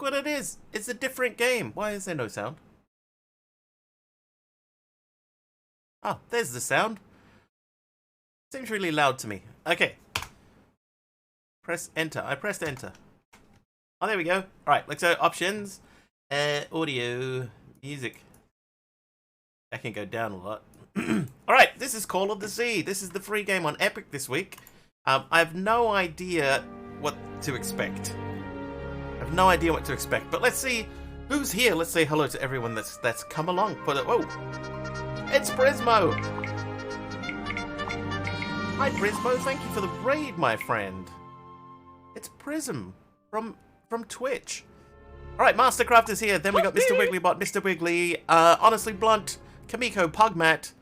look what it is. It's a different game. Why is there no sound? Oh, there's the sound. Seems really loud to me. Okay. Press enter. I pressed enter. Oh, there we go. Alright, let's go options. Audio. Music. That can go down a lot. Alright, this is Call of the Sea. This is the free game on Epic this week. I have no idea what to expect. But let's see who's here. Let's say hello to everyone that's come along for the... Whoa! It's Prismo! Hi Prismo, thank you for the raid, my friend. It's Prism from Twitch. Alright, Mastercraft is here. Then we got Mr. Wigglybot, Mr. Wiggly, Honestly Blunt, Kamiko Pugmat,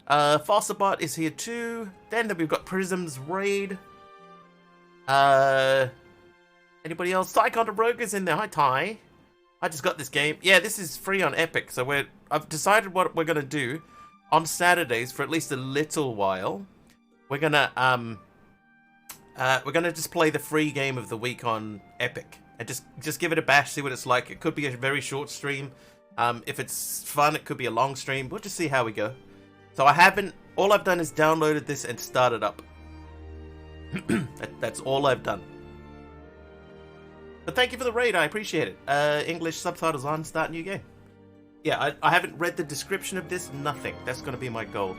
Fosterbot is here too. Then we've got Prism's raid. Anybody else? Tycon Rogue is in there. Hi Ty. I just got this game. Yeah, this is free on Epic, so I've decided what we're gonna do on Saturdays for at least a little while. We're gonna just play the free game of the week on Epic and just give it a bash, see what it's like. It could be a very short stream. If it's fun, it could be a long stream. We'll just see how we go. So all I've done is downloaded this and started up. That's all I've done. But thank you for the raid, I appreciate it. English subtitles on, start new game. Yeah, I haven't read the description of this, nothing. That's going to be my goal.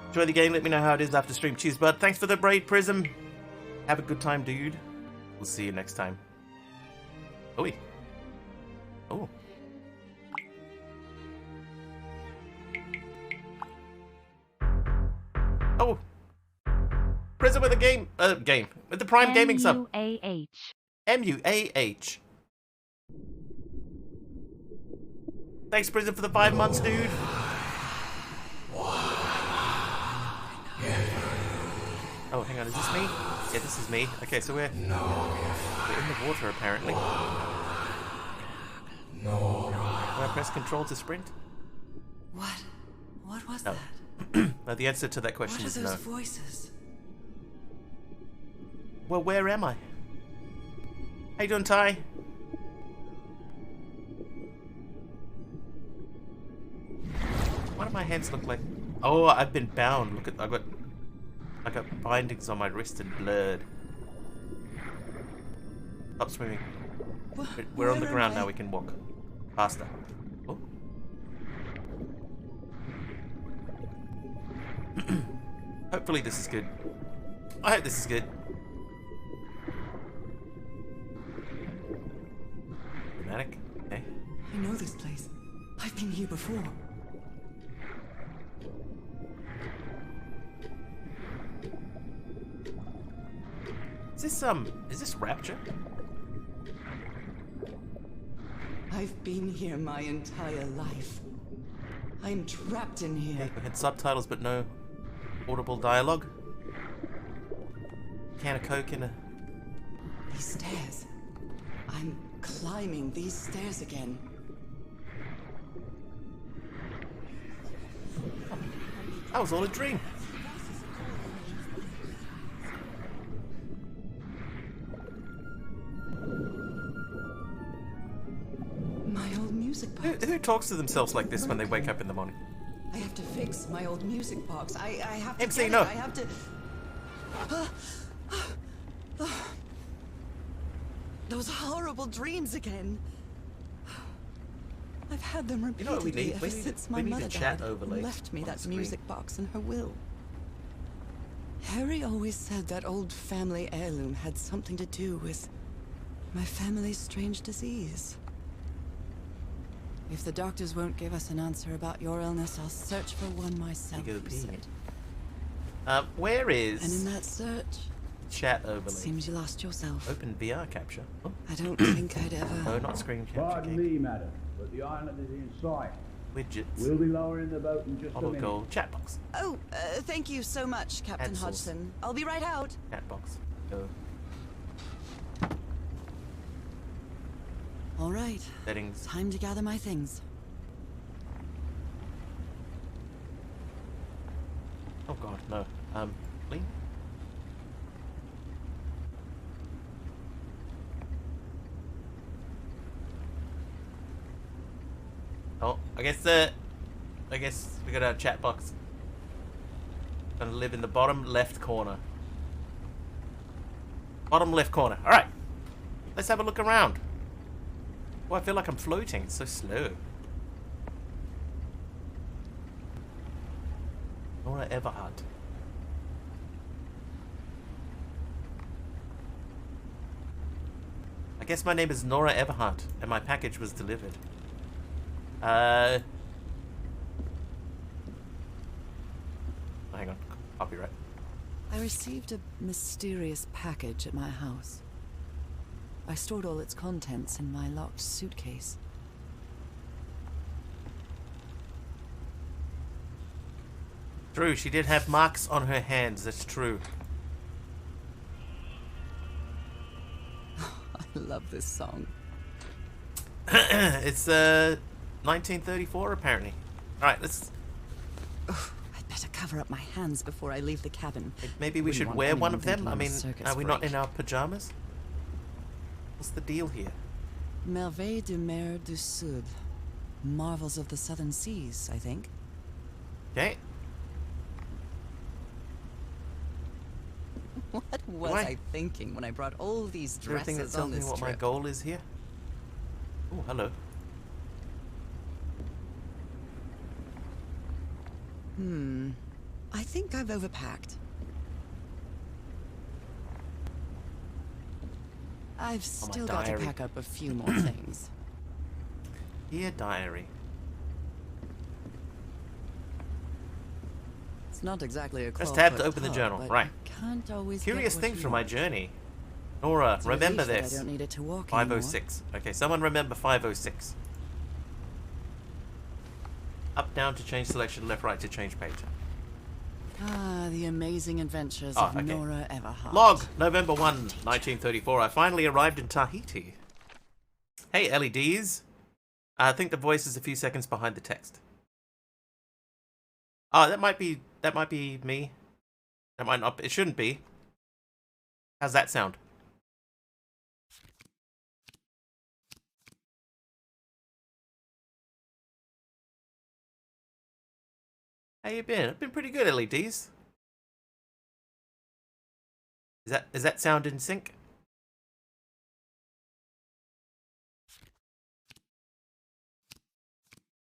Enjoy the game, let me know how it is after stream. Cheers, bud. Thanks for the raid, Prism. Have a good time, dude. We'll see you next time. Oh. Oh. Oh. Prism with a game. With the Prime Gaming sub. M-U-A-H. M-U-A-H. Thanks, Prism, for the 5 months, dude. Oh, hang on, is this me? Yeah, this is me. Okay, so we're in the water, apparently. Do I press control to sprint? What was No. that? No, the answer to that question What is are no. those voices? Well, where am I? How you doing, Ty? What do my hands look like? Oh, I've been bound. Look at I got bindings on my wrist and blurred. Stop swimming. We're on the ground now. We can walk faster. Oh. Hopefully this is good. I hope this is good. Dramatic. Okay. I know this place. I've been here before. Is this Rapture? I've been here my entire life. I'm trapped in here. Okay, we had subtitles but no audible dialogue. Can of Coke in a... These stairs. I'm climbing these stairs again. That was all a dream. My old music box. Who talks to themselves like this when they wake up in the morning? I have to fix my old music box. I have to MC, get no. it. I have to... Those horrible dreams again. I've had them You know what we repeatedly need? ever since We my need a mother chat died overlay and left me on that the screen. music box in her will. Harry always said that old family heirloom had something to do with my family's strange disease. If the doctors won't give us an answer about your illness, I'll search for one myself, You go he pee. said. Where is And in that search, chat it overlay? seems you lost yourself. Open VR capture. Oh, I don't think I'd no, ever... not screen capture. Pardon Game. me, madam, but the island is in sight. Widgets. We'll be lowering the boat in just a Auto minute. goal. Chat box. Oh, thank you so much, Captain Add source. Hodgson. I'll be right out. Chat box. Go. All right, Settings. time to gather my things. Oh god, no. Clean. Oh, I guess we got our chat box. Gonna live in the bottom left corner. Bottom left corner. All right. Let's have a look around. Oh, I feel like I'm floating. It's so slow. Nora Everhart. I guess my name is Nora Everhart, and my package was delivered. Hang on. Copyright. I received a mysterious package at my house. I stored all its contents in my locked suitcase. True, she did have marks on her hands. That's true. I love this song. It's 1934 apparently. All right, let's. I'd better cover up my hands before I leave the cabin. Maybe we Wouldn't should want wear one anyone of them. thinking I I'm a mean, circus are we not freak. in our pajamas? What's the deal here? Merveilles de Mer du Sud. Marvels of the Southern Seas, I think. Okay. What was Why? I thinking when I brought all these Is there anything that dresses tells on me this what my trip? goal is here? Oh, hello. I think I've overpacked. I've still got to diary. pack up a few more things. Dear diary. It's not exactly a Press clawfoot tab to open the pub, journal. but Right. you can't always Curious get what things you from my want. journey. Nora, It's a remember relief that this. I don't need it to walk anymore. 506. Okay, someone remember 506. Up, down to change selection, left, right to change page. Ah, the amazing adventures Oh, of okay. Nora Everhart. Log, November 1, 1934. I finally arrived in Tahiti. Hey, LEDs. I think the voice is a few seconds behind the text. Oh, that might be me. That might not. It shouldn't be. How's that sound? How you been? I've been pretty good, LEDs. Is that sound in sync?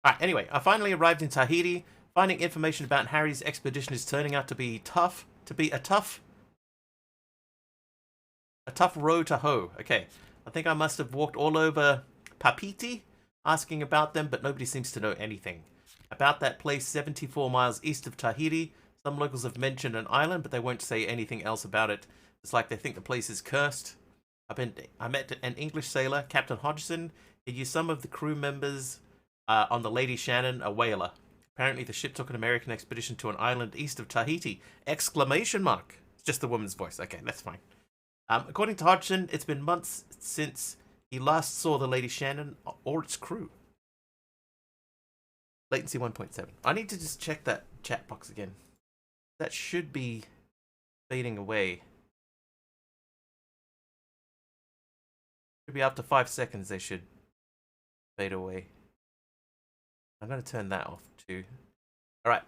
Alright, anyway, I finally arrived in Tahiti. Finding information about Harry's expedition is turning out to be tough. A tough row to hoe. Okay, I think I must have walked all over Papeete, asking about them, but nobody seems to know anything. About that place 74 miles east of Tahiti, some locals have mentioned an island, but they won't say anything else about it. It's like they think the place is cursed. I met an English sailor, Captain Hodgson. He used some of the crew members on the Lady Shannon, a whaler. Apparently the ship took an American expedition to an island east of Tahiti. Exclamation mark. It's just the woman's voice. Okay, that's fine. According to Hodgson, it's been months since he last saw the Lady Shannon or its crew. Latency 1.7. I need to just check that chat box again. That should be fading away. Should be after 5 seconds they should fade away. I'm going to turn that off too. Alright.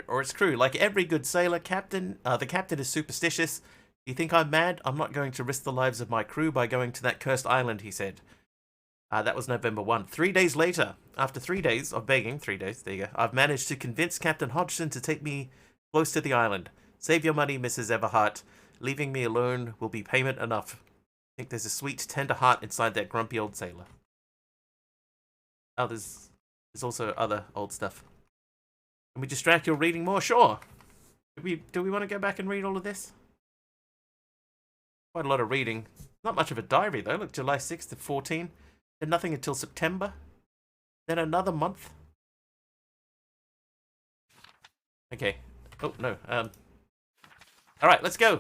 Or its crew. Like every good sailor, the captain is superstitious. You think I'm mad? I'm not going to risk the lives of my crew by going to that cursed island, he said. That was November 1. 3 days later, after 3 days of begging, 3 days, there you go, I've managed to convince Captain Hodgson to take me close to the island. Save your money, Mrs. Everhart. Leaving me alone will be payment enough. I think there's a sweet, tender heart inside that grumpy old sailor. Oh, there's also other old stuff. Can we distract your reading more? Sure. Do we want to go back and read all of this? Quite a lot of reading. Not much of a diary, though. Look, July 6th to 14. Did nothing until September. Then another month. Okay. Oh, no. Alright, let's go.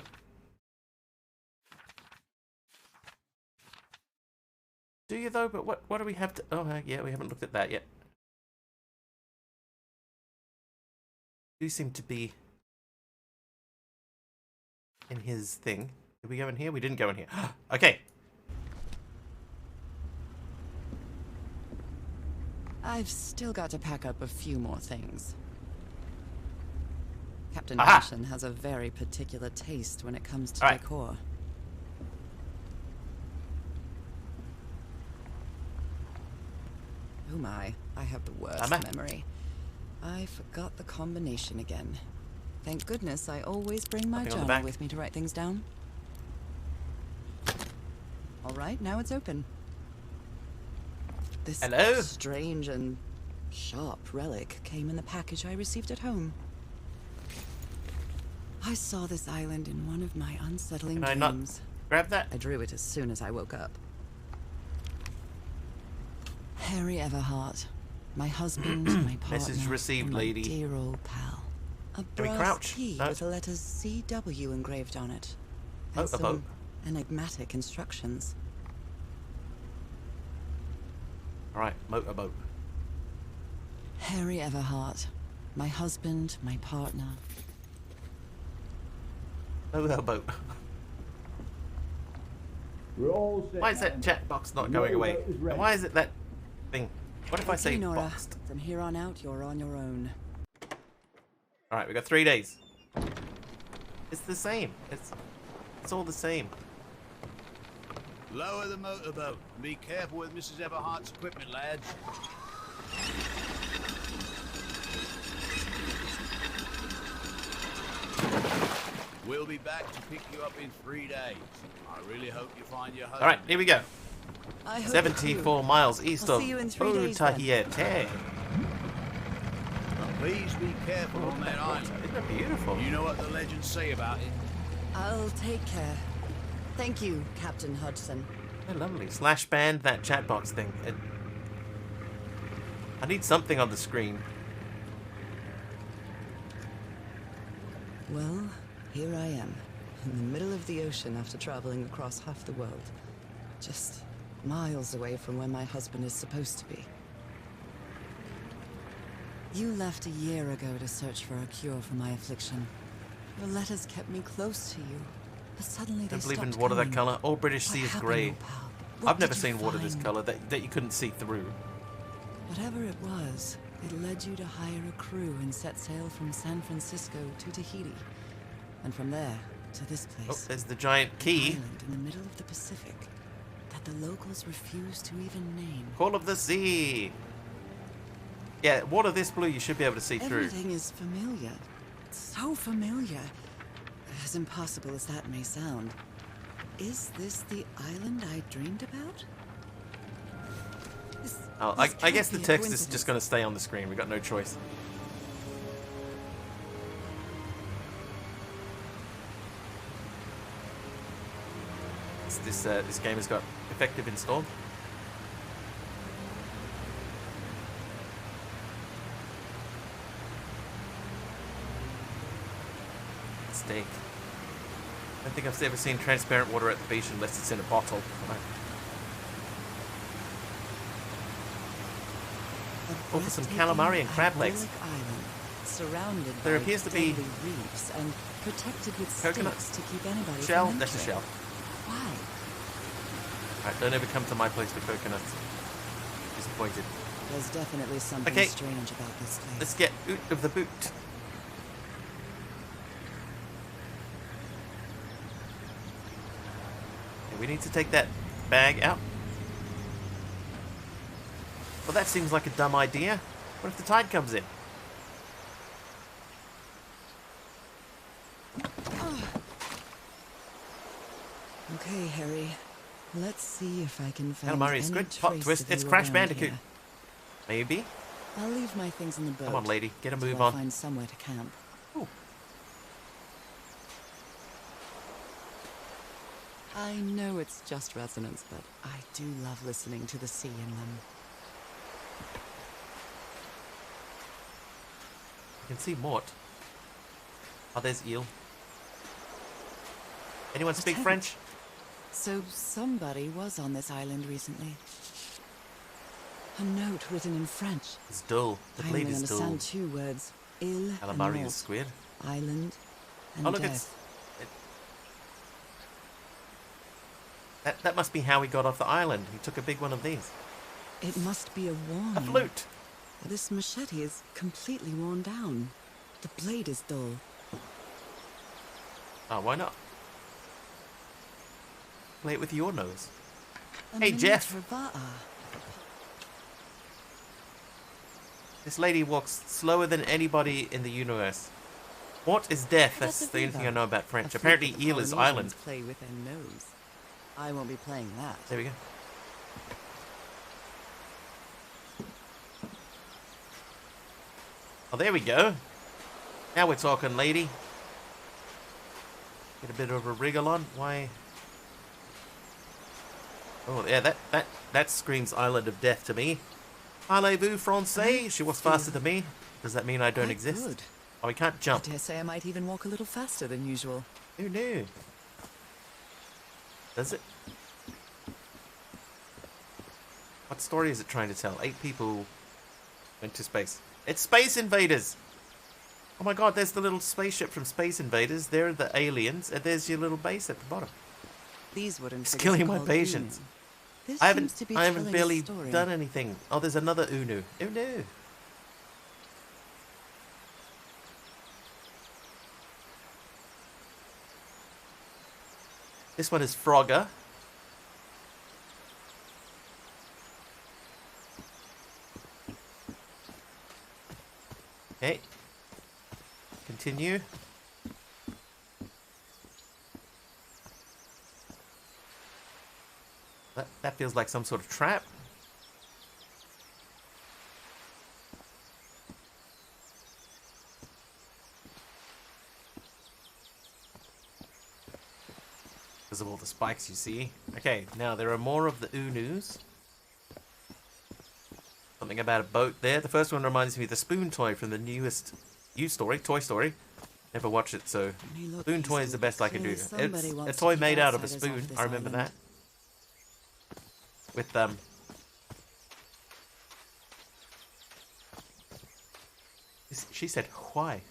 Do you, though? But what do we have to... Oh, yeah, we haven't looked at that yet. Do seem to be in his thing. Did we go in here? We didn't go in here. Okay. I've still got to pack up a few more things. Captain Aha! Hudson has a very particular taste when it comes to All right. decor. Oh my, I have the worst Emma? memory. I forgot the combination again. Thank goodness I always bring my Nothing on the journal back. with me to write things down. All right, now it's open. This Hello? strange and sharp relic came in the package I received at home. I saw this island in one of my unsettling Can I not dreams. grab that? I drew it as soon as I woke up. Harry Everhart, my husband, my partner, Message received, and my lady. dear old pal. A we brass crouch? key No. with the letters CW engraved on it, Oh, and a boat. some enigmatic instructions. Alright, motorboat. Harry Everhart, my husband, my partner. Motorboat. We're all set. Why is that man. chat box not The going away? motorboat is And ready. why is it that thing? What if I say Okay, Nora, boxed? from here on out, you're on your own. Alright, we got 3 days. It's the same. It's all the same. Lower the motorboat and be careful with Mrs. Everhart's equipment, lads. We'll be back to pick you up in 3 days. I really hope you find your husband. Alright, here we go. I hope 74 miles east I'll of see you in 3 days then. Otahiete. Please be careful on that island. Isn't it beautiful? You know what the legends say about it. I'll take care. Thank you, Captain Hudson. Oh, lovely. Slash band that chat box thing. I need something on the screen. Well, here I am, in the middle of the ocean after traveling across half the world. Just miles away from where my husband is supposed to be. You left a year ago to search for a cure for my affliction. Your letters kept me close to you, but suddenly I they believe in stopped water that coming. colour. All British What sea is happened, grey. old pal? What I've never did you seen water this find? colour that you couldn't see through. Whatever it was, it led you to hire a crew and set sail from San Francisco to Tahiti. And from there, to this Oh, place. there's the giant An key. island in the middle of the Pacific that the locals refuse to even name. Call of the sea. Yeah, water this blue you should be able to see through. Everything is familiar. So familiar. As impossible as that may sound. Is this the island I dreamed about? Oh, I guess the text is just going to stay on the screen. We've got no choice. This game has got effective installed. Steak. I don't think I've ever seen transparent water at the beach unless it's in a bottle. Oh, for some calamari and crab legs. Island, surrounded There by appears to be deadly reefs and protected with coconut stakes to keep anybody Shell? from That's a entering. shell. Why? Alright, don't ever come to my place for coconuts. Disappointed. There's definitely something Okay. strange about this place. Let's get out of the boot. Okay, we need to take that bag out. Well, that seems like a dumb idea. What if the tide comes in? Okay, Harry. Let's see if I can find Calamari any is good. trace Plot twist. of It's you Crash around Bandicoot. here. Maybe. I'll leave my things in the boat. Come on, lady. Get a till move I on. find somewhere to camp. Ooh. I know it's just resonance, but I do love listening to the sea in them. You can see Mort. Oh, there's Eel. Anyone speak Lieutenant. French? So somebody was on this island recently. A note written in French. It's dull. The I blade only is dull. understand 2 words. Il Calamari and is squid. Island and Oh, look, death. That must be how he got off the island. He took a big one of these. It must be a warning. A flute. This machete is completely worn down. The blade is dull. Oh, why not? Play it with your nose. A Hey, Jeff. miniature Va'a. This lady walks slower than anybody in the universe. What is death? That's the only thing I know about French. A Apparently, freak the eel is Polynesians island. play with their nose. I won't be playing that. There we go. Oh, there we go. Now we're talking, lady. Get a bit of a wriggle on. Why? Oh, yeah, that screams Island of Death to me. Parlez-vous français? She walks faster than me. Does that mean I don't Quite exist? good. Oh, we can't I jump. dare say I might even walk a little faster than usual. Who knew? Does it? What story is it trying to tell? 8 people went to space. It's Space Invaders! Oh my god, there's the little spaceship from Space Invaders. There are the aliens, and there's your little base at the bottom. These wooden It's figures killing are my called patience. Unu. This I seems to be haven't telling a barely story. done anything. Oh, there's another Unu. Unu! This one is Frogger. Okay. Continue. That feels like some sort of trap. Because of all the spikes you see. Okay, now there are more of the Unus. Something about a boat there. The first one reminds me of the Spoon Toy from the newest story, Toy Story. Never watched it, so May look Spoon Toy is easy, the best I but can do. clearly somebody It's a wants to toy keep made out of a outsiders spoon. off this I remember island. that. With she said why?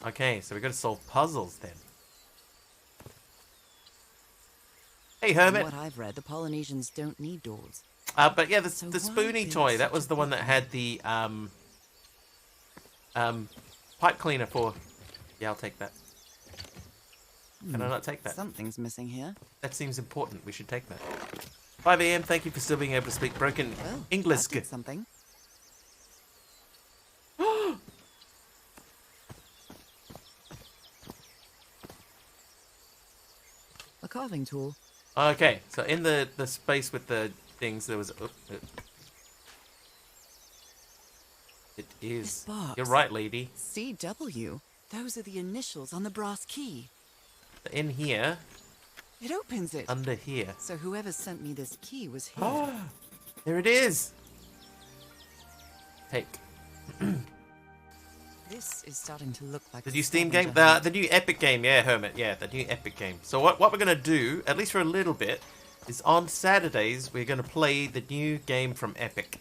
Okay, so we got to solve puzzles then. Hey, From Hermit. what I've read, the Polynesians don't need doors. But yeah, So the why Spoonie build toy, that such was a the one big that had the pipe cleaner for. Yeah, I'll take that. Can I not take that? Something's missing here. That seems important. We should take that. 5 a.m. Thank you for still being able to speak broken Well, English. that did something. A carving tool. Okay, so in the space with the things, there was. It is. This box. You're right, lady. CW. Those are the initials on the brass key. In here, It opens it. under here. So whoever sent me this key was here. Oh, there it is. Take. This is starting to look like The a new Steam scavenger game? The hunt. new Epic game, yeah, Hermit. Yeah, the new Epic game. So what we're going to do, at least for a little bit, is on Saturdays, we're going to play the new game from Epic.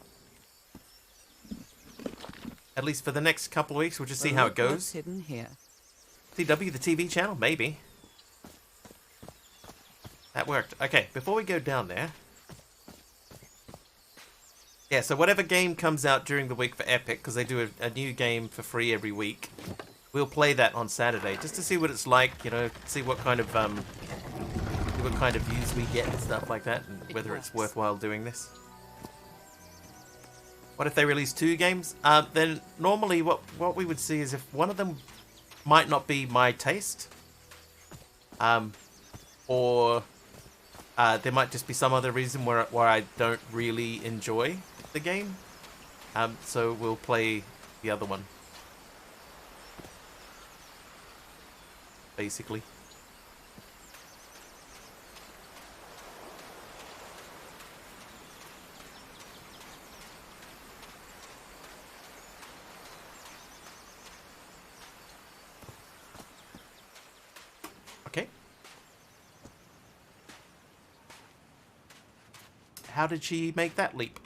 At least for the next couple of weeks, we'll just see Well, how it look what's goes. hidden here. CW, the TV channel? Maybe. That worked. Okay, before we go down there... Yeah, so whatever game comes out during the week for Epic, because they do a new game for free every week, we'll play that on Saturday, just to see what it's like, you know, see what kind of views we get and stuff like that, and whether it's works. worthwhile doing this. What if they release 2 games? Then normally what we would see is if one of them might not be my taste, or there might just be some other reason where I don't really enjoy the game, so we'll play the other one, basically. Okay. How did she make that leap?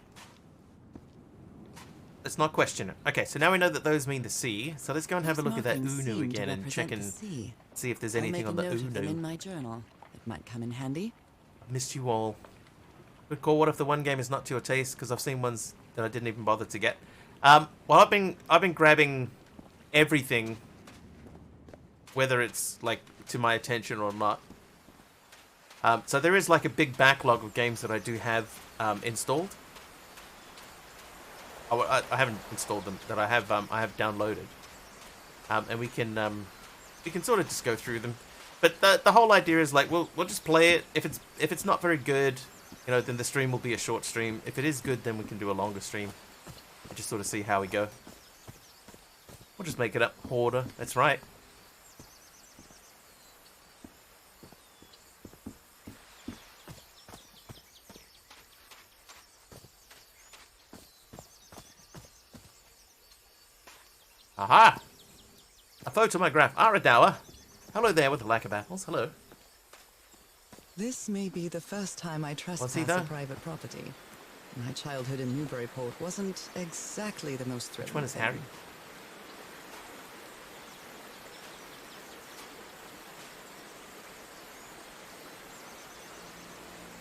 Let's not question it. Okay, so now we know that those mean the sea. So let's go and have a These look at that markings Unu seem to again and check represent and the sea. see if there's I'll anything make on a the note of them in Unu. my journal. Might come in handy. I missed you all. Good call. What if the one game is not to your taste? Because I've seen ones that I didn't even bother to get. Well, I've been grabbing everything, whether it's like to my attention or not. So there is like a big backlog of games that I do have installed. I haven't installed them. That I have downloaded, and we can sort of just go through them. But the whole idea is like we'll just play it. If it's not very good, you know, then the stream will be a short stream. If it is good, then we can do a longer stream. And just sort of see how we go. We'll just make it up Hoarder. That's right. Aha! A photomograph. Aradawa. Hello there with the lack of apples. Hello. This may be the first time I trespass a private property. My childhood in Newburyport wasn't exactly the most thrilling. Which one is thing. Harry?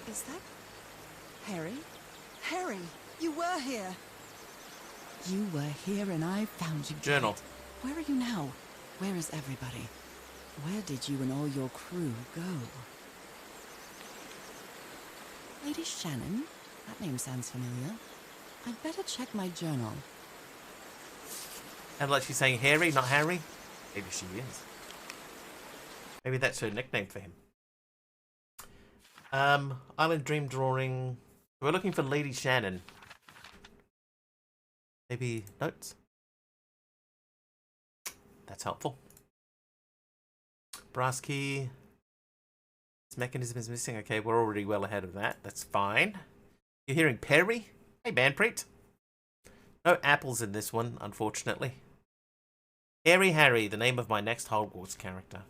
Is that Harry? Harry, you were here. You were here and I found you. Journal. Dead. Where are you now? Where is everybody? Where did you and all your crew go? Lady Shannon? That name sounds familiar. I'd better check my journal. And like she's saying Harry, not Harry? Maybe she is. Maybe that's her nickname for him. Island Dream Drawing. We're looking for Lady Shannon. Maybe notes? That's helpful. Brass key. This mechanism is missing. Okay, we're already well ahead of that. That's fine. You're hearing Perry? Hey, Manpreet. No apples in this one, unfortunately. Harry, the name of my next Hogwarts character.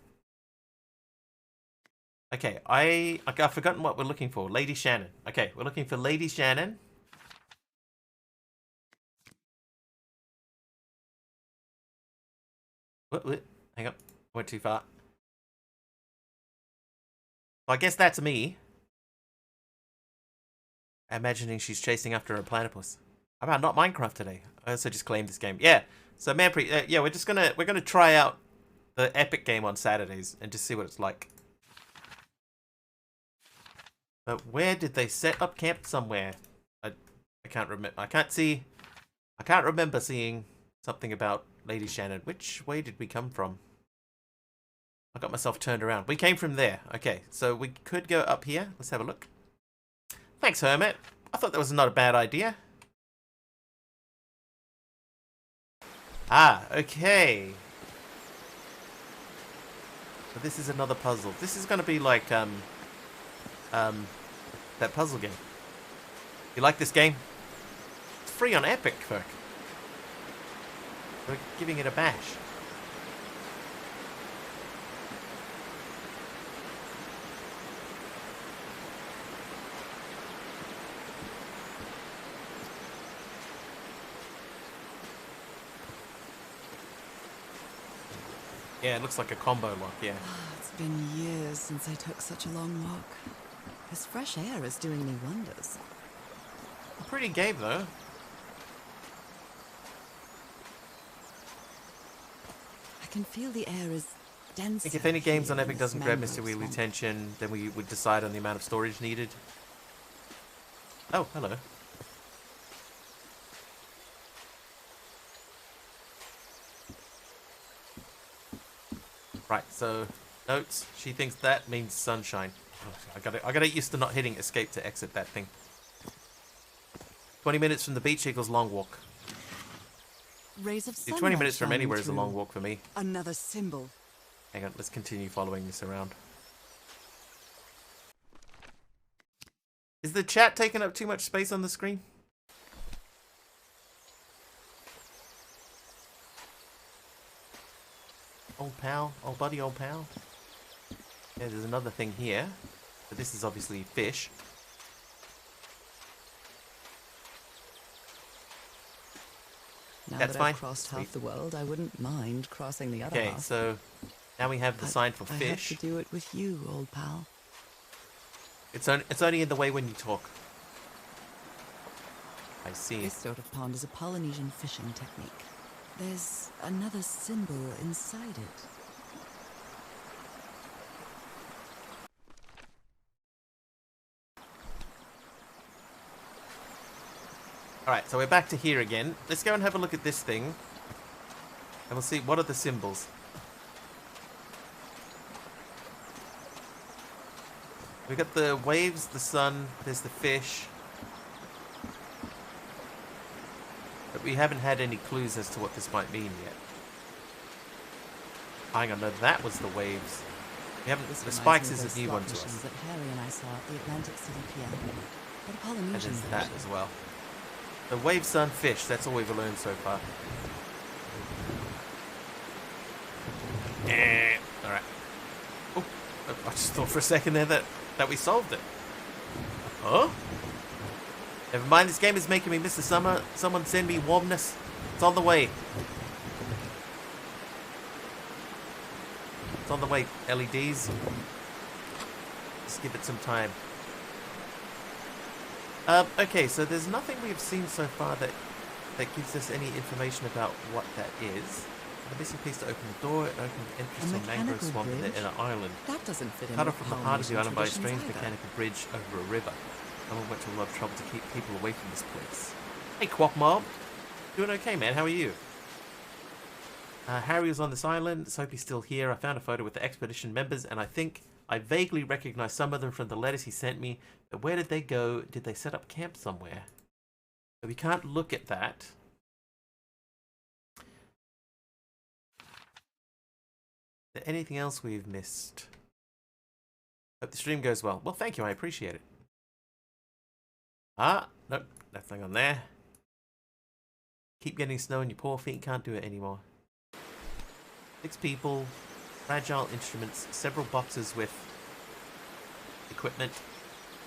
Okay, I've forgotten what we're looking for. Lady Shannon. Okay, we're looking for Lady Shannon. What? Hang on. Went too far. Well, I guess that's me. Imagining she's chasing after a platypus. How about not Minecraft today? I also just claimed this game. Yeah. So Manpreet, yeah, we're gonna try out the Epic game on Saturdays and just see what it's like. But where did they set up camp? Somewhere. I can't remember. I can't remember seeing something about Lady Shannon. Which way did we come from? I got myself turned around. We came from there. Okay, so we could go up here. Let's have a look. Thanks, Hermit. I thought that was not a bad idea. Ah, okay. So this is another puzzle. This is going to be like, that puzzle game. You like this game? It's free on Epic, folk. We're giving it a bash. Yeah, it looks like a combo lock, yeah. It's been years since I took such a long walk. This fresh air is doing me wonders. A pretty game, though. I can feel the air is dense. I think if any games on Epic doesn't grab Mr. Wheelie attention, then we would decide on the amount of storage needed. Oh, hello. Right, so notes. She thinks that means sunshine. Oh, I gotta get used to not hitting escape to exit that thing. 20 minutes from the beach equals long walk. Rays of See, sunlight 20 minutes from shining anywhere is a through. long walk for me. Another symbol. Hang on, let's continue following this around. Is the chat taking up too much space on the screen? Old pal, old buddy, old pal. Yeah, there's another thing here. But this is obviously fish. Now That's that fine. I've crossed Sweet. half the world, I wouldn't mind crossing the other Okay, half. so now we have the sign for I have fish. to do it with you, old pal. It's only in the way when you talk. I see. This sort of pond is a Polynesian fishing technique. There's another symbol inside it. Alright, so we're back to here again. Let's go and have a look at this thing. And we'll see what are the symbols. We got the waves, the sun, there's the fish. But we haven't had any clues as to what this might mean yet. Hang on, no, that was the waves. We haven't. The spikes is a new one to us. That Harry and I saw at the Atlantic City piano. But a Polynesian And there's version. that as well. The wave, sun, fish. That's all we've learned so far. Alright. Oh, I just thought for a second there that we solved it. Huh? Never mind, this game is making me miss the summer. Someone send me warmness. It's on the way. It's on the way, LEDs. Just give it some time. Okay, so there's nothing we've seen so far that gives us any information about what that is. The missing piece to open the door, and open the entrance to a mangrove swamp in the inner island. That doesn't fit in. Cut with off from the heart of the island by a Polynesian strange traditions mechanical bridge over a river. Someone went to a lot of trouble to keep people away from this place. Hey, Quack Mob. Doing okay, man. How are you? Harry was on this island. Soapy's still here. I found a photo with the expedition members, and I think I vaguely recognize some of them from the letters he sent me. But where did they go? Did they set up camp somewhere? But we can't look at that. Is there anything else we've missed? Hope the stream goes well. Well, thank you. I appreciate it. Ah, nope. Nothing on there. Keep getting snow on your poor feet. Can't do it anymore. 6 people. Fragile instruments. Several boxes with equipment.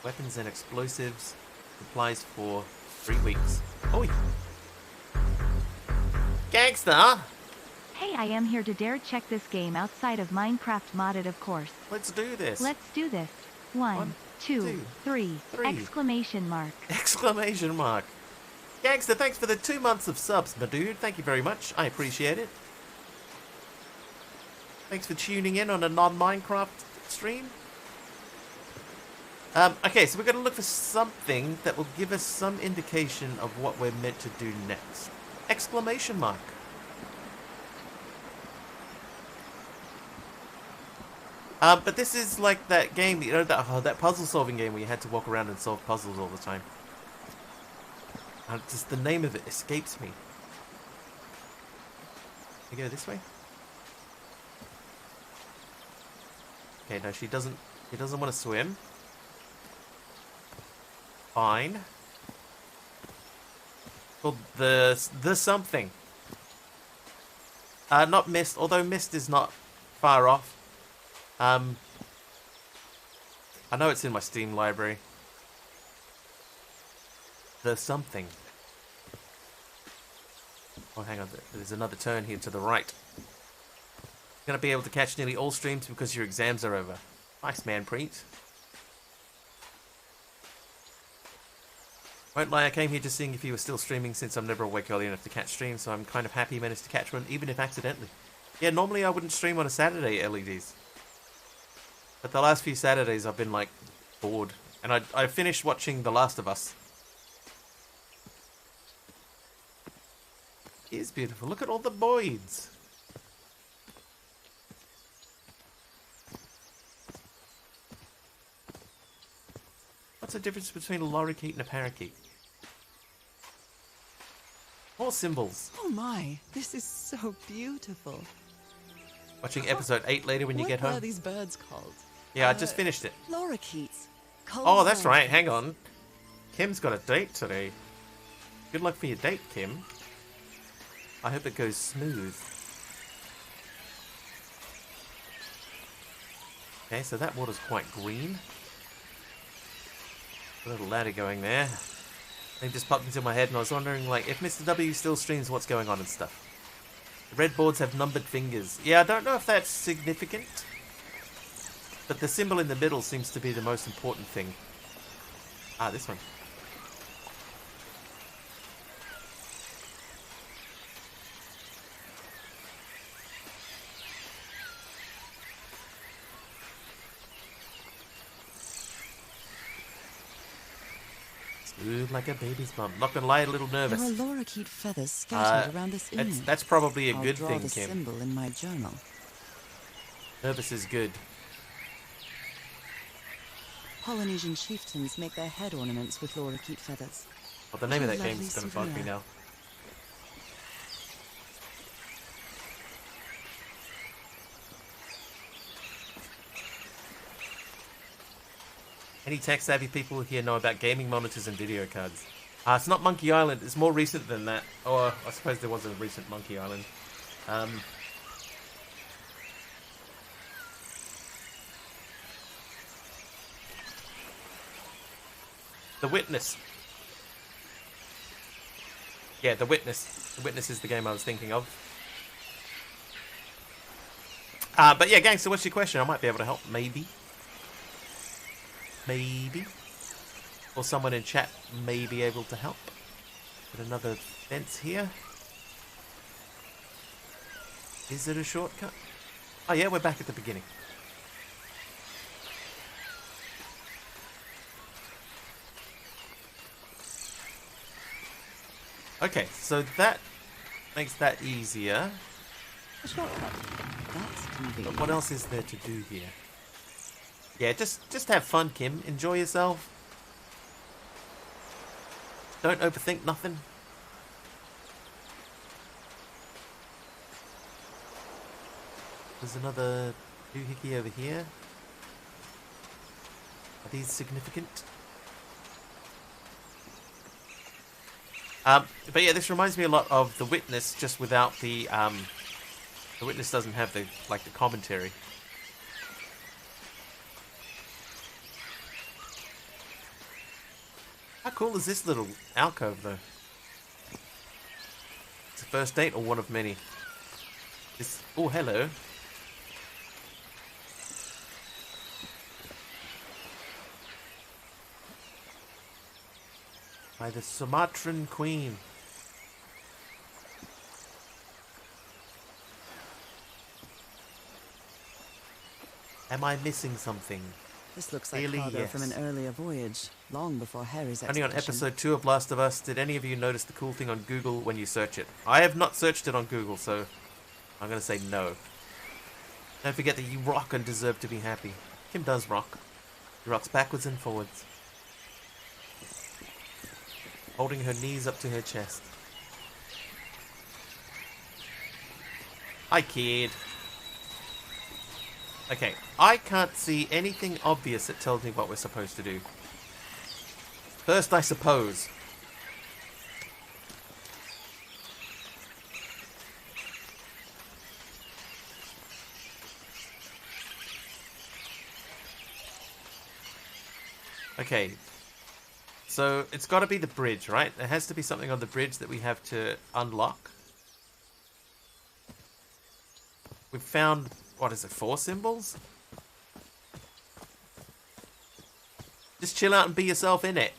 Weapons and explosives. Supplies for 3 weeks. Oh, Gangster! Hey, I am here to dare check this game outside of Minecraft modded, of course. Let's do this. Let's do this. One, two, three! Exclamation mark. Exclamation mark. Gangster, thanks for the 2 months of subs, my dude. Thank you very much. I appreciate it. Thanks for tuning in on a non-Minecraft stream. Okay, so we're going to look for something that will give us some indication of what we're meant to do next. Exclamation mark. But this is like that game, you know, that puzzle-solving game where you had to walk around and solve puzzles all the time. Just the name of it escapes me. Can we go this way? Okay, no, she doesn't want to swim. Fine. Called the something. Not Mist, although Mist is not far off. I know it's in my Steam library. The something. Oh, hang on. There's another turn here to the right. You're going to be able to catch nearly all streams because your exams are over. Nice, man, Preet. Won't lie, I came here just seeing if you were still streaming since I'm never awake early enough to catch streams, so I'm kind of happy you managed to catch one, even if accidentally. Yeah, normally I wouldn't stream on a Saturday, LEDs. But the last few Saturdays I've been, like, bored. And I finished watching The Last of Us. It is beautiful. Look at all the voids. What's the difference between a lorikeet and a parakeet? More symbols. Oh my, this is so beautiful. Watching episode 8 later when you get home. What are these birds called? Yeah, I just finished it. Lorikeets. Oh, that's right. Hang on. Kim's got a date today. Good luck for your date, Kim. I hope it goes smooth. Okay, so that water's quite green. A little ladder going there. It just popped into my head and I was wondering, like, if Mr. W still streams, what's going on and stuff. The red boards have numbered fingers. Yeah, I don't know if that's significant. But the symbol in the middle seems to be the most important thing. Ah, this one. Smooth like a baby's bum. Not gonna lie, a little nervous. There are lorikeet feathers scattered around this image. That's probably a I'll good draw thing, the Kim. symbol in my journal. Nervous is good. Polynesian chieftains make their head ornaments with lorikeet feathers. Well, the name of that Lovely game is gonna bug me souvenir. now. Any tech-savvy people here know about gaming monitors and video cards? It's not Monkey Island. It's more recent than that. Or I suppose there was a recent Monkey Island. The Witness. Yeah, The Witness. The Witness is the game I was thinking of. But yeah, Gangster, what's your question? I might be able to help, maybe. Maybe. Or someone in chat may be able to help. Put another fence here. Is it a shortcut? Oh yeah, we're back at the beginning. Okay, so that makes that easier. A shortcut. That's convenient. But what else is there to do here? Yeah, just have fun, Kim. Enjoy yourself. Don't overthink nothing. There's another doohickey over here. Are these significant? But yeah, this reminds me a lot of The Witness, just without the The Witness doesn't have the commentary. How cool is this little alcove, though? It's a first date or one of many? This. Oh, hello. By the Sumatran Queen. Am I missing something? This looks like Really, cargo yes. from an earlier voyage, long before Harry's Only on expedition. episode 2 of Last of Us did any of you notice the cool thing on Google when you search it. I have not searched it on Google, so I'm going to say no. Don't forget that you rock and deserve to be happy. Kim does rock. She rocks backwards and forwards. Holding her knees up to her chest. Hi, kid. Okay, I can't see anything obvious that tells me what we're supposed to do. First, I suppose. Okay. So, it's got to be the bridge, right? There has to be something on the bridge that we have to unlock. We've found, what is it, 4 symbols? Just chill out and be yourself in it.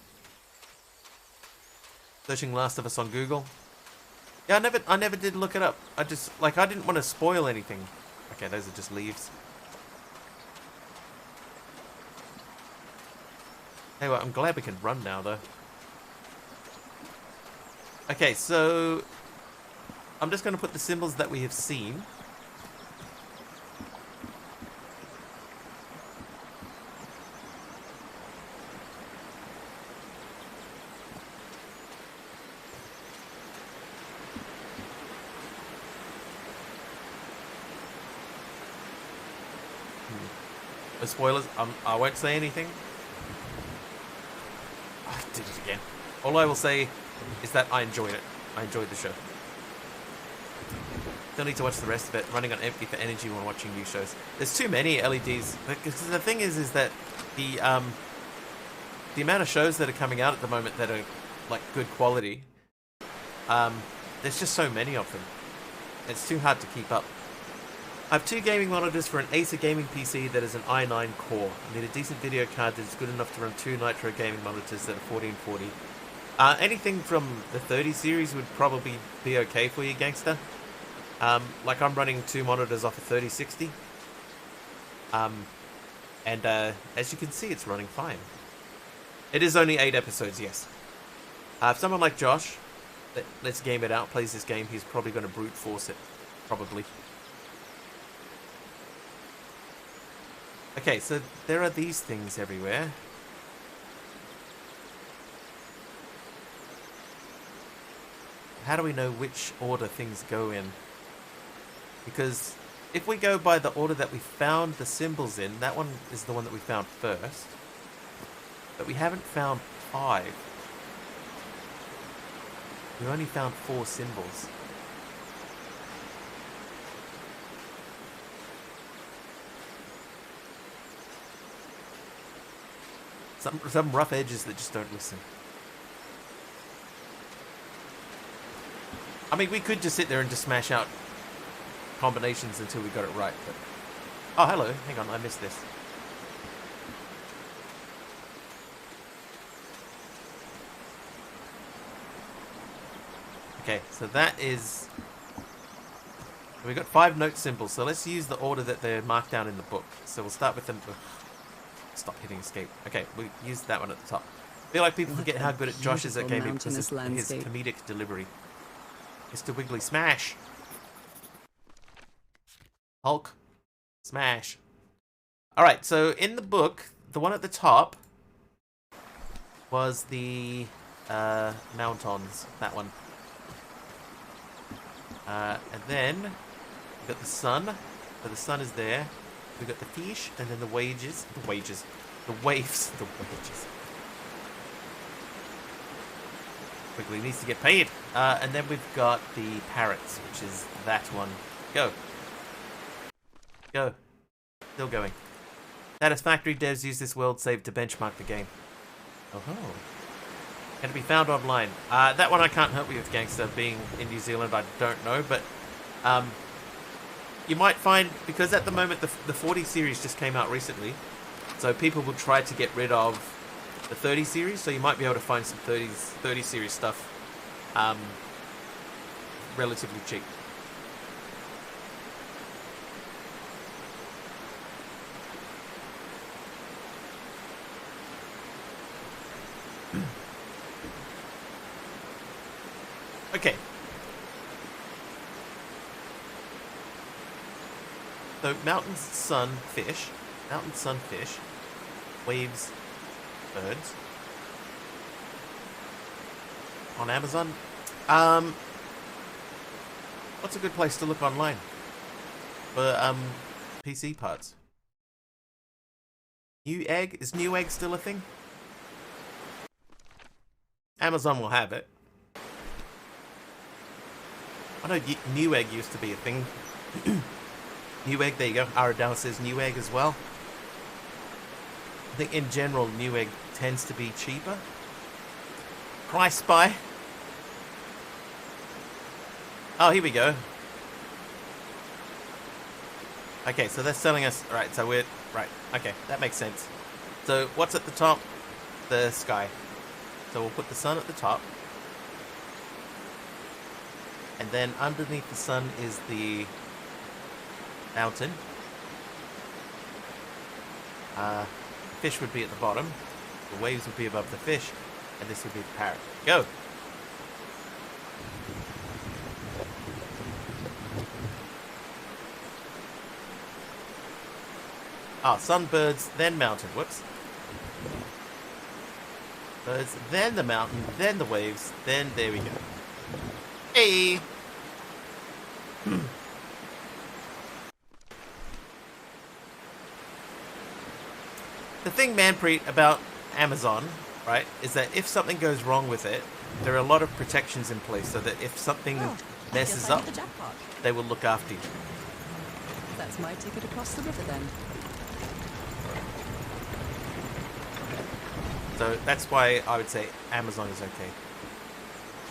Searching Last of Us on Google. Yeah, I never did look it up. I didn't want to spoil anything. Okay, those are just leaves. Hey, well, I'm glad we can run now, though. Okay, so I'm just going to put the symbols that we have seen. No spoilers. I won't say anything. I did it again. All I will say is that I enjoyed it. I enjoyed the show. Don't need to watch the rest of it. Running on empty for energy when watching new shows. There's too many LEDs. Because the thing is that the amount of shows that are coming out at the moment that are like good quality. There's just so many of them. It's too hard to keep up. I have 2 gaming monitors for an Acer gaming PC that is an i9 core. I need a decent video card that is good enough to run 2 Nitro gaming monitors that are 1440. Anything from the 30 series would probably be okay for you, gangster. Like I'm running 2 monitors off a 3060. And as you can see, it's running fine. It is only 8 episodes, yes. If someone like Josh, let's game it out, plays this game, he's probably going to brute force it. Probably. Okay, so there are these things everywhere. How do we know which order things go in? Because if we go by the order that we found the symbols in, that one is the one that we found first. But we haven't found 5. We only found 4 symbols. Some rough edges that just don't listen. I mean, we could just sit there and just smash out combinations until we got it right, but... Oh, hello. Hang on, I missed this. Okay, so that is... We've got 5 note symbols, so let's use the order that they're marked down in the book. So we'll start with them... Stop hitting escape. Okay, we'll use that one at the top. I feel like people forget how good Josh is at gaming because of his comedic delivery. Mr. Wiggly, smash! Hulk, smash. Alright, so in the book, the one at the top was the Mountons, that one. And then we got the sun, so the sun is there. We got the fish, and then the waves. Quickly needs to get paid. And then we've got the parrots, which is that one. Go. Go. Still going. Satisfactory devs use this world save to benchmark the game. Oh ho. Can it be found online? That one I can't help you with, gangster. Being in New Zealand, I don't know, but you might find, because at the moment the 40 series just came out recently, so people will try to get rid of the 30 series, so you might be able to find some 30 series stuff relatively cheap. Okay. So, mountain, sun, fish. Mountain, sun, fish. Waves, birds. On Amazon. What's a good place to look online for PC parts? Newegg? Is Newegg still a thing? Amazon will have it. I know Newegg used to be a thing. Newegg, there you go. Aradal says Newegg as well. I think in general Newegg tends to be cheaper. Price Spy. Oh, here we go. Okay, so they're selling us... Right, so we're... Right, okay, that makes sense. So what's at the top? The sky. So we'll put the sun at the top. And then underneath the sun is the mountain. Fish would be at the bottom. The waves would be above the fish. And this would be the parrot. Go! Sunbirds, then mountain. Whoops. Birds, then the mountain, then the waves, then there we go. Hey! The thing, Manpreet, about Amazon, right, is that if something goes wrong with it, there are a lot of protections in place so that if something messes up, they will look after you. That's my ticket across the river then. So that's why I would say Amazon is okay.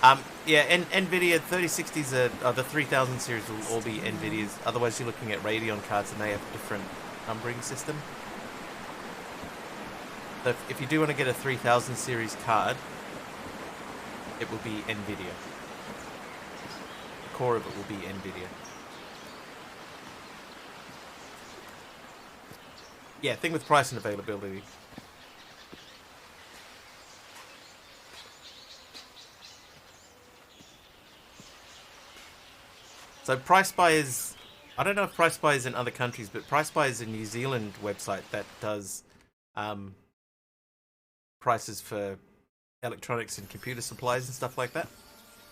Yeah, NVIDIA 3060s are the 3000 series will all be NVIDIA's. Otherwise, you're looking at Radeon cards and they have a different numbering system. So if you do want to get a 3000 series card, it will be NVIDIA. The core of it will be NVIDIA. Yeah, thing with price and availability. So Price Buy is, I don't know if Price Buy is in other countries, but Price Buy is a New Zealand website that does prices for electronics and computer supplies and stuff like that.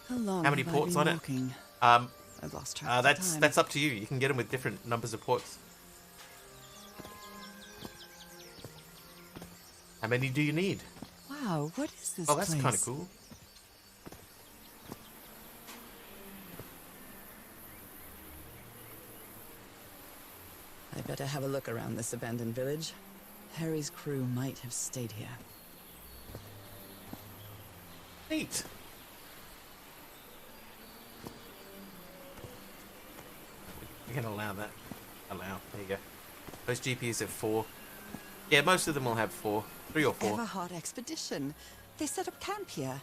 How long How many have I ports been on it? walking? Um, I've lost track of the time. that's up to you. You can get them with different numbers of ports. How many do you need? Wow, what is this Oh, that's place? kind of cool. I better have a look around this abandoned village. Harry's crew might have stayed here. Neat. We can allow that. Allow. There you go. Those GPUs have 4. Yeah, most of them will have 4. 3 or 4. Everhard expedition. They set up camp here.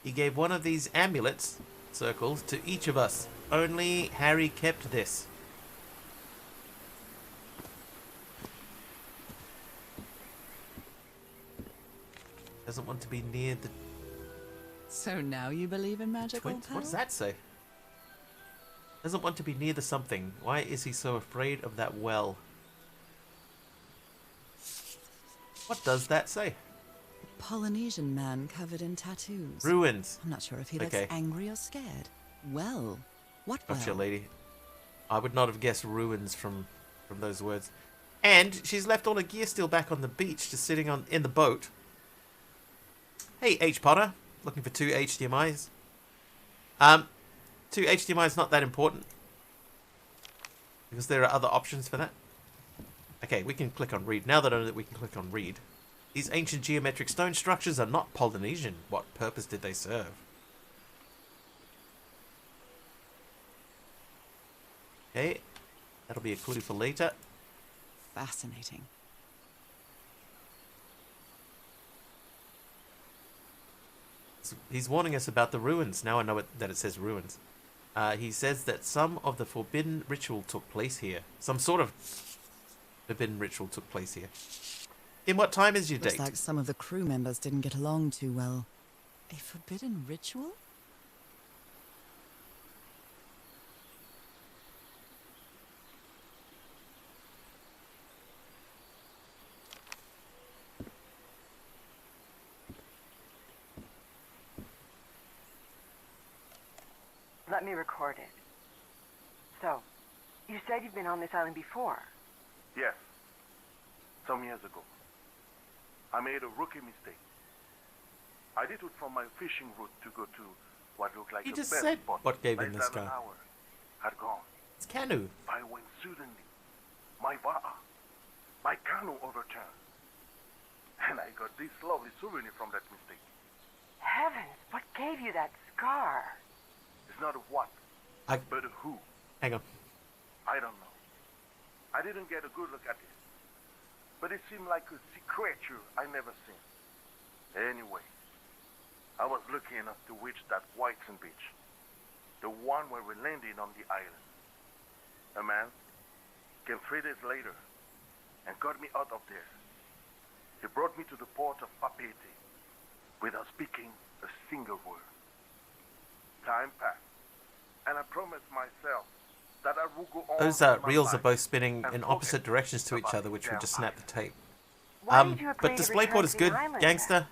He gave one of these amulets, circles, to each of us. Only Harry kept this. Doesn't want to be near the So now you believe in magical twins. power? What does that say? Doesn't want to be near the something. Why is he so afraid of that well? What does that say? Polynesian man covered in tattoos. Ruins. I'm not sure if he looks Okay. angry or scared. Well, what well? Gotcha, lady. I would not have guessed ruins from those words. And she's left all her gear still back on the beach, just sitting in the boat. Hey, H Potter, looking for 2 HDMIs. 2 HDMIs not that important because there are other options for that. Okay, we can click on read. Now that I know that we can click on read. These ancient geometric stone structures are not Polynesian. What purpose did they serve? Okay, that'll be a clue for later. Fascinating. He's warning us about the ruins. Now I know that it says ruins. He says that some of the forbidden ritual took place here. Some sort of forbidden ritual took place here. In what time is your Looks date? like some of the crew members didn't get along too well. A forbidden ritual? Let me record it. So, you said you've been on this island before. Yes. Some years ago. I made a rookie mistake. I did it from my fishing route to go to what looked like He a just best said spot. what gave My him this 7 guy. hours had gone. It's Canoe. By when suddenly, my va'a, my canoe overturned. And I got this lovely souvenir from that mistake. Heavens, what gave you that scar? It's not a what, I but a who. hang on. I don't know. I didn't get a good look at it. But it seemed like a sea creature I never seen. Anyway, I was lucky enough to reach that Whiteson beach. The one where we landed on the island. A man came 3 days later and got me out of there. He brought me to the port of Papeete without speaking a single word. Time passed, and I promised myself that I would go on. Those with my reels are life both spinning and in forget opposite directions to each about other, which would damn just snap the island. tape. Why did you agree But to DisplayPort return is to the good, island gangster.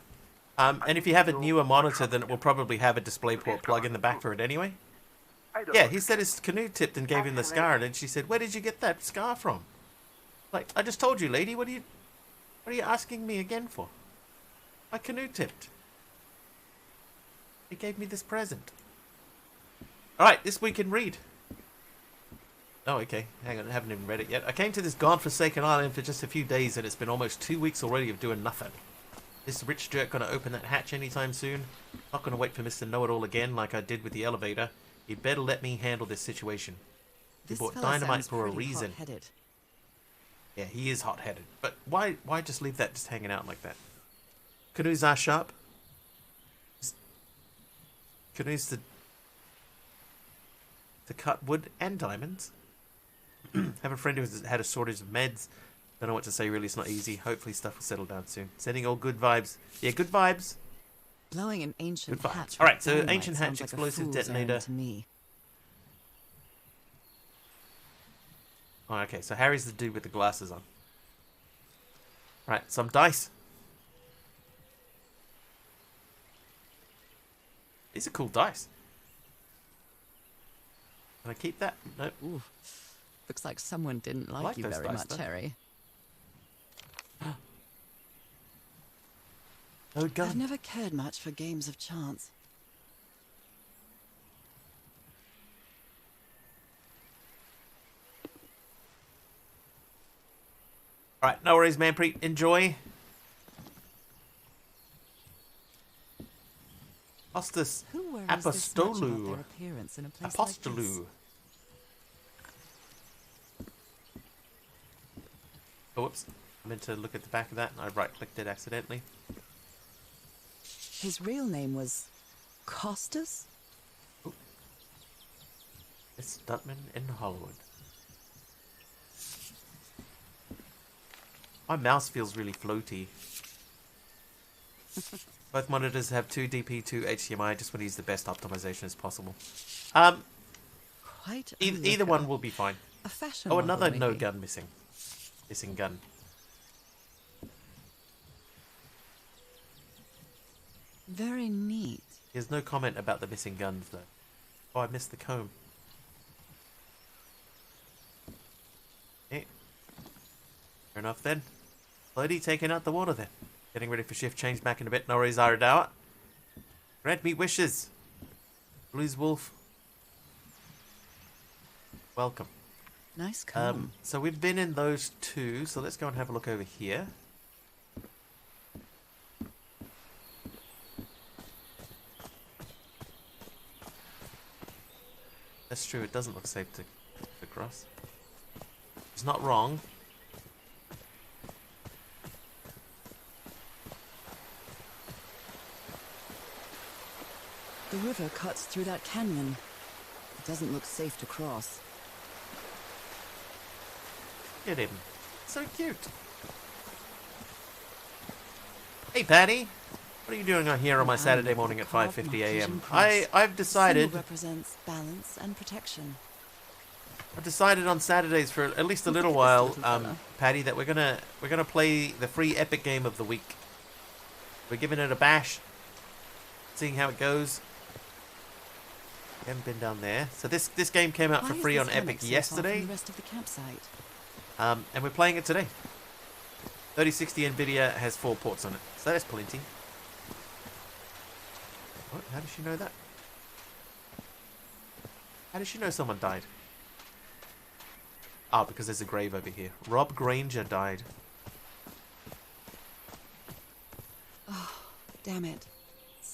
And if you have a newer monitor, then it will probably have a DisplayPort plug in the back for it anyway. I don't Yeah, know. he said his canoe tipped and gave him the scar, and then she said, "Where did you get that scar from?" Like, I just told you, lady. What are you asking me again for? My canoe tipped. He gave me this present. All right, this week in read. Oh, okay. Hang on, I haven't even read it yet. I came to this godforsaken island for just a few days, and it's been almost 2 weeks already of doing nothing. this rich jerk gonna open that hatch anytime soon? Not gonna wait for Mr. Know-It-All again like I did with the elevator. He'd better let me handle this situation. He bought fella dynamite sounds for a pretty reason. hot-headed. Yeah, he is hot-headed. But why just leave that just hanging out like that? Canoes are sharp. Canoes to cut wood and diamonds. Have a friend who's had a shortage of meds. Don't know what to say, really. It's not easy. Hopefully stuff will settle down soon. Sending all good vibes. Yeah, good vibes. Blowing an ancient Good vibes. hatch. All right, with so dynamite ancient hatch, sounds like a explosive fool's detonator. errand to me. Oh, okay, so Harry's the dude with the glasses on. Right, some dice. These are cool dice. Can I keep that? Nope. Ooh, looks like someone didn't like, like you those very dice, much, though. Harry. No I've gun. never cared much for games of chance. Alright, no worries, Manpreet. Enjoy. Hostus Who worries this much about Apostolou. their appearance in a place like this? Apostolou. Oh, whoops. I meant to look at the back of that and I right-clicked it accidentally. His real name was Costas? It's Stuntman in Hollywood. My mouse feels really floaty. Both monitors have 2 DP, 2 HDMI. I just want to use the best optimization as possible. Quite a Either looker. one will be fine. A fashion Oh, model, another no maybe. gun missing. Missing gun. Very neat. There's no comment about the missing guns, though. Oh, I missed the comb. Okay. Fair enough, then. Slowly taking out the water, then. Getting ready for shift change back in a bit. No worries, Iridawa. Grant me wishes. Blues Wolf. Welcome. Nice comb. So we've been in those two, so let's go and have a look over here. That's true, it doesn't look safe to cross. It's not wrong. The river cuts through that canyon. It doesn't look safe to cross. Look at him. So cute. Hey, Patty. What are you doing on here on my Saturday morning at 5:50 a.m.? I've decided. Symbol represents balance and protection. I've decided on Saturdays for at least a little Look at while, this little fella. Patty, that we're gonna play the free Epic Game of the Week. We're giving it a bash, seeing how it goes. Haven't been down there. So this game came out Why for is free this on hammock Epic so far yesterday, from the rest of the campsite? and we're playing it today. 3060 Nvidia has 4 ports on it, so that's plenty. What? How does she know that? How does she know someone died? Ah, because there's a grave over here. Rob Granger died. Damn it.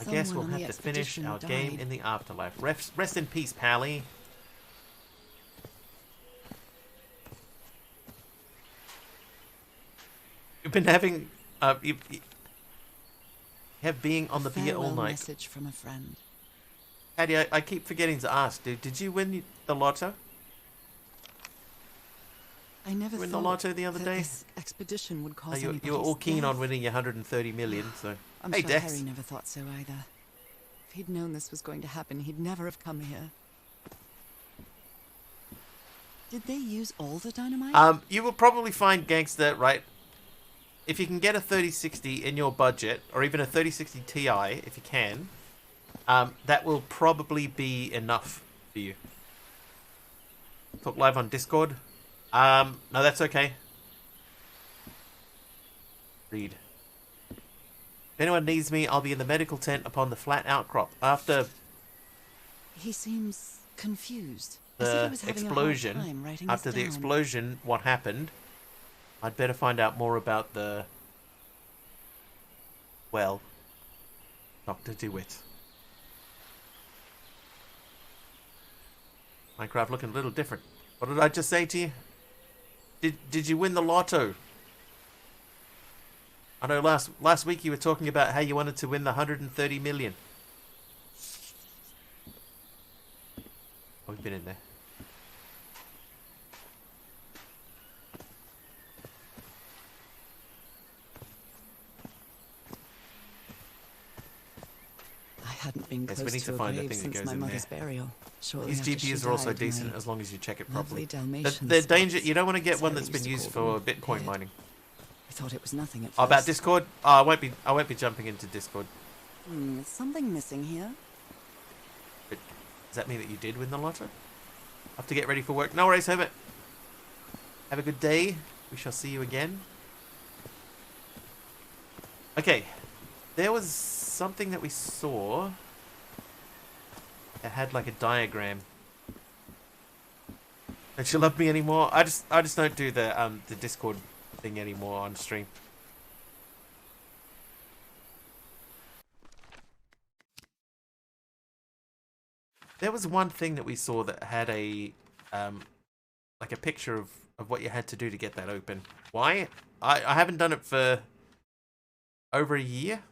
I guess we'll Someone on the have to finish expedition our died. game in the afterlife. Rest in peace, Pally. You've been having you have being on the beer all Farewell night. Message from a friend. Paddy, I keep forgetting to ask, dude. Did you win the lotto? I never Win the thought lotto the other that day? this expedition would cause You were anybody's all keen on death. winning your 130 million, so I'm hey, sure Dex. Harry never thought so either. If he'd known this was going to happen, he'd never have come here. Did they use all the dynamite? You will probably find, Gangster, right? If you can get a 3060 in your budget, or even a 3060 Ti, if you can, that will probably be enough for you. Talk live on Discord. No, that's okay. Read. If anyone needs me, I'll be in the medical tent upon the flat outcrop. After He seems confused. As if he the was having a hard explosion, time writing after this the down. explosion, what happened? I'd better find out more about well, Dr. DeWitt. Minecraft looking a little different. What did I just say to you? Did you win the lotto? I know last week you were talking about how you wanted to win the 130 million. Oh, we've been in there. I hadn't been Yes, close we need to to a find the grave thing that since goes my in mother's there. burial. Shortly These after she GPUs are also died, decent my as long as you check it lovely properly. Dalmatian They're spots. danger. You don't want to get That's one what I that's been used to used call for them. Bitcoin Dead. mining. I thought it was nothing at Oh, about first. Discord? Oh, I won't be jumping into Discord. Is something missing here? But does that mean that you did win the lotto? I have to get ready for work. No worries, Herbert. Have a good day. We shall see you again. Okay. There was something that we saw that had like a diagram. Don't you love me anymore? I just don't do the Discord thing anymore on stream. There was one thing that we saw that had a like a picture of what you had to do to get that open. Why? I haven't done it for over a year.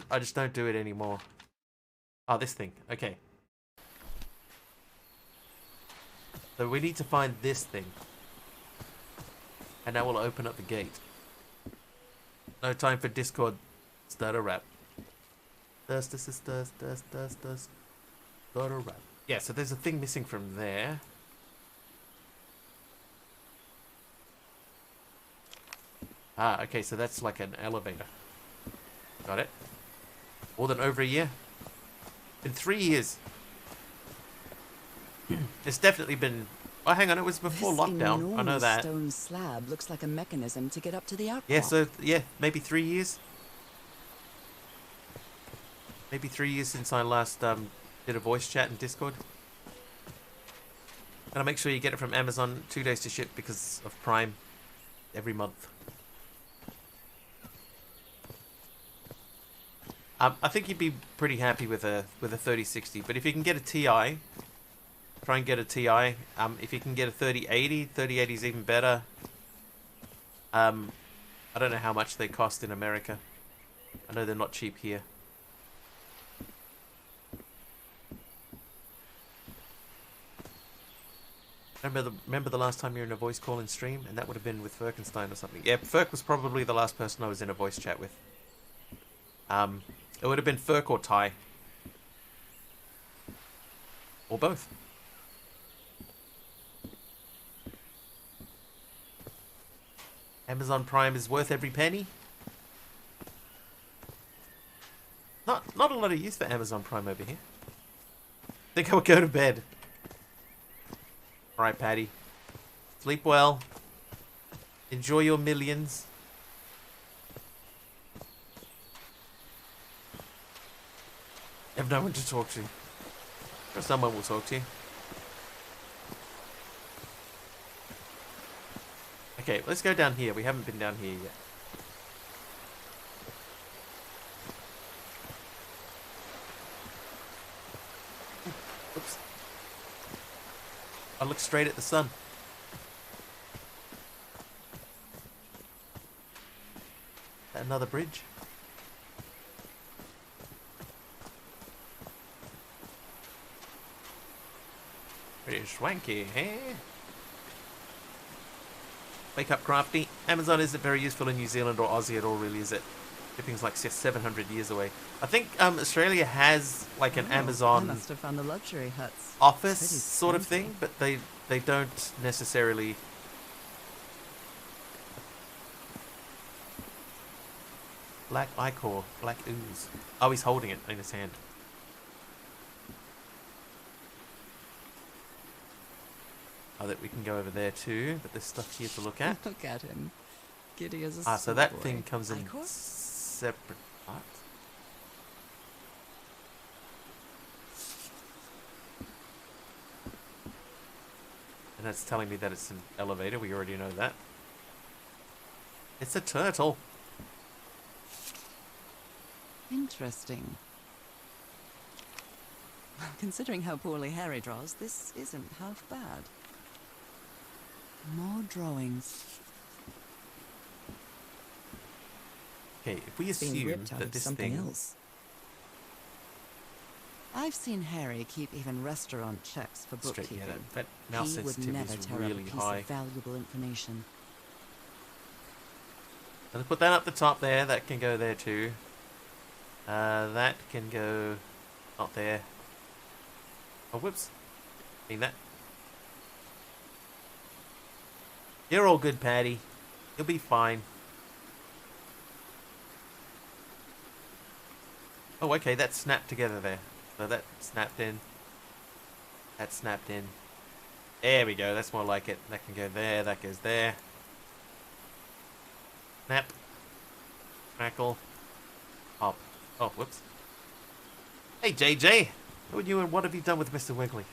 I just don't do it anymore. Oh, this thing. Okay. So we need to find this thing. And that will open up the gate. No time for Discord. Start a rap. Does. Start a rap. Yeah, so there's a thing missing from there. Ah, okay, so that's like an elevator. Got it. More than over a year. In 3 years. It's definitely been... Oh, hang on, it was before This lockdown. I know enormous that. stone slab looks like a mechanism to get up to the outcrop. Yeah, so, yeah, maybe 3 years. Maybe 3 years since I last did a voice chat in Discord. Gotta make sure you get it from Amazon. 2 days to ship because of Prime. Every month. I think you'd be pretty happy with a 3060, but if you can get a Ti, try and get a Ti. If you can get a 3080, 3080 is even better. I don't know how much they cost in America. I know they're not cheap here. Remember the last time you were in a voice call in stream, and that would have been with Ferkenstein or something. Yeah, Ferk was probably the last person I was in a voice chat with. It would have been Ferk or Ty. Or both. Amazon Prime is worth every penny. Not a lot of use for Amazon Prime over here. Think I would go to bed. Alright, Patty. Sleep well. Enjoy your millions. You have no one to talk to. Or someone will talk to you. Okay, let's go down here. We haven't been down here yet. Oops. I look straight at the sun. Is that another bridge? Pretty swanky, eh? Wake up, Crafty. Amazon isn't very useful in New Zealand or Aussie at all, really, is it? Shipping's like 700 years away. I think Australia has like an I Amazon must have found the luxury huts. office Pretty sort of fancy. thing, but they don't necessarily. Black ichor, black ooze. Oh, he's holding it in his hand. Oh, that we can go over there too, but there's stuff here to look at. Look at him. Giddy as a Ah, so that schoolboy. thing comes in Ichor? separate parts. And that's telling me that it's an elevator. We already know that. It's a turtle. Interesting. Considering how poorly Harry draws, this isn't half bad. More drawings. Okay, if we It's been assume ripped out that of this something thing... else. I've seen Harry keep even restaurant checks for Straight, yeah, bookkeeping. that mouse He would sensitivity never is tear really up a piece high. of valuable information. Gonna put that up the top there. That can go there too. That can go not there. Oh, whoops. Mean that. You're all good, Patty. You'll be fine. Oh, okay, that snapped together there. So that snapped in. That snapped in. There we go, that's more like it. That can go there, that goes there. Snap. Crackle. Pop. Oh, whoops. Hey, JJ! What have you done with Mr. Wiggly?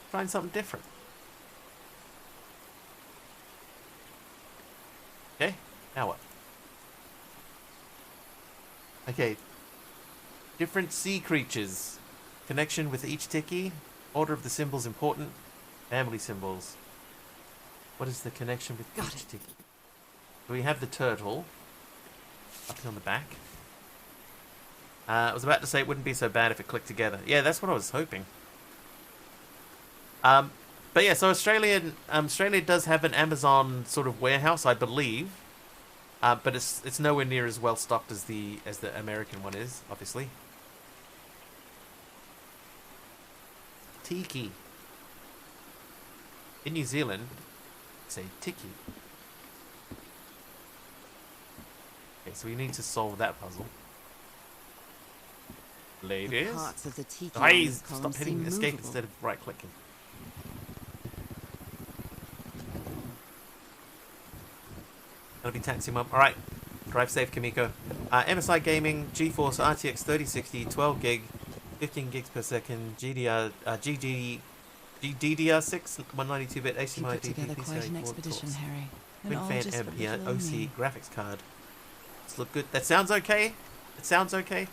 Trying something different. Okay, now what? Okay. Different sea creatures. Connection with each tiki. Order of the symbols important. Family symbols. What is the connection with Got each it. tiki? So we have the turtle. Up on the back. I was about to say it wouldn't be so bad if it clicked together. Yeah, that's what I was hoping. But yeah, so Australia does have an Amazon sort of warehouse, I believe. But it's nowhere near as well stocked as the American one is, obviously. Tiki. In New Zealand, it's a tiki. Okay, so we need to solve that puzzle. Ladies. The parts of the tiki on Guys, this column stop hitting seem escape movable. instead of right clicking. Gonna be taxi mum. Alright. Drive safe, Kamiko. MSI Gaming, GeForce RTX 3060, 12 gig, 15 gigs per second, GDDR6, 192-bit You HDMI, put together DP, quite an PCIe, expedition, ports. Harry. And all WinFan just for MPI little old OC me. graphics card. This look good. That sounds okay. It sounds okay.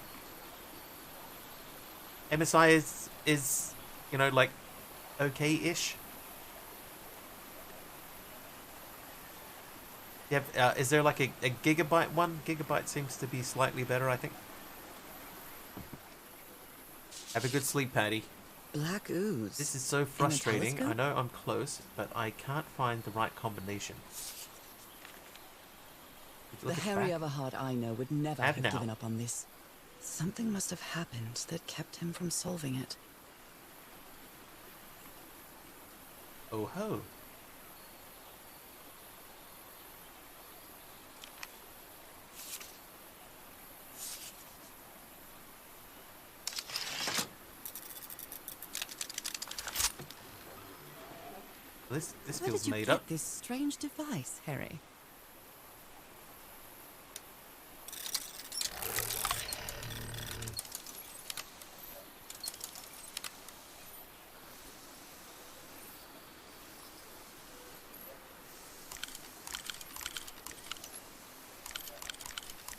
MSI is you know, like okay-ish. Yeah, is there like a gigabyte one? Gigabyte seems to be slightly better, I think. Have a good sleep, Patty. Black ooze. This is so frustrating. I telescope? know I'm close, but I can't find the right combination. The Look at Harry back. Everhard I know would never Have have now. given up on this. Something must have happened that kept him from solving it. Oh ho. This Where feels did you made get up. this strange device, Harry?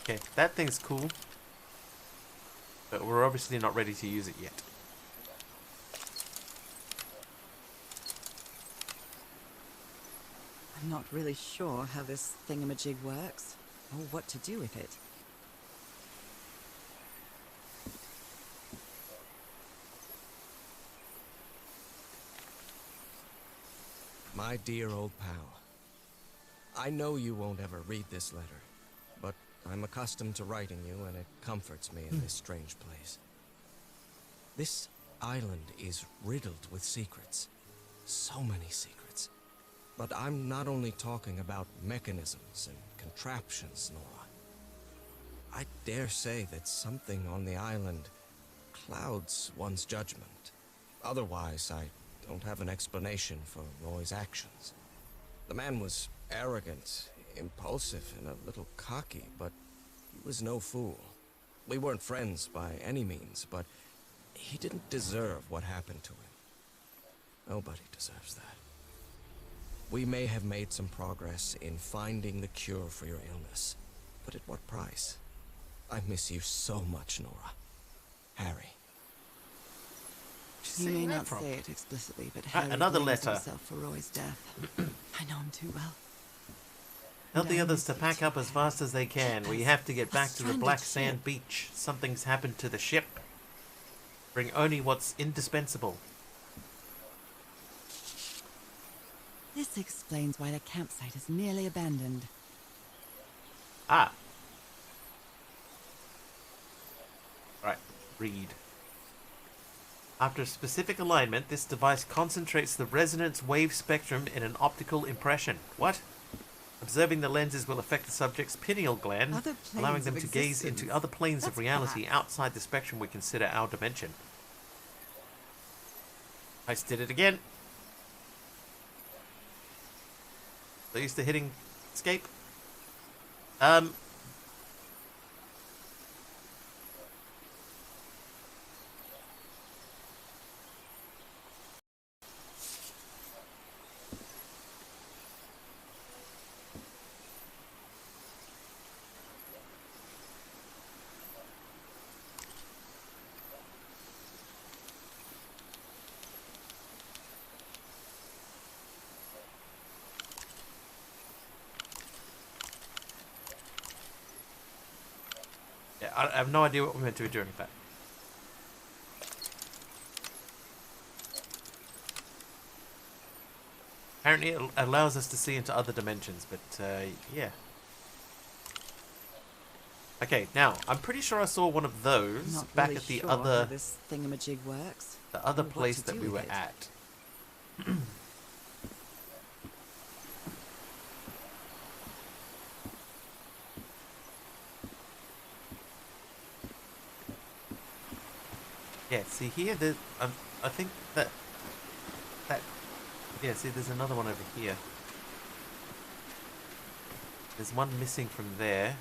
Okay, that thing's cool. But we're obviously not ready to use it yet. I'm not really sure how this thingamajig works, or what to do with it. My dear old pal, I know you won't ever read this letter, but I'm accustomed to writing you and it comforts me in this strange place. This island is riddled with secrets. So many secrets. But I'm not only talking about mechanisms and contraptions, Nora. I dare say that something on the island clouds one's judgment. Otherwise, I don't have an explanation for Roy's actions. The man was arrogant, impulsive, and a little cocky, but he was no fool. We weren't friends by any means, but he didn't deserve what happened to him. Nobody deserves that. We may have made some progress in finding the cure for your illness, but at what price? I miss you so much, Nora. Harry. You may not say it explicitly, but Ah, Harry another blames letter. himself for Roy's death. I know him too well. Tell And the I others miss to you pack too, up as fast as they can. We have to get A back to the stranded Black ship. Sand Beach. Something's happened to the ship. Bring only what's indispensable. This explains why the campsite is nearly abandoned. Ah. Right, read. After a specific alignment, this device concentrates the resonance wave spectrum in an optical impression. What? Observing the lenses will affect the subject's pineal gland, Other allowing planes them of to gaze into existence. other planes of That's reality perhaps- outside the spectrum we consider our dimension. I just did it again. So used to hitting escape. Yeah, I have no idea what we're meant to be doing with that. Apparently it allows us to see into other dimensions, but yeah. Okay, now, I'm pretty sure I saw one of those Not back really at the sure how other this thingamajig works. the other or what place to that do we with were it. at. Yeah, see here, I think that, yeah, see there's another one over here. There's one missing from there.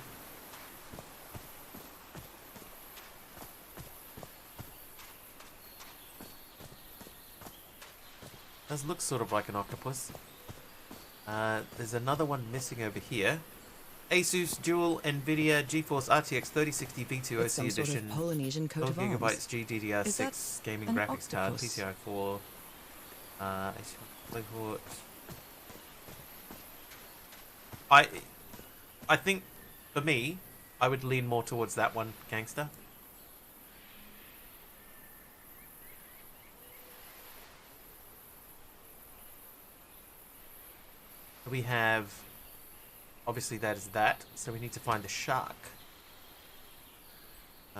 Does look sort of like an octopus. There's another one missing over here. Asus Dual NVIDIA GeForce RTX 3060 V2 It's OC some sort of Edition. Polynesian coat 12 of arms. gigabytes GDDR6 Is that gaming an graphics card, octopus? PCI 4, cohort. I think for me, I would lean more towards that one, gangster. We have, obviously that is that, so we need to find the shark.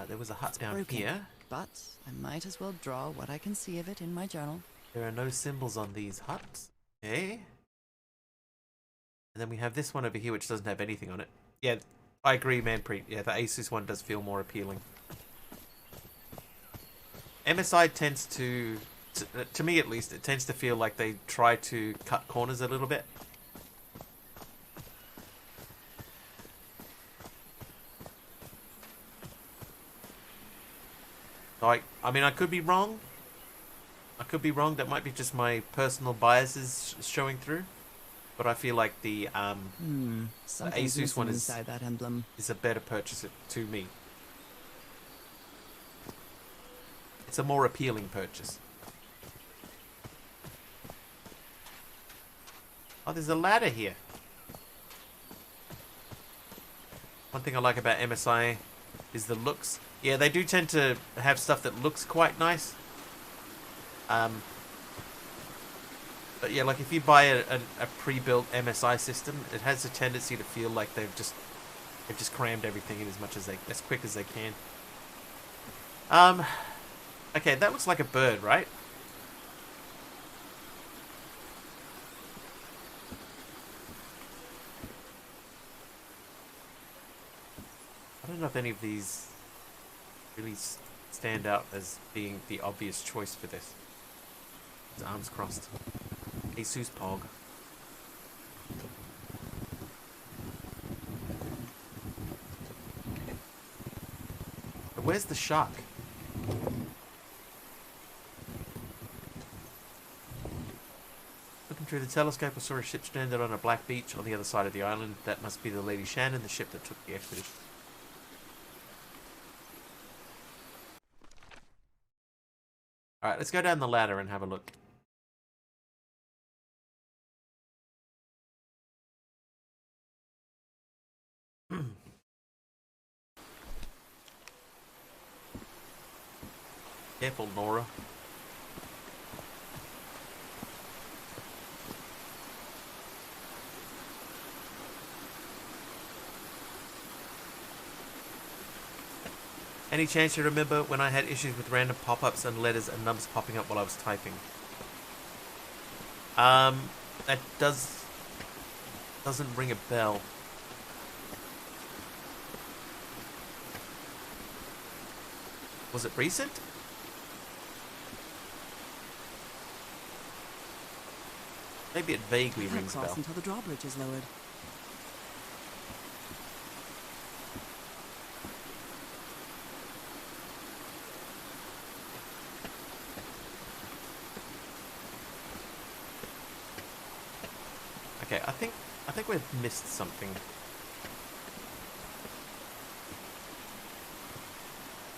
There was a hut down Broken, here. but I might as well draw what I can see of it in my journal. There are no symbols on these huts. Okay. And then we have this one over here which doesn't have anything on it. Yeah, I agree, Manpreet. Yeah, the Asus one does feel more appealing. MSI tends to me at least, it tends to feel like they try to cut corners a little bit. Like, I mean, I could be wrong. I could be wrong. That might be just my personal biases showing through. But I feel like the Something's Asus one missing is inside that emblem. a better purchase to me. It's a more appealing purchase. Oh, there's a ladder here. One thing I like about MSI is the looks. Yeah, they do tend to have stuff that looks quite nice. But yeah, like if you buy a pre-built MSI system, it has a tendency to feel like they've just crammed everything in as quick as they can. Okay, that looks like a bird, right? I don't know if any of these really stand out as being the obvious choice for this. His arms crossed. Asus Pog. But where's the shark? Look Looking through the telescope, I saw a ship stranded on a black beach on the other side of the island. That must be the Lady Shannon, the ship that took the expedition. Alright, let's go down the ladder and have a look. Careful, Nora. Any chance you remember when I had issues with random pop-ups and letters and numbers popping up while I was typing? That doesn't ring a bell. Was it recent? Maybe it vaguely Can't rings a cross bell. until the drawbridge is lowered. Okay, I think we've missed something.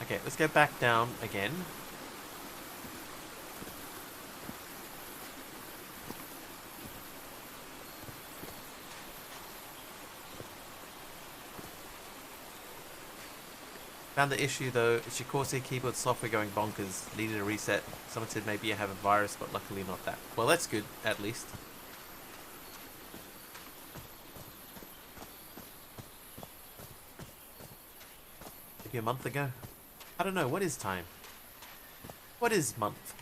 Okay, let's go back down again. Found the issue though, it's your Corsair keyboard software going bonkers. Needed a reset. Someone said maybe you have a virus, but luckily not that. Well, that's good, at least. Maybe a month ago? I don't know, what is time? What is month?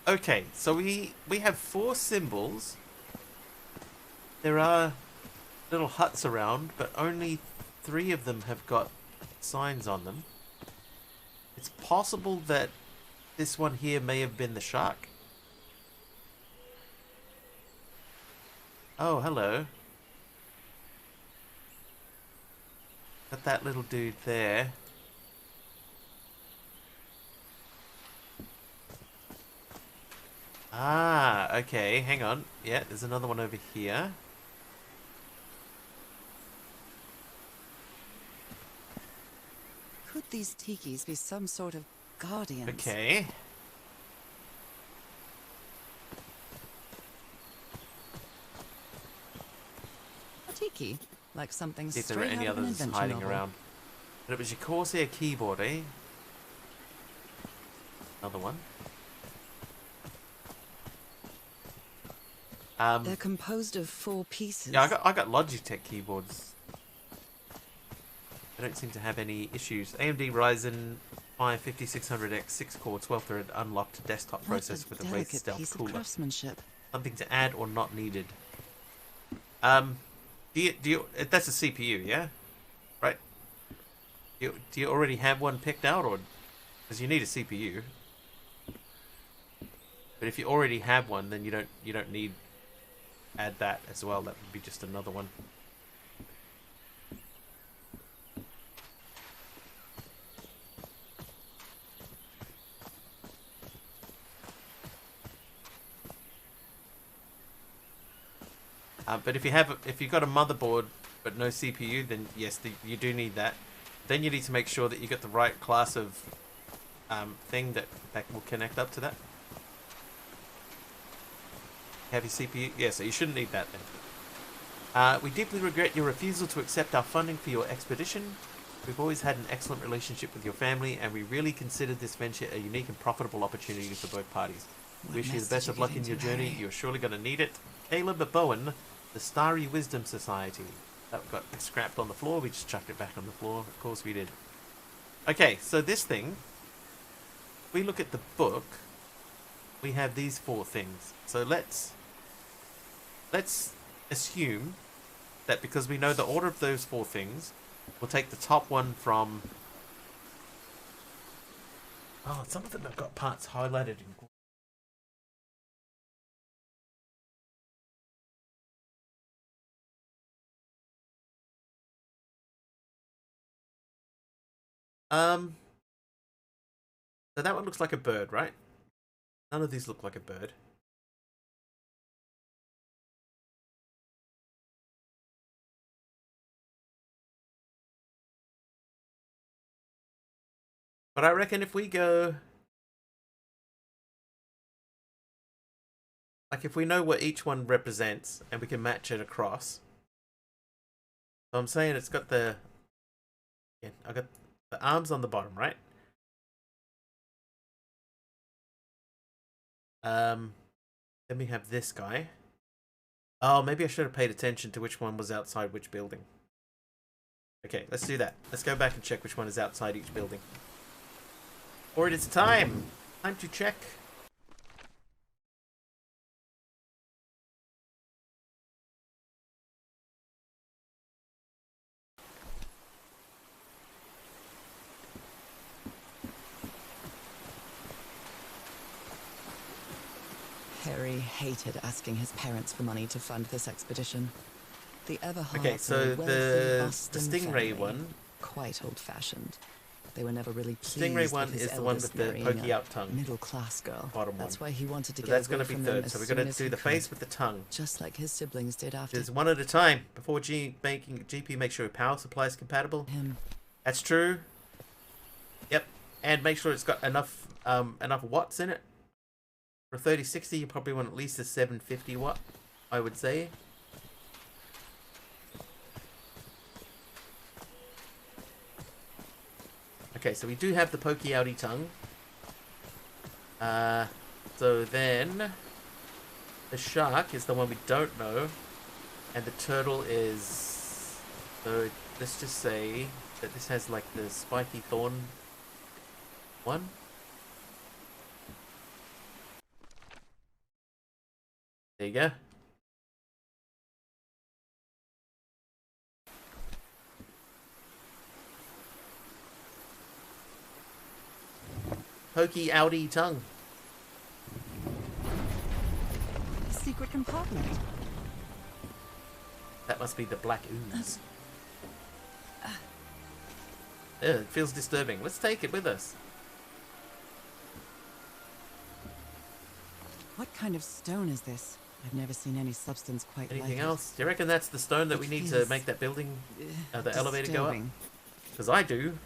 Okay, so we have 4 symbols. There are little huts around, but only 3 of them have got signs on them. It's possible that this one here may have been the shark. Oh, hello. Got that little dude there. Ah, okay, hang on. Yeah, there's another one over here. Could these tikis be some sort of guardians? Okay. A tiki, like something See if there were straight any out of an others adventure hiding novel. around. But it was your Corsair keyboard, eh? Another one. They're composed of 4 pieces. Yeah, I got Logitech keyboards. I don't seem to have any issues. AMD Ryzen 5 5600X 6-core 12-thread unlocked desktop What processor with a Wraith delicate Stealth piece of cooler. craftsmanship. Something to add or not needed. Do you? That's a CPU, yeah? Right? Do you already have one picked out, or because you need a CPU? But if you already have one, then you don't need add that as well. That would be just another one. But if you've got a motherboard but no CPU, then yes, you do need that. Then you need to make sure that you get the right class of thing that will connect up to that. Have your CPU? Yeah, so you shouldn't need that then. We deeply regret your refusal to accept our funding for your expedition. We've always had an excellent relationship with your family, and we really considered this venture a unique and profitable opportunity for both parties. What Wish you the mess best did of you luck get in your into, journey. Harry? You're surely going to need it. Caleb Bowen, the Starry Wisdom Society. That got scrapped on the floor. We just chucked it back on the floor. Of course we did. Okay, so this thing, if we look at the book, we have these 4 things. So let's assume that because we know the order of those 4 things, we'll take the top one from... Oh, some of them have got parts highlighted in... So that one looks like a bird, right? None of these look like a bird. But I reckon if we go... Like, if we know what each one represents, and we can match it across... So I'm saying it's got the... Yeah, I got the arms on the bottom, right? Then we have this guy. Oh, maybe I should have paid attention to which one was outside which building. Okay, let's do that. Let's go back and check which one is outside each building. Or it is time! Time to check. Harry hated asking his parents for money to fund this expedition. The Everharts Okay, so were a wealthy the Boston Stingray family, one... quite old-fashioned. They were never really pleased Stingray one with his is the one eldest with the marrying pokey a out tongue. middle-class girl. Bottom That's one. why he wanted to So get that's away going to be from them third. as So we're soon going as to do he the could, face with the tongue. just like his siblings did after There's one at a time. Before GP make sure power supply is compatible. him. That's true. Yep. And make sure it's got enough enough watts in it. For 3060, you probably want at least a 750 watt, I would say. Okay, so we do have the pokey outy tongue. So then the shark is the one we don't know, and the turtle is. So let's just say that this has like the spiky thorn one. There you go. Pokey outy tongue. Secret compartment. That must be the black ooze. It feels disturbing. Let's take it with us. What kind of stone is this? I've never seen any substance quite like Anything it. else? Do you reckon that's the stone that we need to feels, make that building, the elevator go up? disturbing. Because I do.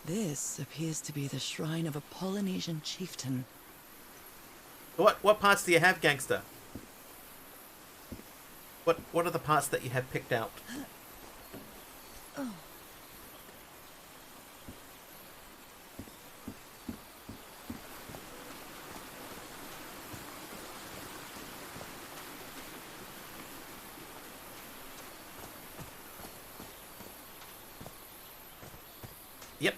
This appears to be the shrine of a Polynesian chieftain. What parts do you have, gangster? What are the parts that you have picked out? Oh. Yep.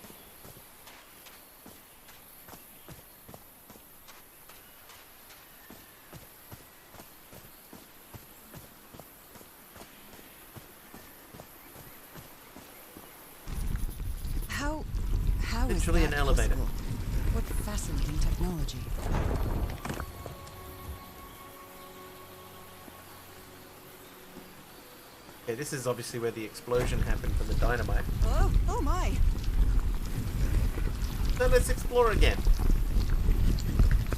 How is Literally that an elevator. possible? What fascinating technology. Okay, this is obviously where the explosion happened from the dynamite. Oh my! So let's explore again.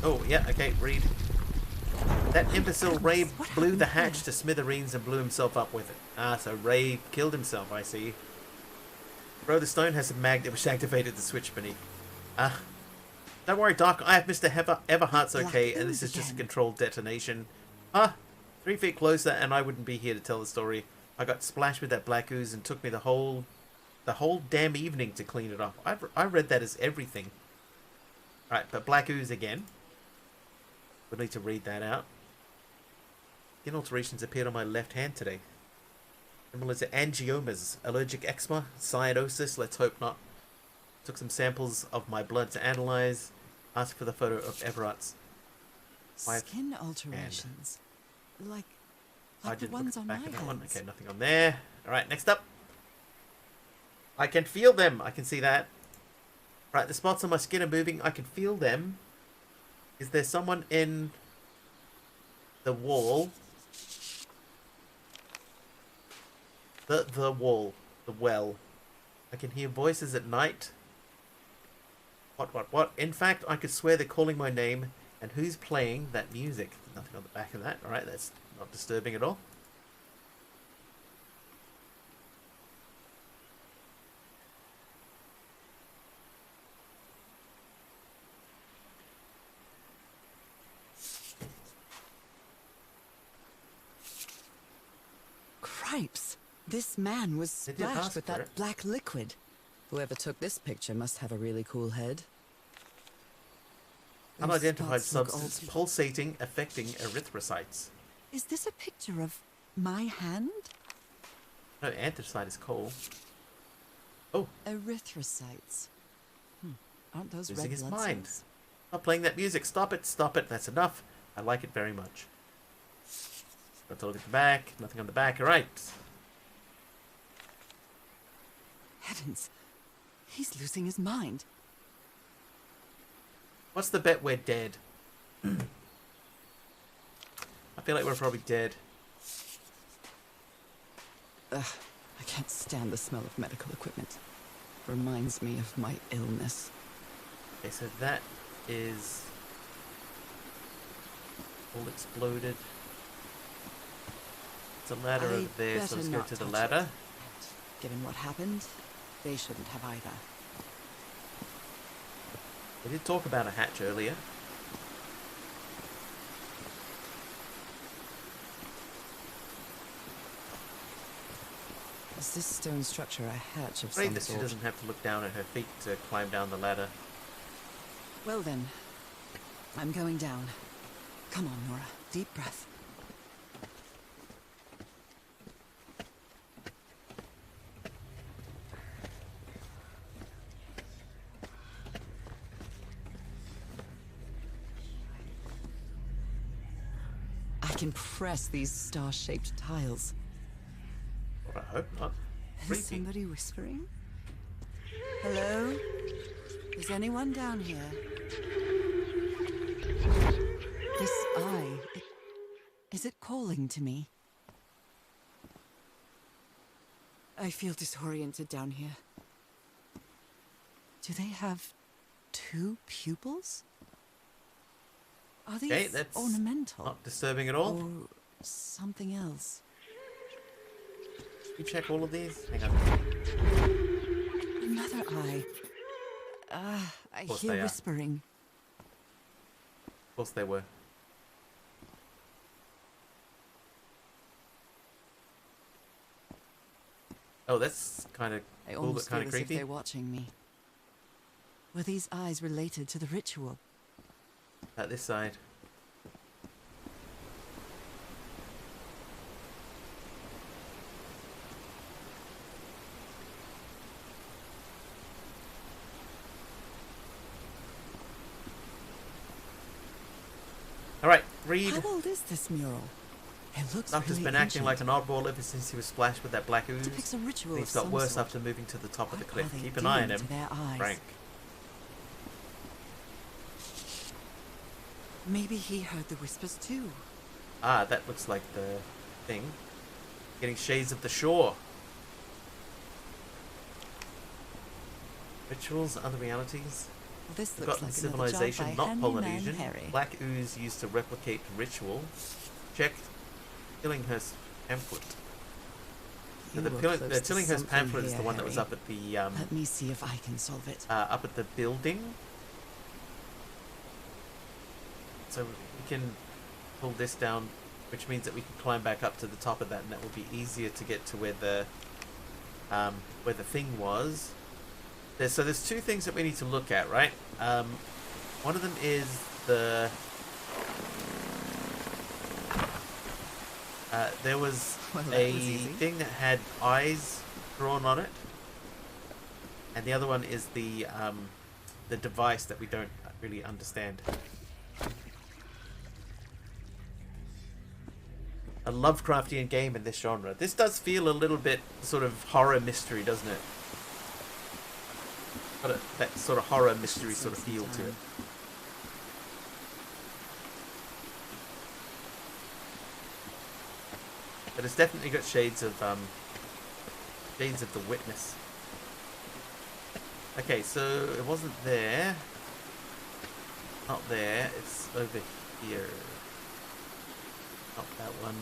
Oh, yeah, okay, read. That imbecile Ray What blew the happened hatch here? to smithereens and blew himself up with it. Ah, so Ray killed himself, I see. Bro, the stone has a mag which activated the switch beneath. Ah. Don't worry, Doc, I have Mr. Everhart's okay, and this is just a controlled detonation. Ah, 3 feet closer and I wouldn't be here to tell the story. I got splashed with that black ooze and took me the whole damn evening to clean it off. I read that as everything. Alright, but black ooze again. We'll need to read that out. Skin alterations appeared on my left hand today. Similar to angiomas, allergic eczema, cyanosis, let's hope not. Took some samples of my blood to analyze. Asked for the photo of Everart's. Skin alterations. Like I the didn't look ones at on the my back of that one. hands. Okay, nothing on there. Alright, next up. I can feel them. I can see that. Right, the spots on my skin are moving. I can feel them. Is there someone in the wall? The wall. The well. I can hear voices at night. What? In fact, I could swear they're calling my name. And who's playing that music? Nothing on the back of that. Alright, that's not disturbing at all. Cripes! This man was They did splashed ask with for that it. black liquid. Whoever took this picture must have a really cool head. Those Unidentified spots look substance old. pulsating, affecting erythrocytes. Is this a picture of my hand? No, anthracite is coal. Oh, Erythrocytes. Aren't those losing red his blood mind. cells? Stop playing that music. Stop it. Stop it. That's enough. I like it very much. Got to look at the back. Nothing on the back. Alright. Heavens, he's losing his mind. What's the bet we're dead? I feel like we're probably dead. Ugh, I can't stand the smell of medical equipment. Reminds me of my illness. Okay, so that is all exploded. It's a ladder I'd over there, so better let's go not to the touch ladder. it. Given what happened, they shouldn't have either. We did talk about a hatch earlier. Is this stone structure a hatch of Great some that she sort? doesn't have to look down at her feet to climb down the ladder. Well then, I'm going down. Come on, Nora. Deep breath. I can press these star-shaped tiles. Well, I hope not. Is Creepy. somebody whispering? Hello? Is anyone down here? This eye, is it calling to me? I feel disoriented down here. Do they have two pupils? Are these Okay, that's ornamental? not disturbing at all. Or something else? You check all of these? Hang on. Another eye. I course hear they are. whispering. Of course they were. Oh, that's kind of I a little bit almost kind feel of as if creepy. they're watching me. Were these eyes related to the ritual? At this side. Alright, read. How old is this mural? It looks Doctor's really been acting ancient. like an oddball ever since he was splashed with that black ooze. Depicts a ritual And he's of got some worse sort. after moving to the top of the What cliff. are they Keep an eye on doing him, to their eyes? Frank. Maybe he heard the whispers too. Ah, that looks like the thing. Getting shades of the shore. Rituals, other realities. Well, this looks Forgotten like another job civilization, by not Handyman Polynesian. Harry. Black ooze used to replicate ritual. Check Tillinghurst pamphlet. So You the, were the close to Tillinghurst something pamphlet is here, the one that was Harry. up at the Let me see if I can solve it. up at the building. So we can pull this down, which means that we can climb back up to the top of that, and that will be easier to get to where the thing was. So there's two things that we need to look at, right? One of them is the there was Well, that a was easy. thing that had eyes drawn on it, and the other one is the device that we don't really understand. A Lovecraftian game in this genre. This does feel a little bit sort of horror mystery, doesn't it? Got that sort of horror mystery sort of feel to it. But it's definitely got shades of the Witness. Okay, so it wasn't there. Not there. It's over here. Not that one.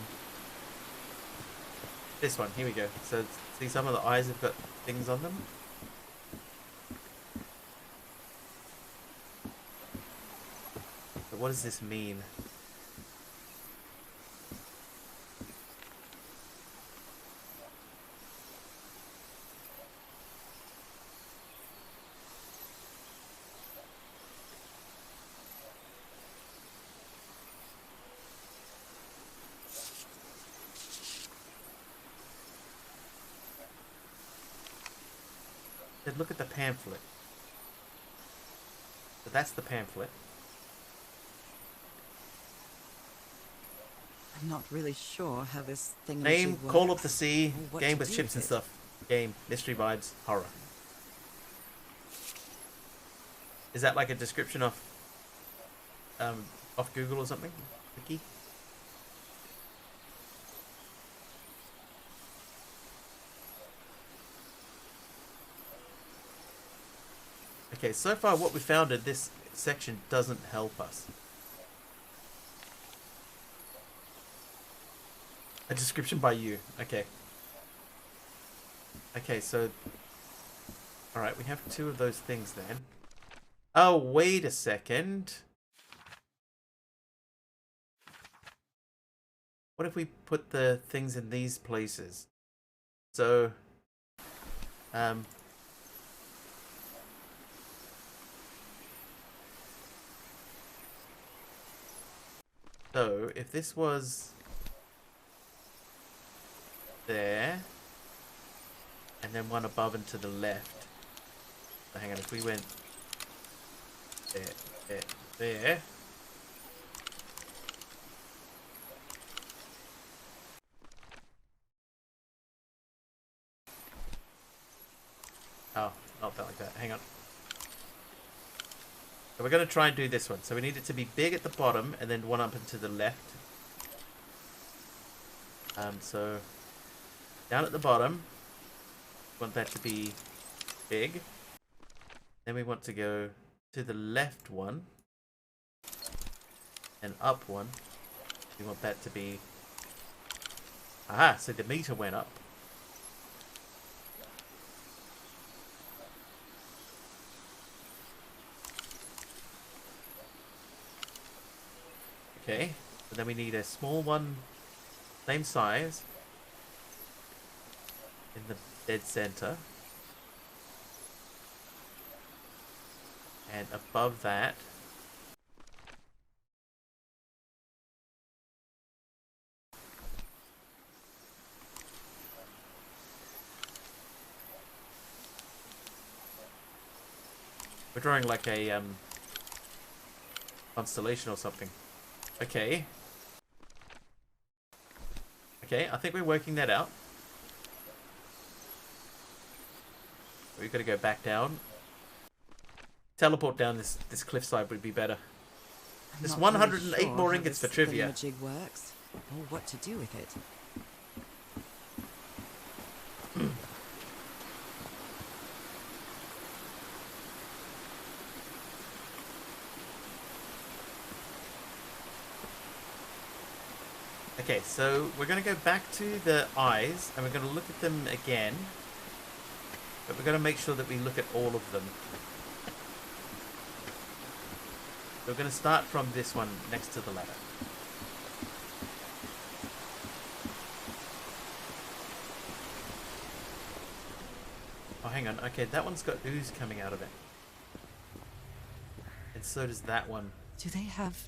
This one. Here we go. So see, some of the eyes have got things on them. So what does this mean? Look at the pamphlet. So that's the pamphlet. I'm not really sure how this thing Name, works. Call of the Sea, or what game to with do ships and it. stuff. Game, mystery vibes, horror. Is that like a description of off Google or something? Wiki? Okay, so far what we found in this section doesn't help us. A description by you. Okay. Okay, so... Alright, we have 2 of those things then. Oh, wait a second. What if we put the things in these places? So... So, if this was there, and then one above and to the left. So hang on, if we went there. Oh, not that like that. Hang on. So we're going to try and do this one. So we need it to be big at the bottom and then one up and to the left. So down at the bottom, we want that to be big. Then we want to go to the left one and up one. We want that to be... Aha, so the meter went up. Okay, and then we need a small one, same size, in the dead center. And above that, we're drawing like a constellation or something. Okay. Okay, I think we're working that out. We've got to go back down. Teleport down this cliffside would be better. There's I'm not 108 really sure more how ingots this for trivia. thingamajig works, or what to do with it. Okay, so we're going to go back to the eyes and we're going to look at them again. But we're going to make sure that we look at all of them. So we're going to start from this one next to the ladder. Oh, hang on. Okay, that one's got ooze coming out of it. And so does that one. Do they have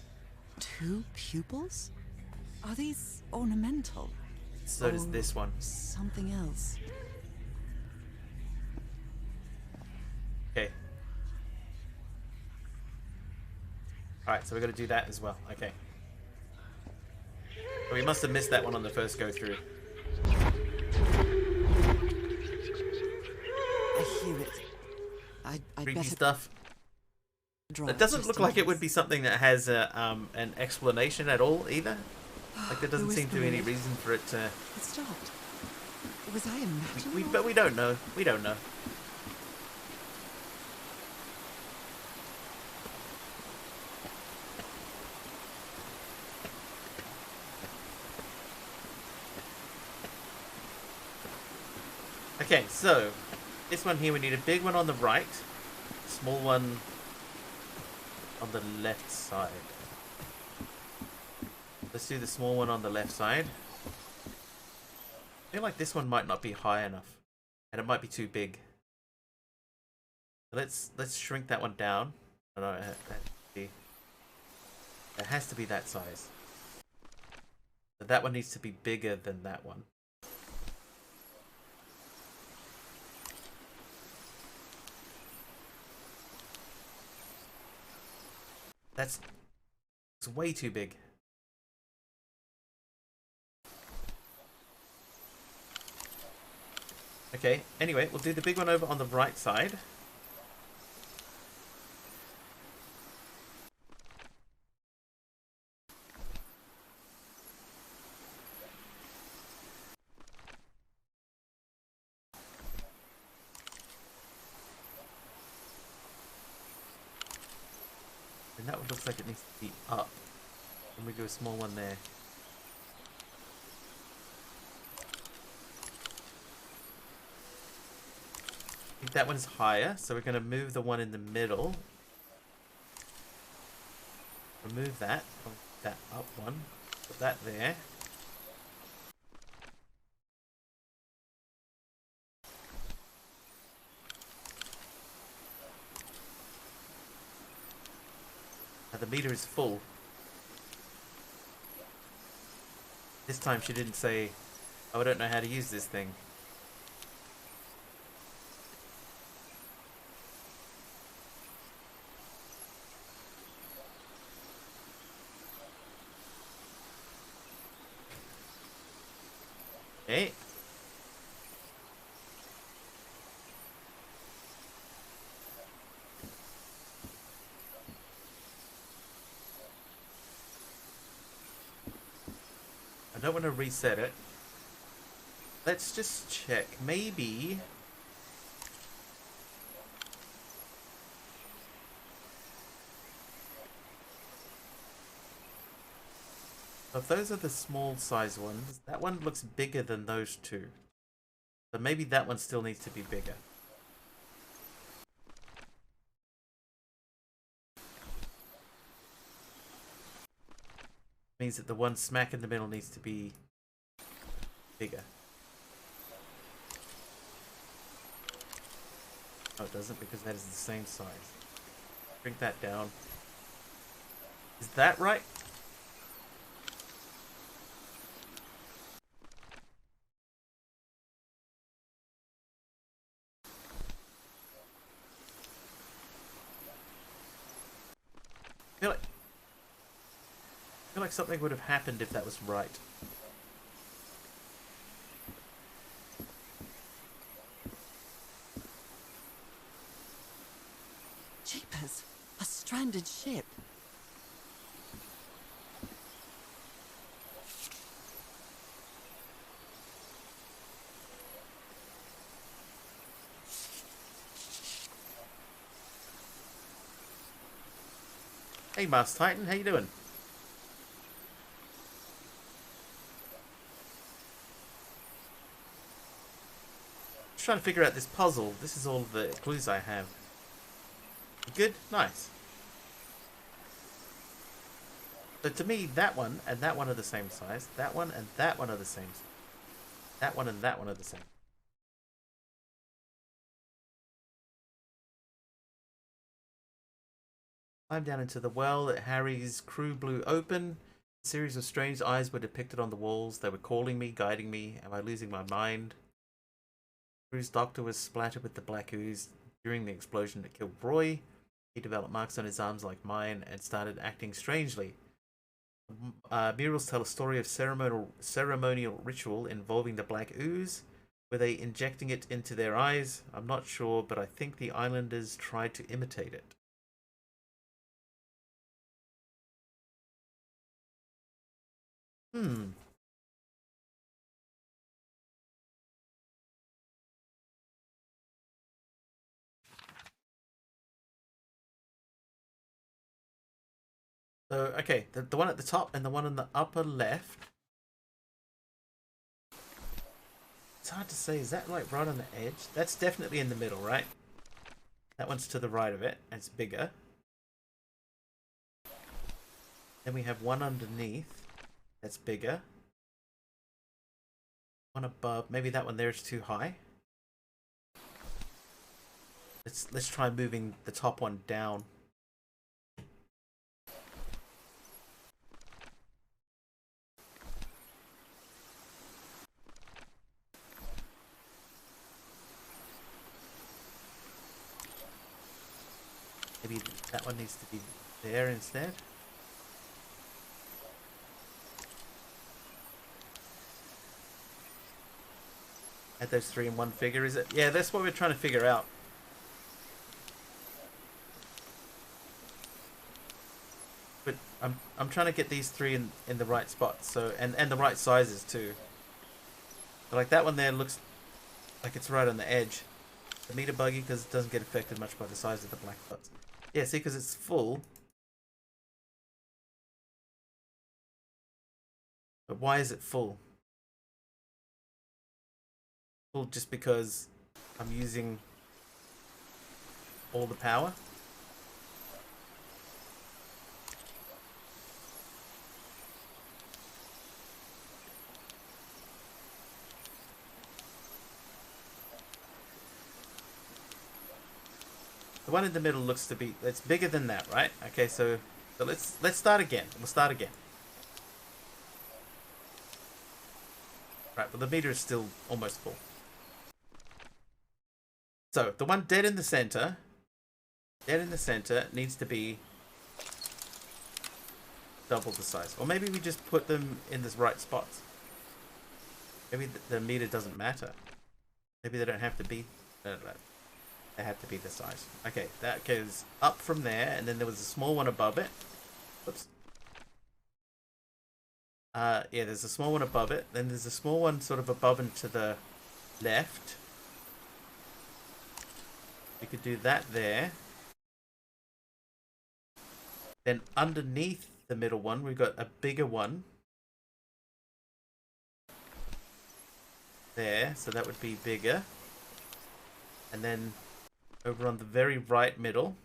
2 pupils? Are these ornamental? So does Or this one. something else? Okay. Alright, so we're going to do that as well. Okay. So we must have missed that one on the first go through. I hear it. I'd Creepy better stuff. draw It doesn't just look in like it case. would be something that has an explanation at all either. Like there doesn't The seem to be any whisper reason for it to... It stopped. Was I imagining? But we don't know. We don't know. Okay, so this one here, we need a big one on the right, small one on the left side. Let's do the small one on the left side. I feel like this one might not be high enough, and it might be too big. Let's shrink that one down. Oh, no, it has to be that size. But that one needs to be bigger than that one. It's way too big. Okay, anyway, we'll do the big one over on the right side. And that one looks like it needs to be up. And we do a small one there. I think that one's higher, so we're going to move the one in the middle. Remove that. That up one. Put that there. Now the meter is full. This time she didn't say, oh, I don't know how to use this thing. Okay. I don't want to reset it. Let's just check. Maybe... if those are the small size ones, that one looks bigger than those two. So maybe that one still needs to be bigger. Means that the one smack in the middle needs to be bigger. Oh, it doesn't, because that is the same size. Bring that down. Is that right? I feel like something would have happened if that was right. Jeepers, a stranded ship. Hey, Mars Titan, how you doing? Just trying to figure out this puzzle. This is all the clues I have. Good? Nice. So to me, that one and that one are the same size. That one and that one are the same. That one and that one are the same. Climb down into the well that Harry's crew blew open. A series of strange eyes were depicted on the walls. They were calling me, guiding me. Am I losing my mind? Crew's doctor was splattered with the black ooze during the explosion that killed Roy. He developed marks on his arms like mine and started acting strangely. Murals tell a story of ceremonial ritual involving the black ooze. Were they injecting it into their eyes? I'm not sure, but I think the islanders tried to imitate it. So, okay, the one at the top and the one in the upper left. It's hard to say. Is that like right on the edge? That's definitely in the middle, right? That one's to the right of it. It's bigger. Then we have one underneath. That's bigger. One above. Maybe that one there is too high. Let's try moving the top one down. Maybe that one needs to be there instead. Add those three in one figure, is it? Yeah, that's what we're trying to figure out. But I'm trying to get these three in the right spots, so and the right sizes too. So like that one there looks like it's right on the edge. The meter buggy because it doesn't get affected much by the size of the black dots. Yeah, see, because it's full. But why is it full? Full just because I'm using all the power? The one in the middle looks to be, it's bigger than that, right? Okay, so let's start again. We'll start again. Right, but the meter is still almost full. So the one dead in the center needs to be double the size. Or maybe we just put them in the right spots. Maybe the meter doesn't matter. Maybe they don't have to be. No. They have to be the size. Okay, that goes up from there, and then there was a small one above it. Whoops. Yeah, there's a small one above it. Then there's a small one sort of above and to the left. We could do that there. Then underneath the middle one, we've got a bigger one. There, so that would be bigger. And then over on the very right middle.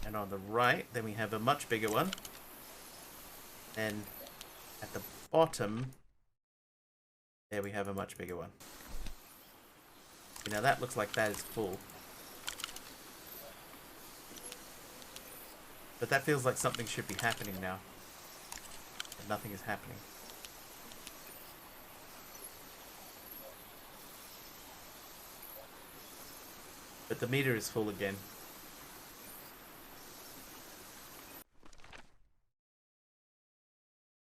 And on the right, then we have a much bigger one. And at the bottom, there we have a much bigger one. Now that looks like that is full. But that feels like something should be happening now. And nothing is happening. But the meter is full again.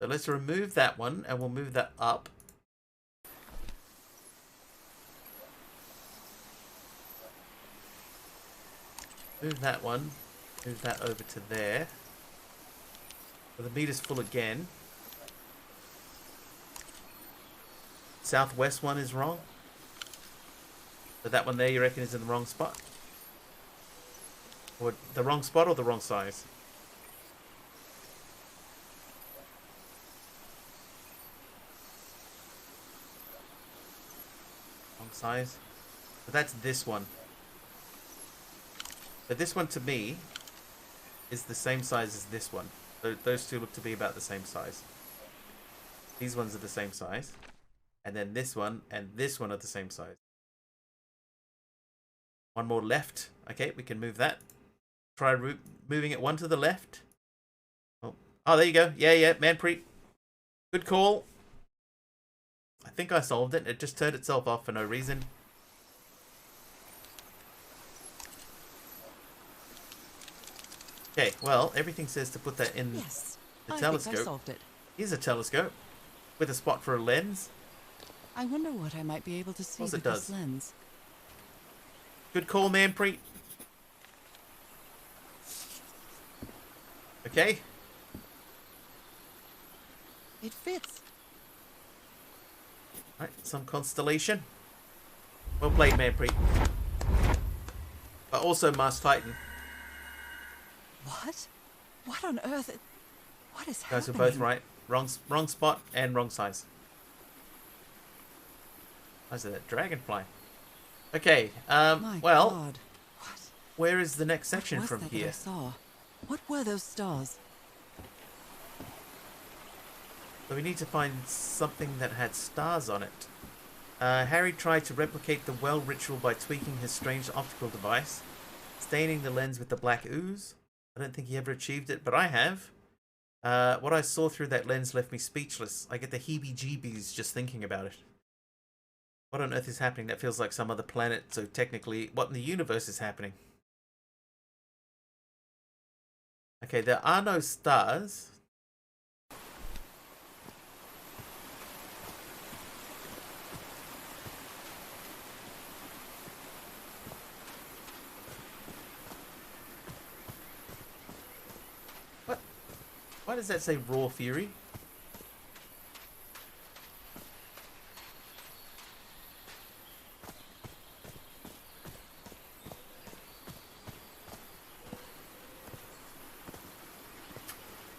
So let's remove that one and we'll move that up. Move that one. Move that over to there. So the meter's full again. Southwest one is wrong. So that one there you reckon is in the wrong spot? Or the wrong spot or the wrong size? Wrong size? But that's this one. But this one to me is the same size as this one. Those two look to be about the same size. These ones are the same size. And then this one and this one are the same size. One more left. Okay, we can move that. Try moving it one to the left. Oh, there you go. Yeah, Manpreet. Good call. I think I solved it. It just turned itself off for no reason. Okay, well, everything says to put that in the telescope. Think I solved it. Here's a telescope with a spot for a lens. I wonder what I might be able to see with this lens. Good call, Manpreet. Okay. It fits. Alright, some constellation. Well played, Manpreet. But also Mars Titan. What? What on earth? What is happening? Guys were both right. wrong spot and wrong size. Why is it that dragonfly? Okay, My well, God. What? where is the next section What from was that that I here? saw? What were those stars? So we need to find something that had stars on it. Harry tried to replicate the well ritual by tweaking his strange optical device, staining the lens with the black ooze. I don't think he ever achieved it, but I have. What I saw through that lens left me speechless. I get the heebie-jeebies just thinking about it. What on earth is happening? That feels like some other planet, so technically, what in the universe is happening? Okay, there are no stars. What? Why does that say Raw Fury?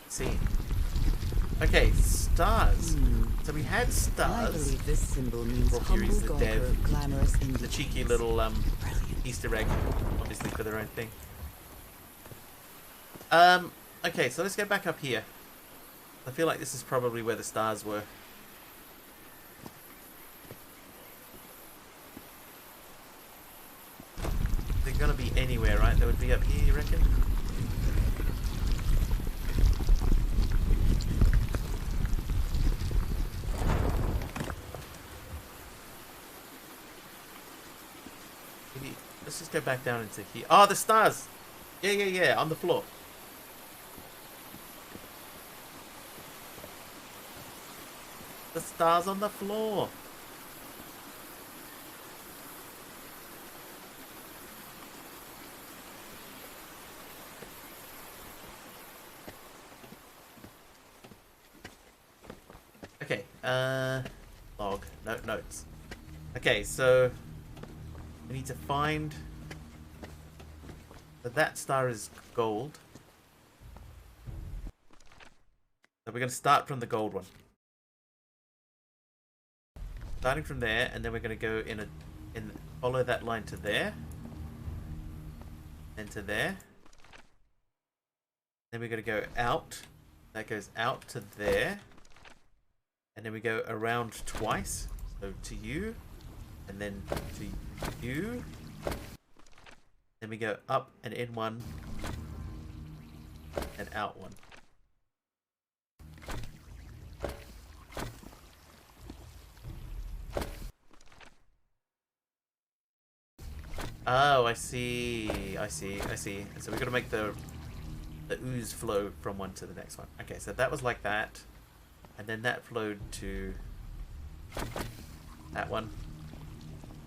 See. Okay, stars. So we had I stars. believe this symbol means Raw Fury's humble the gawker dev. of glamorous Indians. The cheeky little Brilliant. Easter egg, obviously for their own thing. Okay, so let's go back up here. I feel like this is probably where the stars were. They're gonna be anywhere, right? They would be up here, you reckon? Maybe, let's just go back down into here. Oh, the stars! Yeah, on the floor. The stars on the floor. Okay, log, notes. Okay, so we need to find that star is gold. So we're going to start from the gold one. Starting from there, and then we're going to go in follow that line to there, and to there. Then we're going to go out. That goes out to there, and then we go around twice. So to you, and then to you. Then we go up and in one, and out one. Oh, I see. And so we've got to make the ooze flow from one to the next one. Okay, so that was like that. And then that flowed to that one.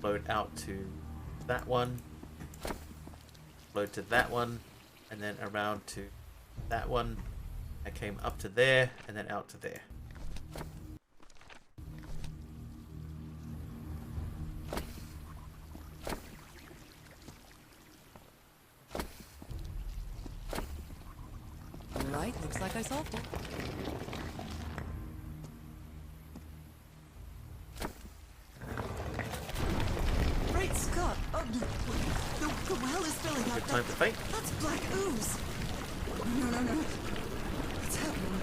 Flowed out to that one. Flowed to that one. And then around to that one. I came up to there and then out to there. Right, looks like I solved it. Great Scott! Oh, the well is filling up. Good time to faint. That's black ooze. No. What's happening?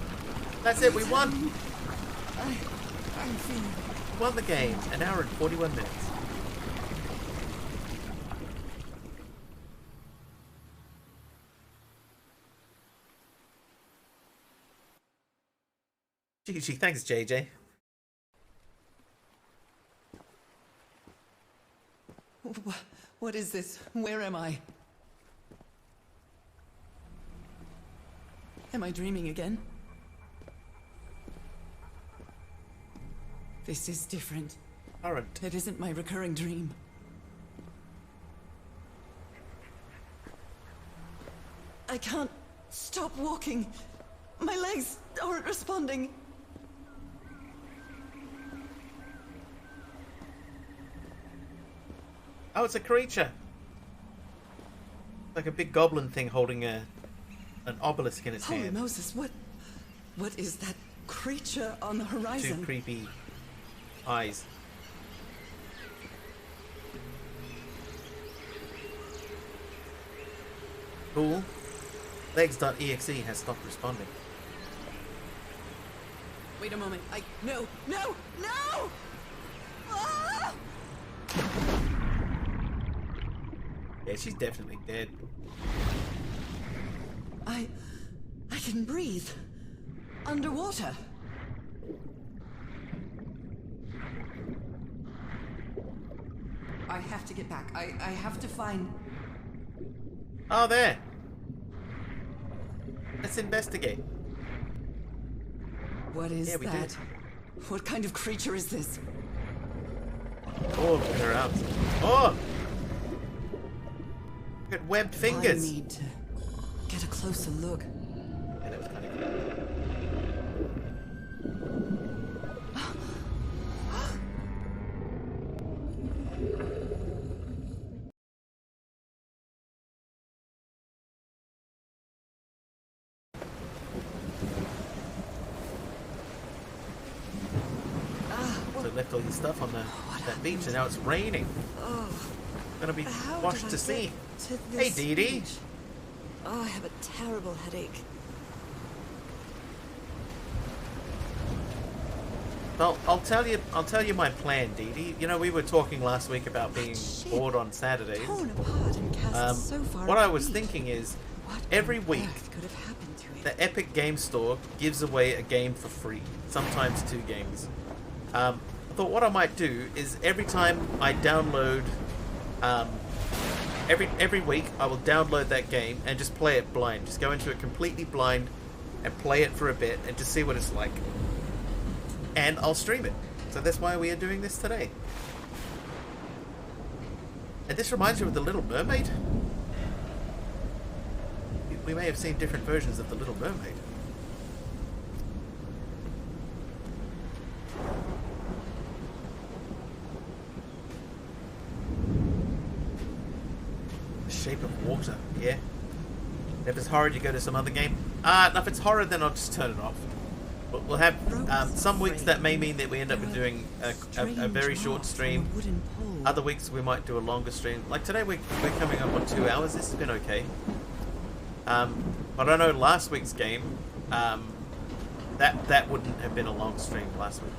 That's it, we won! I'm feeling... We won the game. An hour and 41 minutes. GG, thanks JJ. What is this? Where am I? Am I dreaming again? This is different. Current. It isn't my recurring dream. I can't stop walking. My legs aren't responding. Oh, it's a creature. Like a big goblin thing holding an obelisk in its Holy hand. Moses, what is that creature on the Two horizon. creepy eyes. Cool. Legs.exe has stopped responding. Wait a moment. No! No! No! Ah! Yeah, she's definitely dead. I can breathe. Underwater. I have to get back. I have to find... Oh, there. Let's investigate. What is Yeah, we do. that? What kind of creature is this? Oh, look at her arms. Oh! Look at webbed I fingers. need to get a closer look. Yeah, that was kind of cool. So left all your stuff on that beach, and now it's raining. Oh, Gonna be how washed did I to sea. get to Hey, this Dee Dee. beach? Oh, I have a terrible headache. Well, I'll tell you my plan, Dee Dee. You know, we were talking last week about being ship bored on Saturdays. Torn apart and cast so far What up I the was beach. thinking is, What every on week, earth could have happened to it? the Epic Game Store gives away a game for free. Sometimes 2 games. I thought what I might do is every time I download, every week I will download that game and just play it blind. Just go into it completely blind and play it for a bit and just see what it's like. And I'll stream it. So that's why we are doing this today. And this reminds you of The Little Mermaid. We may have seen different versions of The Little Mermaid. The Shape of Water, yeah. If it's horror, you go to some other game. If it's horror, then I'll just turn it off. We'll have some weeks that may mean that we end up doing a very short stream. Other weeks we might do a longer stream. Like today we're coming up on 2 hours. This has been okay. But I know last week's game, that wouldn't have been a long stream last week.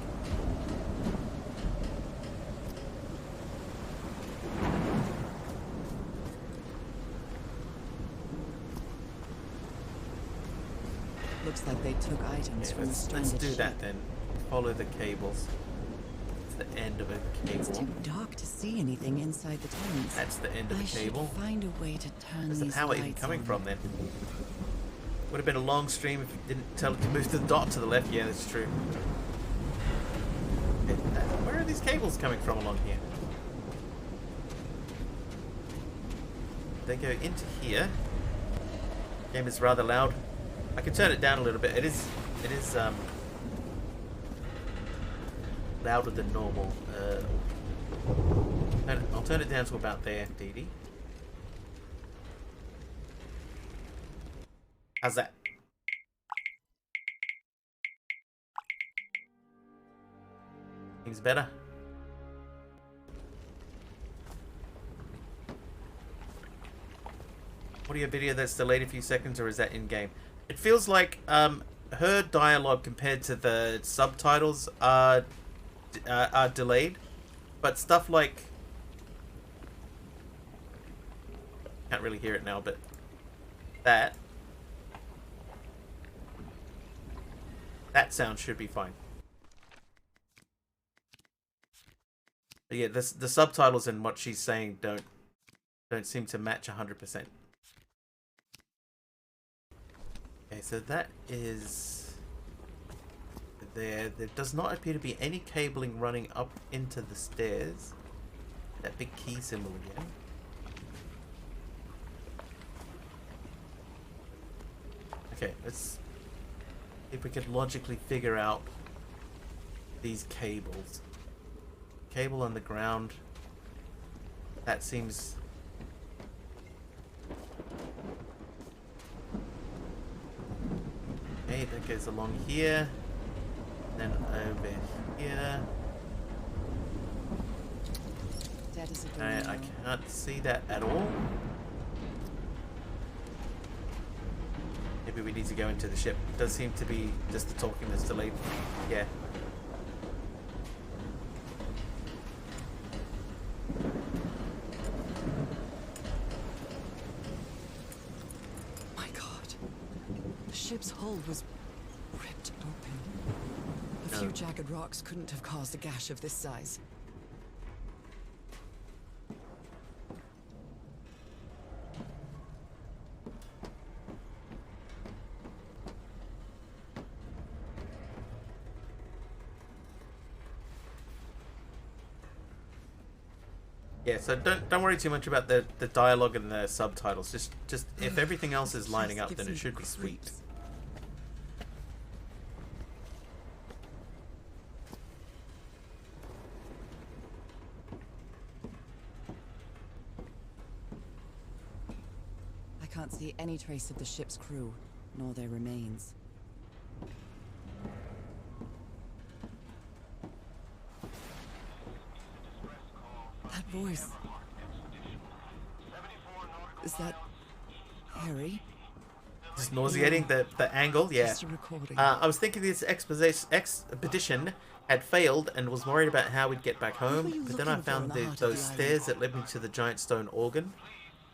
Looks like they took items Yeah, from the let's stranded do ship. that then. Follow the cables. It's the end of a It's too cable. dark to see anything inside the tents. That's the end of I the cable. should find a way to turn Where's the these power even lights coming on. from then? Would have been a long stream if you didn't tell it to move the dot to the left. Yeah, that's true. Where are these cables coming from along here? They go into here. Game is rather loud. I can turn it down a little bit. It is louder than normal. I'll turn it down to about there, Dee Dee. How's that? Seems better. Audio video that's delayed a few seconds, or is that in game? It feels like her dialogue compared to the subtitles are delayed, but stuff like, can't really hear it now, but that sound should be fine. But yeah, the subtitles and what she's saying don't seem to match 100%. Okay, so that is there. There does not appear to be any cabling running up into the stairs. That big key symbol again. Okay, let's see if we could logically figure out these cables. Cable on the ground. That seems... Okay, that goes along here. Then over here. Dead as a I doornail. can't see that at all. Maybe we need to go into the ship. It does seem to be just the talking that's delayed. Yeah. My God. The ship's hull was ripped open. A few jagged rocks couldn't have caused a gash of this size. Yeah, so don't worry too much about the dialogue and the subtitles. Just if everything else is lining up, then it should be sweet. I can't see any trace of the ship's crew, nor their remains. That voice. Is that Harry? Just nauseating the angle, yeah. Just a recording. I was thinking this expedition had failed and was worried about how we'd get back home, but then I found those stairs that led me to the giant stone organ.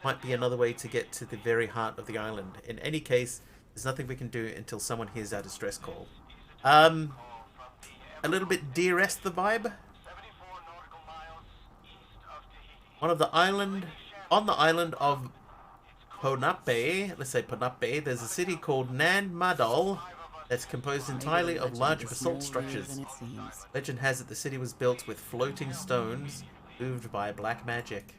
Might be another way to get to the very heart of the island. In any case, there's nothing we can do until someone hears our distress call. A little bit Dear-esque the vibe. On the island of Ponape, let's say Ponape, there's a city called Nan Madol that's composed entirely of large basalt structures. Legend has it the city was built with floating stones moved by black magic.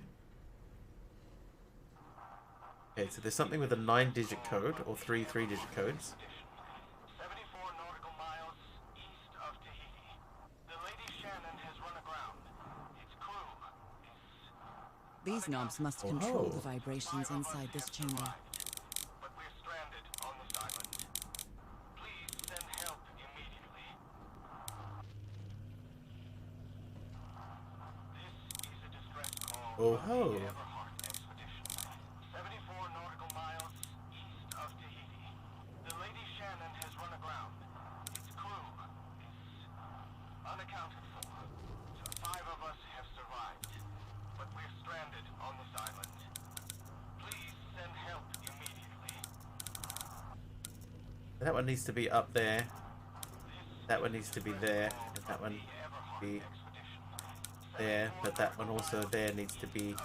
Okay, so there's something with a 9-digit code, or 3 3-digit codes. These knobs must control the vibrations inside this chamber. But we're stranded on this island. Please send help immediately. This is a distress call Oh from ho! the Everhart expedition. 74 nautical miles east of Tahiti. The Lady Shannon has run aground. Its crew is unaccounted for. 5 of us have survived. But we're stranded on this island. Please send help immediately. That one needs to be up there. That one needs to be there. And that one be there. But that one also there needs to be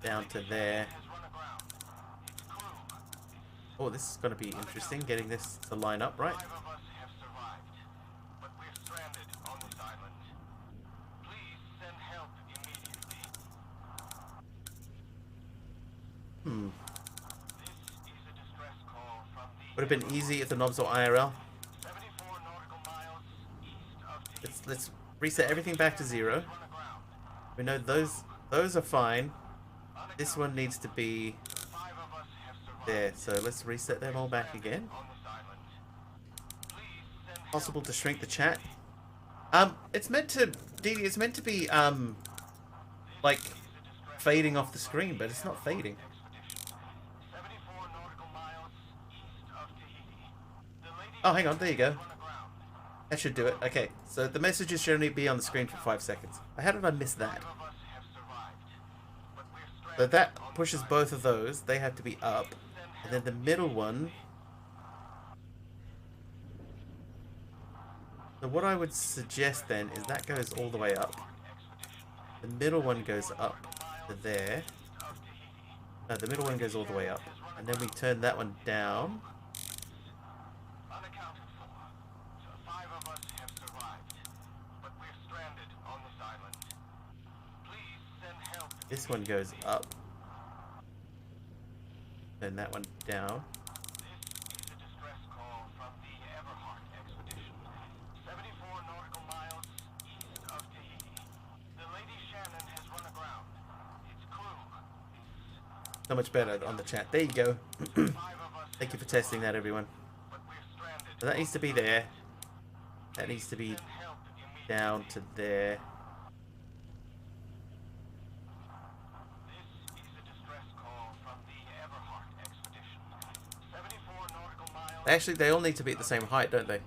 down to there. Oh, this is going to be interesting, getting this to line up, right? 5 of us have survived. But we're stranded on this island. Please send help immediately. This is a distress call from the Would have been easy if the knobs were IRL. 74 nautical miles east of Tahiti. Let's reset everything back to 0. We know those are fine. This one needs to be 5 of us have survived there. So let's reset them all back again. on this island. Please send help. Possible to shrink the chat. It's meant to, Dee Dee, it's meant to be like fading off the screen, but it's not fading. 74 nautical miles east of Tahiti. The Lady Oh, hang on, there you go. run aground. That should do it. Okay, so the messages should only be on the screen for 5 seconds. How did I miss that? 5 of us have survived. But we're stranded. So that pushes both of those. They have to be up. And then the middle one. So what I would suggest then is that goes all the way up. The middle one goes up to there. No, the middle one goes all the way up. And then we turn that one down. Unaccounted for. 5 of us have survived. But we're stranded on this island. Please send help. This one goes up. Turn that one down. This is a distress call from the Everhart expedition. 74 nautical miles east of Tahiti. The Lady Shannon has run aground. Its crew is So much better on the chat. There you go. 5 of us. Thank you for testing that, everyone. But we're stranded. So that needs to be there. That needs to be down to there. Actually, they all need to be at the same height, don't they?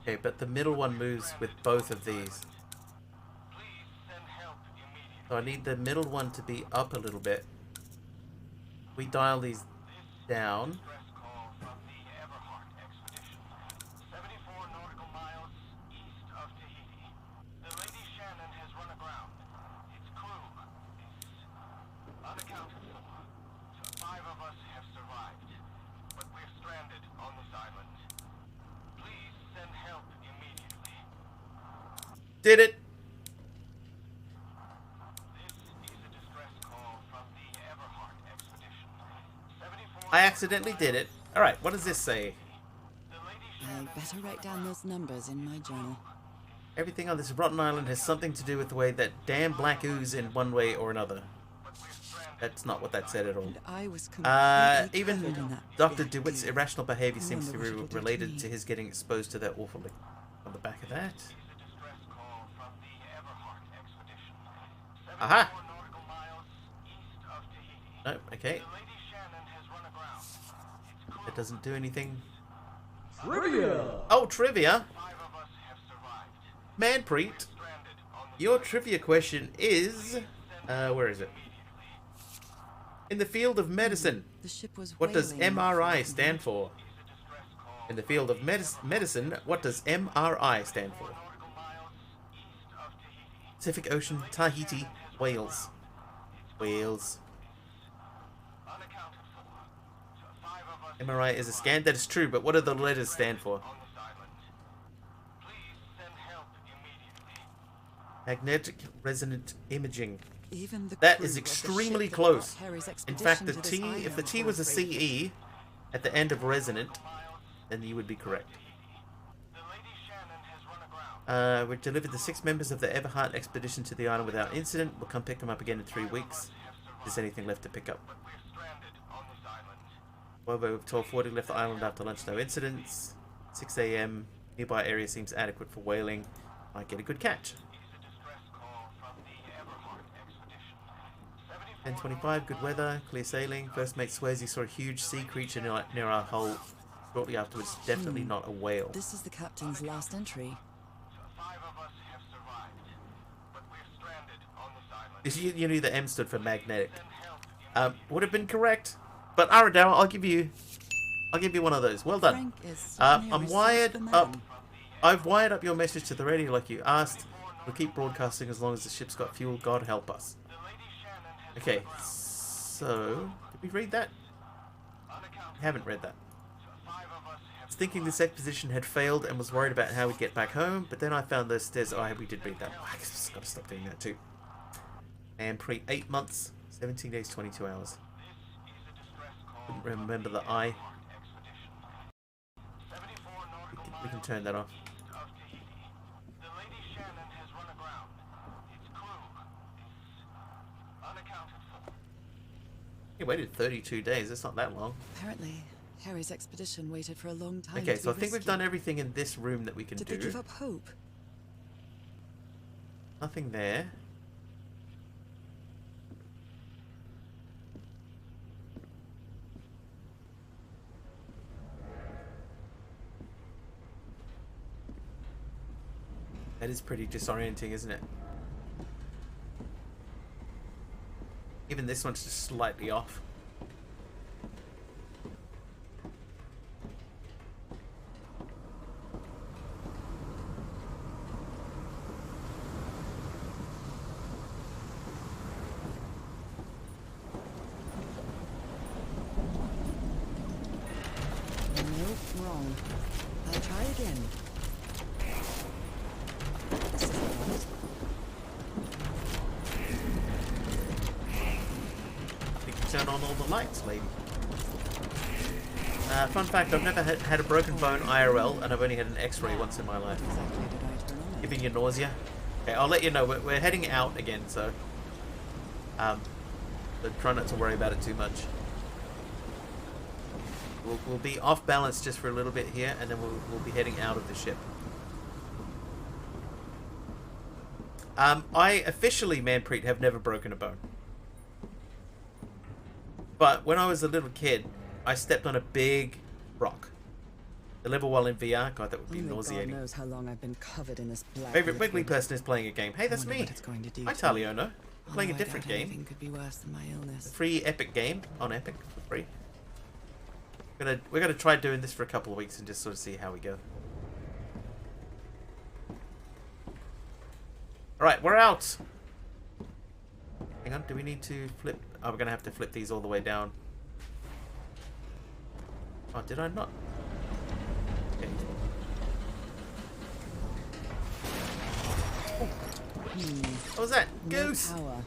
Okay, but the middle one moves with both of these. So I need the middle one to be up a little bit. We dial these down. Did it? I accidentally did it. Alright, what does this say? I'd better write down those numbers in my journal. Everything on this rotten island has something to do with the way that damn black ooze in one way or another. That's not what that said at all. And I was completely covered in Even that Dr. big DeWitt's goo. irrational behavior I seems to wonder be what it'll do to related me. to his getting exposed to that awful... On the back of that. Aha! No, okay. That doesn't do anything. Trivia! Oh, trivia! Manpreet, your trivia question is... where is it? In the field of medicine, The ship was what does wailing MRI stand for? In the field of medicine, what does MRI stand for? Pacific Ocean, Tahiti, Wales. Wales. MRI is a scan. That is true, but what do the letters stand for? Magnetic resonant imaging. Even the That crew is of the extremely ship that close. brought Harry's In fact, expedition the to this T, if the island T was a cooperate. CE at the end of resonant, then you would be correct. We delivered the 6 members of the Everhart expedition to the island without incident. We'll come pick them up again in 3 weeks. If there's anything left to pick up. Volvo 1240 left the island after lunch, no incidents. 6 AM, nearby area seems adequate for whaling. Might get a good catch. 10:25, good weather, clear sailing. First mate swears he saw a huge sea creature near our hull. Shortly afterwards, definitely not a whale. This is the captain's last entry. You knew the M stood for magnetic. Would have been correct, but Aradao, I'll give you one of those. Well done. Frank is certainly a I'm wired resourceful up. man. I've wired up your message to the radio like you asked. We'll keep broadcasting as long as the ship's got fuel. God help us. Okay, so did we read that? We haven't read that. I was thinking this exposition had failed and was worried about how we'd get back home, but then I found those stairs. Oh, we did read that. Oh, I just gotta stop doing that too. And 8 months, 17 days, 22 hours. Didn't remember the I. We can turn that off. He waited 32 days. That's not that long. Apparently, Harry's expedition waited for a long time. Okay, to so I be think we've rescued. done everything in this room that we can Did do. they give up hope? Nothing there. That is pretty disorienting, isn't it? Even this one's just slightly off. Nope, wrong. I'll try again. This is right. You can turn on all the lights, lady. Fun fact, I've never had a broken bone IRL, and I've only had an x-ray once in my life. What exactly did I turn on? Giving you nausea. Okay, I'll let you know. We're heading out again, so... So try not to worry about it too much. We'll be off balance just for a little bit here, and then we'll be heading out of the ship. I officially, Manpreet, have never broken a bone. But when I was a little kid, I stepped on a big rock. The level while in VR, God, that would be Only nauseating. God knows how long I've been covered in this black Favorite Wiggly liquid. person is playing a game. Hey, that's I wonder me. what it's going to do Hi, to me. Taliono. Playing a Although I different doubt game. anything could be worse than my illness. Free Epic game on Epic for free. We're gonna try doing this for a couple of weeks and just sort of see how we go. Alright, we're out! Hang on, do we need to flip? Oh, we're gonna have to flip these all the way down. Oh, did I not? Okay. What was that? No Goose! power.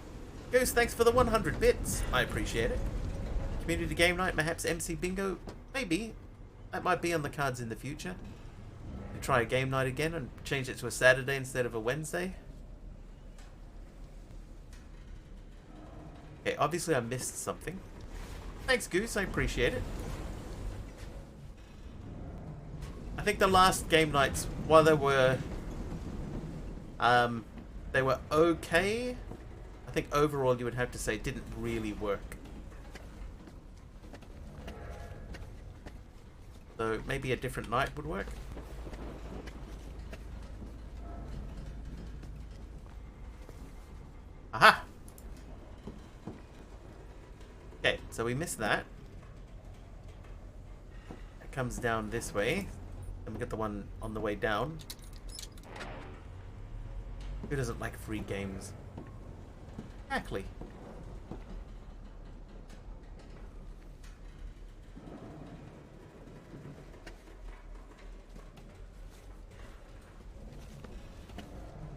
Goose, thanks for the 100 bits. I appreciate it. Community game night, perhaps MC bingo? Maybe. That might be on the cards in the future. We'll try a game night again and change it to a Saturday instead of a Wednesday. Okay, obviously I missed something. Thanks, Goose, I appreciate it. I think the last game nights, while they were okay, I think overall you would have to say didn't really work. So maybe a different night would work. Aha! Okay, so we missed that. It comes down this way. Then we get the one on the way down. Who doesn't like free games? Exactly.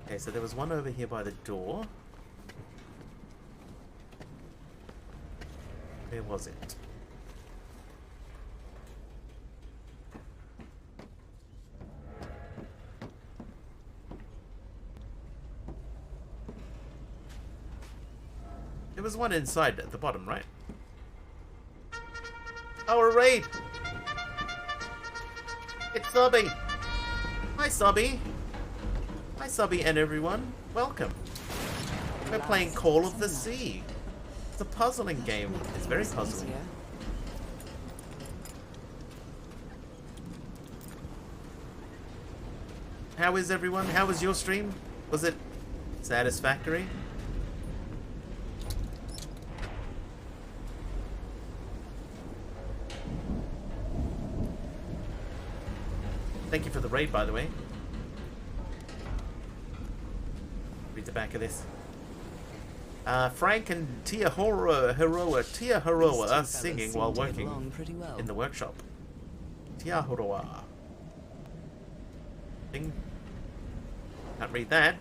Okay, so there was one over here by the door. Where was it? There was one inside at the bottom, right? Oh, a raid! It's Subby! Hi, Subby! Hi, Subby and everyone. Welcome. We're playing Call of the Sea. It's a puzzling game. It's very puzzling. How is everyone? How was your stream? Was it satisfactory? Thank you for the raid, by the way. Read the back of this. Frank and Tia Horoa singing while working in the workshop. Tia Horoa. Thing. Can't read that.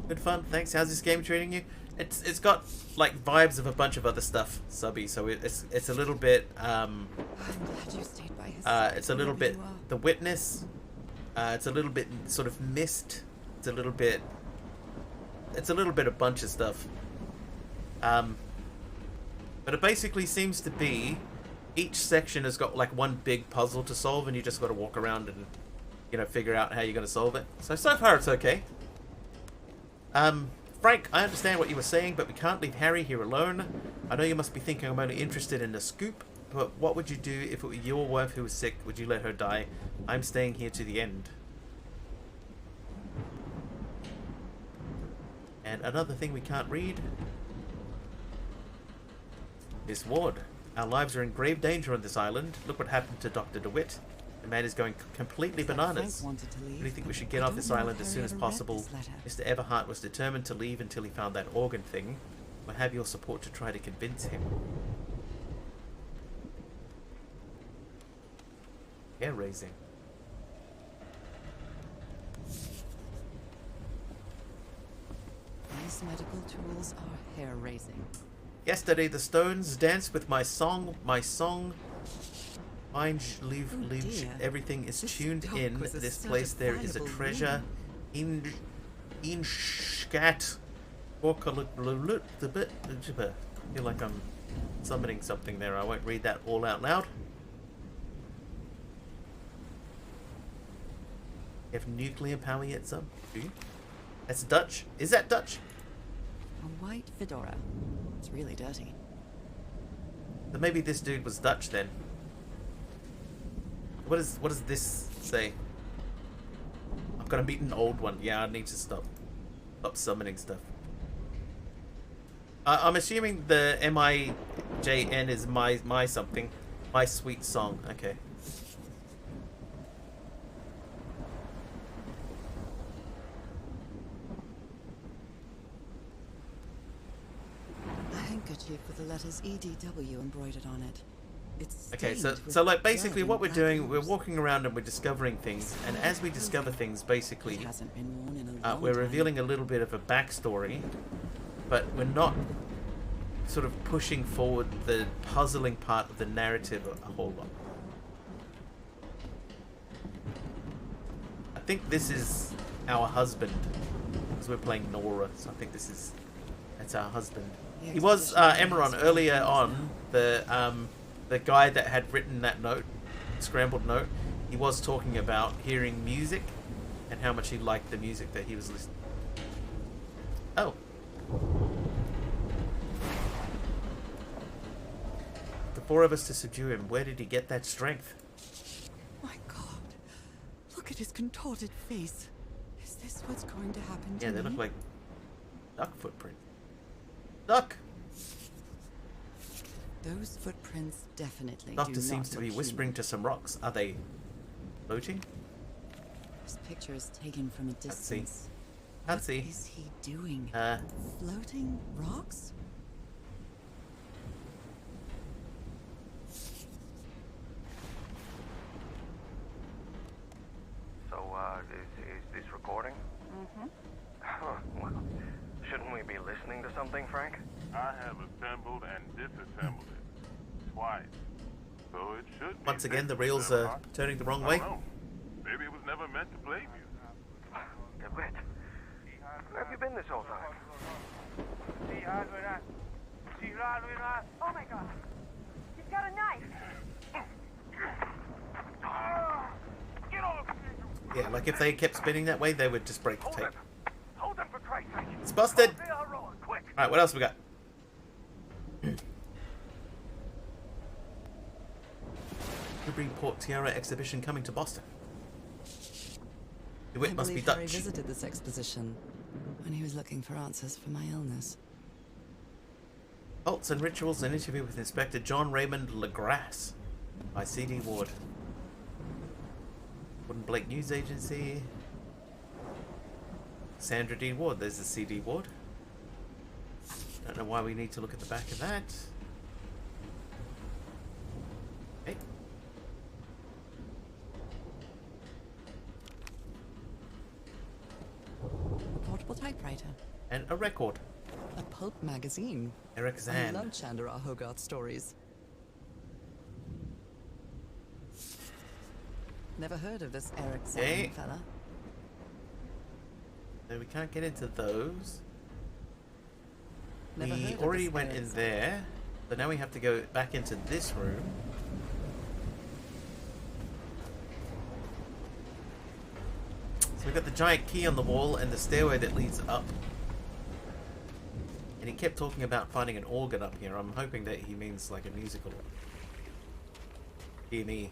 Good fun. Thanks. How's this game treating you? It's got like vibes of a bunch of other stuff, Subby. So it's a little bit I'm glad you stayed by his it's a little bit The Witness. It's a little bit sort of Mist. It's a little bit a bunch of stuff. But it basically seems to be each section has got like one big puzzle to solve, and you just got to walk around and, you know, figure out how you're going to solve it. So far it's okay. Frank, I understand what you were saying, but we can't leave Harry here alone. I know you must be thinking I'm only interested in the scoop, but what would you do if it were your wife who was sick? Would you let her die? I'm staying here to the end. And another thing we can't read. Miss Ward, our lives are in grave danger on this island. Look what happened to Dr. DeWitt. The man is going completely bananas. Do you think we should get off this island as soon as possible? Mr. Everhart was determined to leave until he found that organ thing. We'll have your support to try to convince him. Hair raising. These medical tools are hair-raising. Yesterday the Stones danced with my song. Mind, leave, dear. everything is This tuned dog in. was a This place there is a certifiable treasure. In Scat. I feel like I'm summoning something there. I won't read that all out loud. You have nuclear power yet, son? Do you? That's Dutch. Is that Dutch? A white fedora. It's really dirty. So maybe this dude was Dutch then. What does this say? I've got to meet an old one. Yeah, I need to stop summoning stuff. I'm assuming the MIJN is my something. My sweet song. Okay. A handkerchief with the letters EDW embroidered on it. It's Okay, stained so with like basically blood what and we're black doing, we're ooze. walking around and we're discovering things, and as we discover things, basically, It hasn't been worn in a long we're time. revealing a little bit of a backstory, but we're not sort of pushing forward the puzzling part of the narrative a whole lot. I think this is our husband, because we're playing Nora, so I think that's our husband. The He was expedition Emeron has earlier begun. on, the guy that had written that note, scrambled note. He was talking about hearing music and how much he liked the music that he was listening. Oh. The four of us to subdue him. Where did he get that strength? My God. Look at his contorted face. Is this what's going to happen to Yeah, me? they look like duck footprint. Duck! Those footprints definitely Doctor do seems not to be look whispering human. to some rocks. Are they floating? This picture is taken from a see. distance. Can't What see. is he doing? Uh, Floating rocks? So, is this recording? Mm-hmm. Well, shouldn't we be listening to something, Frank? I have assembled and disassembled it twice. So it should be once again, the fixed, reels Sarah. are turning the wrong I way. don't know. Maybe it was never meant to play music. Wait. Where have you been this whole time? Oh my God. He's got a knife. Get off! Yeah, like if they kept spinning that way, they would just break the Hold tape. him! Hold him for Christ's sake! It's busted! They are rolling, quick! Alright, what else we got? Newburyport Tiara exhibition coming to Boston. The I wit must be believe Harry Dutch. visited this exposition when he was looking for answers for my illness. Cults and Rituals, an interview with Inspector John Raymond Legrasse by C.D. Ward. Wooden Blake News Agency. Sandra D. Ward, there's the C.D. Ward. Don't know why we need to look at the back of that. Okay. A portable typewriter. And a record. A pulp magazine. Eric I Zahn. love Chandra Hogarth stories. Never heard of this Eric Zahn Okay. fella. So we can't get into those. Never We heard of already this went Eric in Zahn. there. But now we have to go back into this room. So we've got the giant key on the wall and the stairway that leads up. And he kept talking about finding an organ up here. I'm hoping that he means like a musical. Dear me.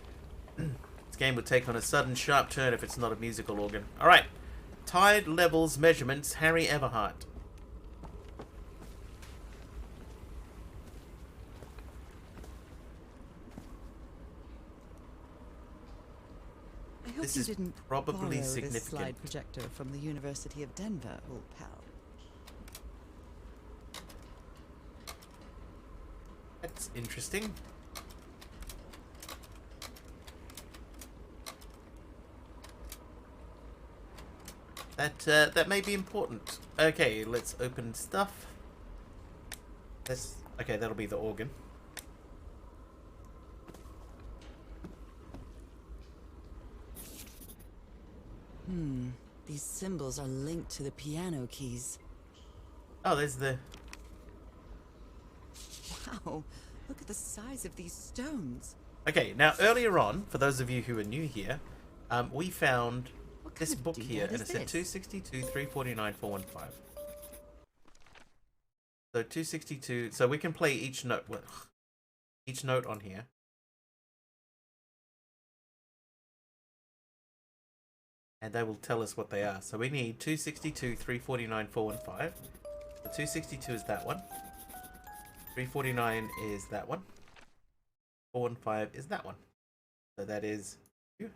This game would take on a sudden sharp turn if it's not a musical organ. Alright. Tide levels measurements, Harry Everhart. I hope This you is didn't probably borrow this significant. slide projector from the University of Denver, old pal. That's interesting. That may be important. Okay, let's open stuff. Okay, that'll be the organ. These symbols are linked to the piano keys. Oh, there's the... Wow, look at the size of these stones. Okay, now earlier on, for those of you who are new here, we found What kind this of book doodad here, and is it said this? 262, 349, 415. So 262, so we can play each note, well, each note on here. And they will tell us what they are. So we need 262, 349, 415. So 262 is that one. 349 is that one. 415 is that one. So that is you.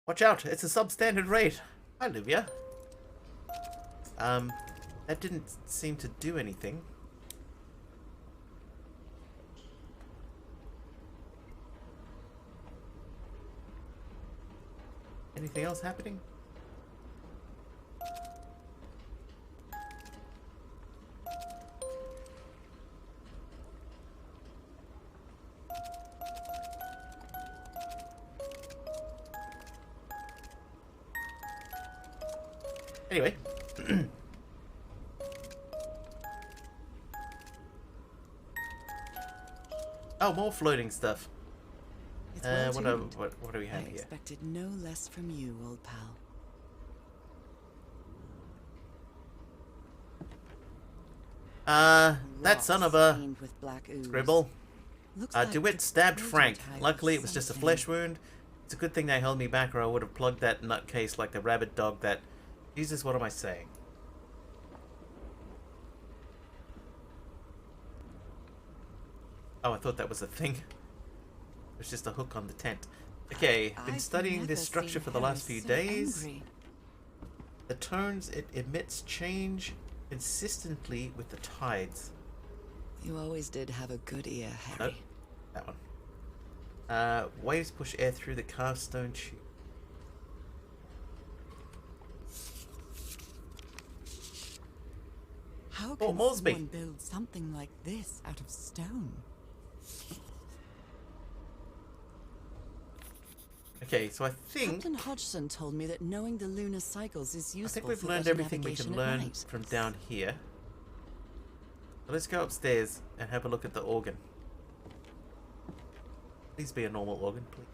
Watch out, it's a substandard rate. Hi, Livia. That didn't seem to do anything. Anything else happening? Anyway. Oh, more floating stuff. It's well tuned. What do we have I here? expected no less from you, old pal. That son of Rocks a stained with black ooze. scribble. Looks like DeWitt the stabbed prototype Frank. of Luckily, it was just a something. flesh wound. It's a good thing they held me back, or I would have plugged that nutcase like the rabid dog that... Jesus, what am I saying? Oh, I thought that was a thing. It was just a hook on the tent. Okay, been I've studying this never structure seen for the last Harry few so days. angry. The tones it emits change consistently with the tides. You always did have a good ear, Harry. Nope, that one. Waves push air through the carved stone tube. How can Moresby. someone build something like this out of stone? Okay, so I think... Captain Hodgson told me that knowing the lunar cycles is I useful think we've for learned better everything we can navigation at learn night. from down here. So let's go upstairs and have a look at the organ. Please be a normal organ, please.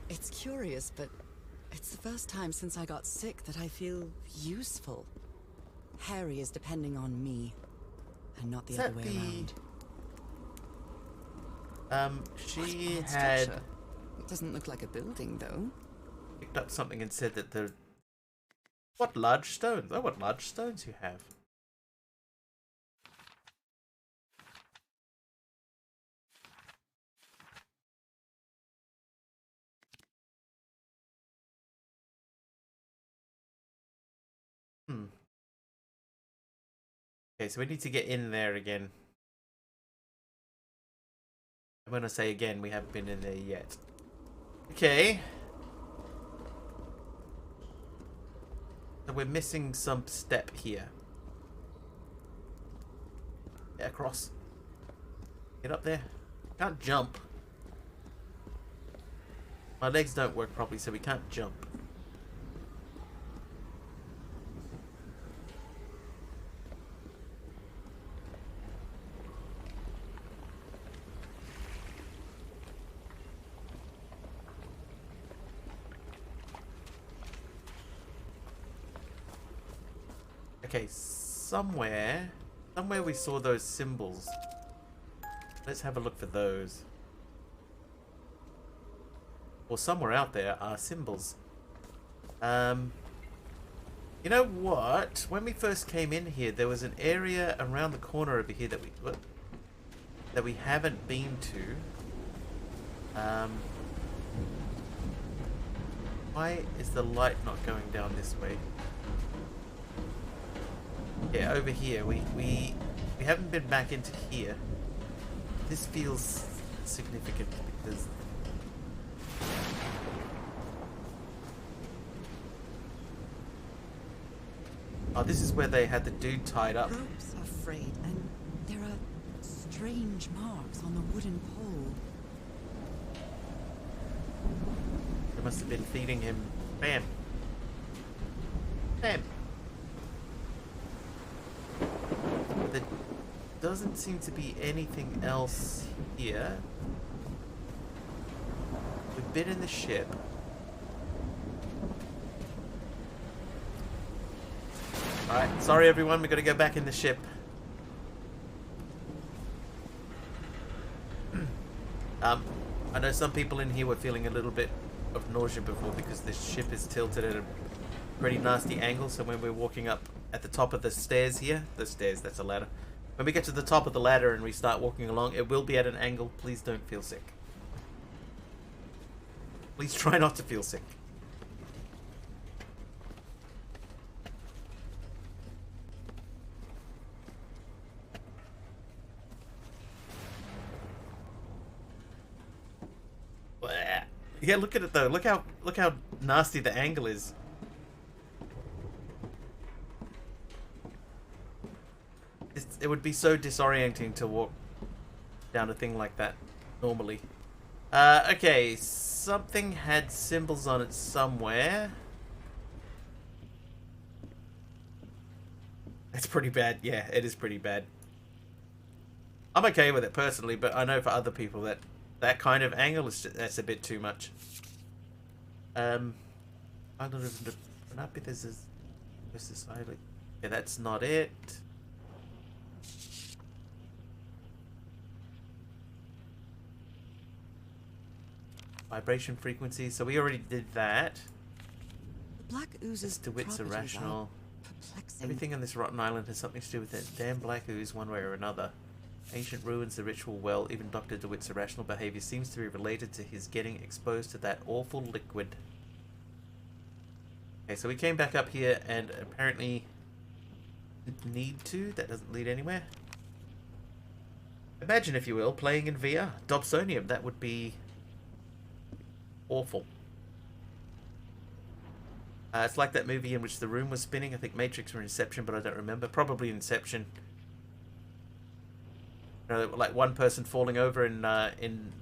It's curious, but it's the first time since I got sick that I feel useful. Harry is depending on me, and not the Is other that way the- around. She What an odd had structure. It doesn't look like a building, though. picked up something and said that the... What large stones? Oh, what large stones you have. Okay, so we need to get in there again. I'm gonna say again, we haven't been in there yet. Okay. So we're missing some step here. Get across. Get up there. Can't jump. My legs don't work properly, so we can't jump. Okay, somewhere we saw those symbols. Let's have a look for those. Or somewhere out there are symbols. You know what? When we first came in here, there was an area around the corner over here that we haven't been to. Why is the light not going down this way? Yeah, over here. We haven't been back into here. This feels significant because Oh, this is where they had the dude tied up. Ropes are frayed, and there are strange marks on the wooden pole. They must have been feeding him. Bam. Bam. There doesn't seem to be anything else here. We've been in the ship. Alright, sorry everyone, we're gonna go back in the ship. I know some people in here were feeling a little bit of nausea before because this ship is tilted at a pretty nasty angle, so when we're walking up at the top of the stairs here, that's a ladder. When we get to the top of the ladder and we start walking along, it will be at an angle. Please don't feel sick. Please try not to feel sick. Yeah, look at it though. Look how nasty the angle is. It would be so disorienting to walk down a thing like that normally. Okay, something had symbols on it somewhere. It's pretty bad. Yeah, it is pretty bad. I'm okay with it personally, but I know for other people that kind of angle is that's a bit too much. I don't know. There's this island. Yeah, that's not it. Vibration frequency. So we already did that. The black ooze's DeWitt's properties irrational. are perplexing. Everything on this rotten island has something to do with that damn black ooze, one way or another. Ancient ruins, the ritual well, even Dr. DeWitt's irrational behavior seems to be related to his getting exposed to that awful liquid. Okay, so we came back up here and apparently didn't need to. That doesn't lead anywhere. Imagine, if you will, playing in VR. Dobsonium, that would be awful. It's like that movie in which the room was spinning. I think Matrix or Inception, but I don't remember. Probably Inception. You know, like one person falling over in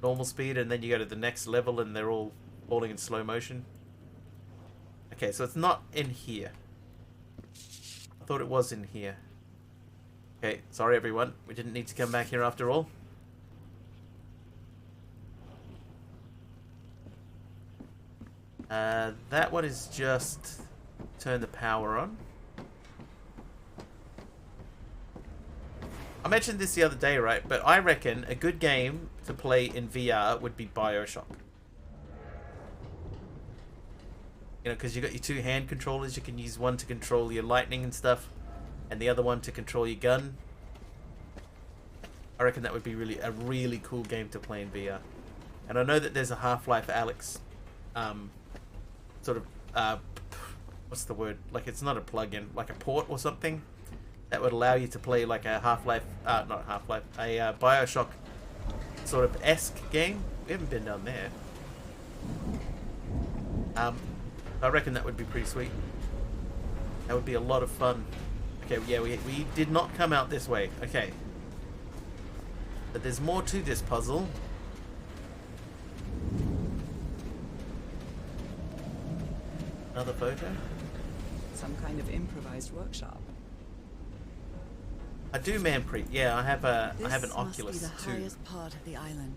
normal speed, and then you go to the next level and they're all falling in slow motion. Okay, so it's not in here. I thought it was in here. Okay, sorry everyone. We didn't need to come back here after all. That one is just turn the power on. I mentioned this the other day, right? But I reckon a good game to play in VR would be BioShock. You know, because you got your two hand controllers. You can use one to control your lightning and stuff, and the other one to control your gun. I reckon that would be a really cool game to play in VR. And I know that there's a Half-Life Alyx, sort of, what's the word? Like, it's not a plug-in, like a port or something that would allow you to play like a Half-Life, not Half-Life, a BioShock sort of esque game. We haven't been down there. I reckon that would be pretty sweet. That would be a lot of fun. Okay, yeah, we did not come out this way. Okay. But there's more to this puzzle. Another photo? Some kind of improvised workshop. I do, Manpreet. Yeah, I have an Oculus This must be the too. highest part of the island.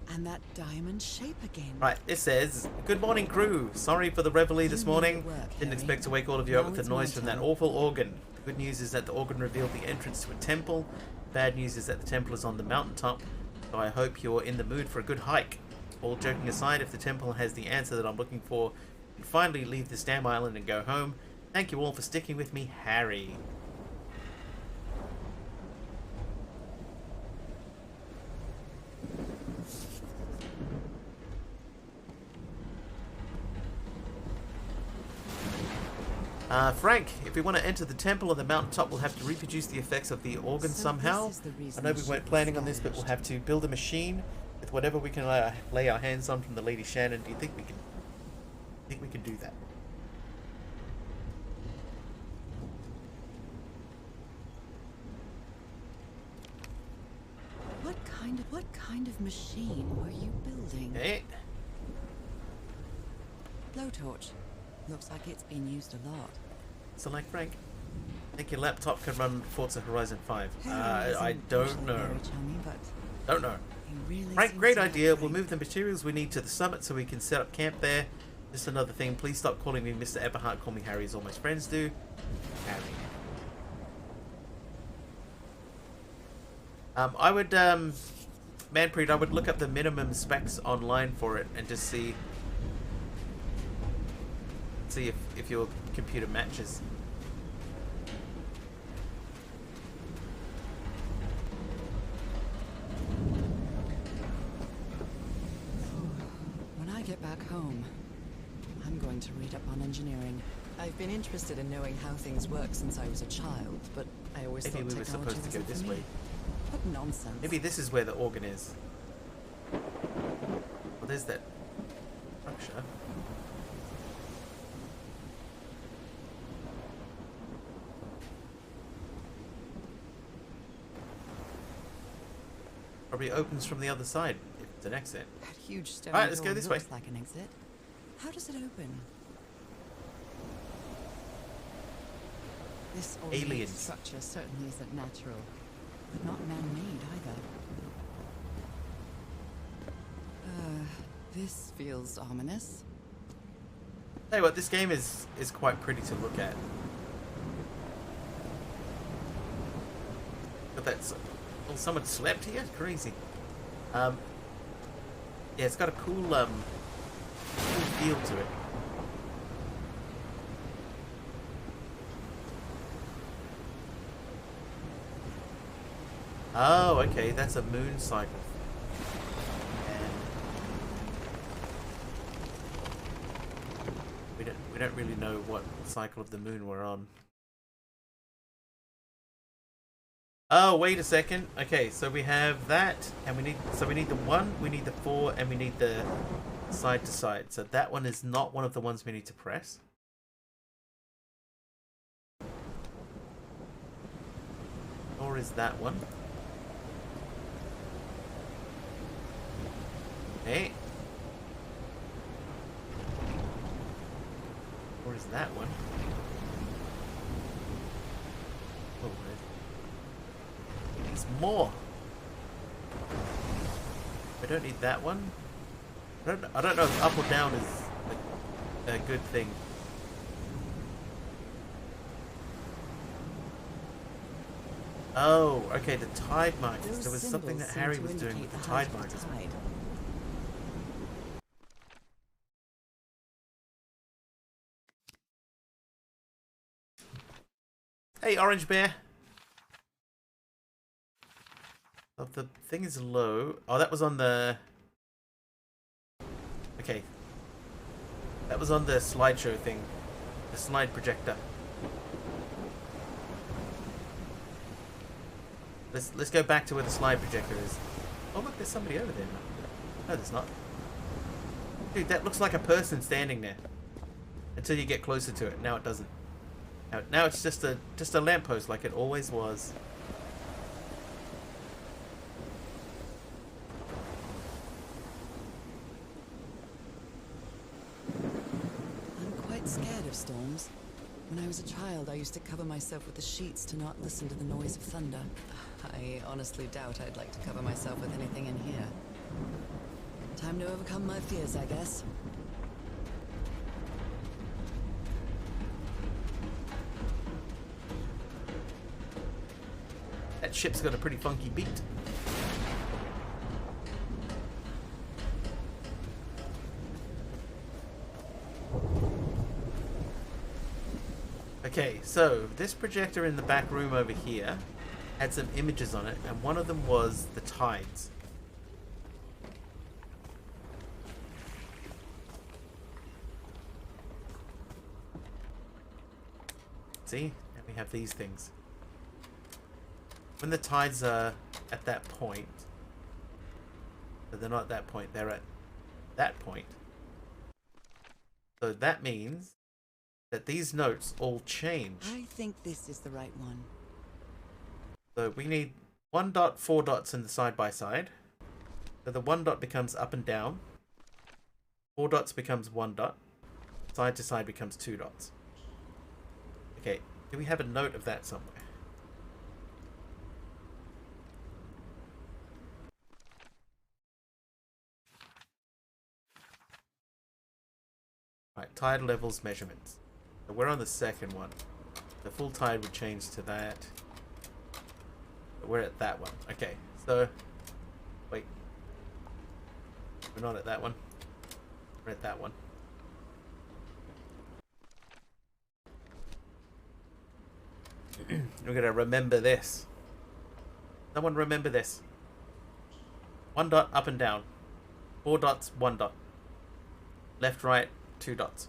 And that diamond shape again. Right, it says, "Good morning, crew. Sorry for the reveille this You morning. need to work, Didn't Harry. expect to wake all of you up Now with the it's noise my from that turn. awful organ. The good news is that the organ revealed the entrance to a temple. Bad news is that the temple is on the mountaintop, so I hope you're in the mood for a good hike. All joking aside, if the temple has the answer that I'm looking for, and finally leave this damn island and go home. Thank you all for sticking with me, Harry." Frank, if we want to enter the temple on the mountaintop, we'll have to reproduce the effects of the organ So somehow. this is the I reason know the we weren't ship planning on this, but we'll vanished. have to build a machine with whatever we can lay our hands on from the Lady Shannon. Do you think we can do that? What kind of machine were you building? Okay. Blowtorch. Looks like it's been used a lot. So like Frank, I think your laptop can run Forza Horizon 5. Harry I isn't don't usually know. very chummy, but Don't know. he really Frank, seems great to like idea. We'll Frank. move the materials we need to the summit so we can set up camp there. Just another thing. Please stop calling me Mr. Eberhardt. Call me Harry as all my friends do. Harry. I would, Manpreet, I would look up the minimum specs online for it and just see if your computer matches. When I get back home, I'm going to read up on engineering. I've been interested in knowing how things work since I was a child, but I always Maybe thought we were technology supposed to go wasn't for this me. way. What nonsense. Maybe this is where the organ is. Well, there's that structure. Probably opens from the other side if it's an exit. That huge stone Alright, let's go door this way. looks like an exit. How does it open? This ornate Aliens. structure certainly isn't natural, but not man-made either. This feels ominous. Tell you what, this game is quite pretty to look at. But that's... Well, someone slept here? Crazy. Yeah, it's got a cool, cool feel to it. Oh, okay, that's a moon cycle. And we don't really know what cycle of the moon we're on. Oh, wait a second. Okay, so we have that, and we need the 1, we need the 4, and we need the side to side. So that one is not one of the ones we need to press. Nor is that one. Okay. Or is that one? Oh, there's more. I don't need that one. I don't know if up or down is a good thing. Oh, okay, the tide markers. Those There was something that symbols seem Harry to was doing indicate with the the height tide of the markers. tide. Hey, Orange Bear. Oh, the thing is low. Oh, that was on the... Okay. That was on the slideshow thing. The slide projector. Let's go back to where the slide projector is. Oh, look, there's somebody over there. No, there's not. Dude, that looks like a person standing there. Until you get closer to it. Now it doesn't. Now it's just a lamppost like it always was. I'm quite scared of storms. When I was a child, I used to cover myself with the sheets to not listen to the noise of thunder. I honestly doubt I'd like to cover myself with anything in here. Time to overcome my fears, I guess. That ship's got a pretty funky beat. Okay, so this projector in the back room over here had some images on it, and one of them was the tides. See? And we have these things. When the tides are at that point, but they're not at that point, they're at that point. So that means that these notes all change. I think this is the right one. So we need 1 dot, 4 dots in the side by side. So the 1 dot becomes up and down. 4 dots becomes 1 dot. Side to side becomes 2 dots. Okay, do we have a note of that somewhere? Right, tide levels measurements. So we're on the second one. The full tide would change to that. But we're at that one. Okay, so wait. We're not at that one. We're at that one. We're gonna remember this. Someone remember this. 1 dot up and down. 4 dots, 1 dot. Left, right, 2 dots.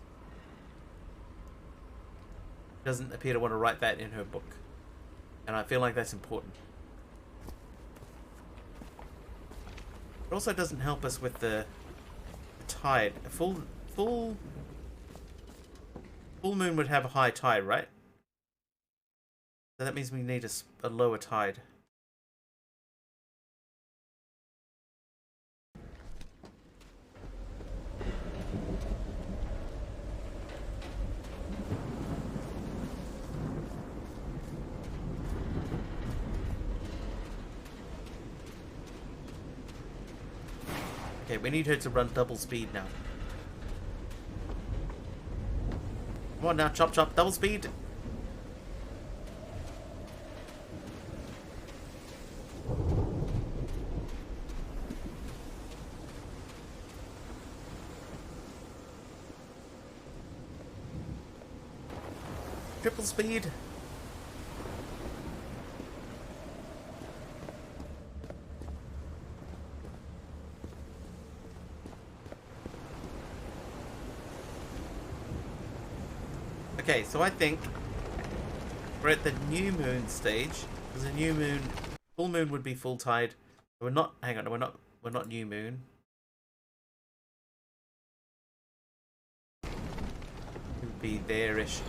Doesn't appear to want to write that in her book. And I feel like that's important. It also doesn't help us with the tide. A full moon would have a high tide, right? So that means we need a lower tide. Okay, we need her to run double speed now. Come on now, chop chop, double speed. Triple speed. Okay, so I think we're at the new moon stage. There's a new moon. Full moon would be full tide. We're not. Hang on, we're not new moon. Would be there-ish.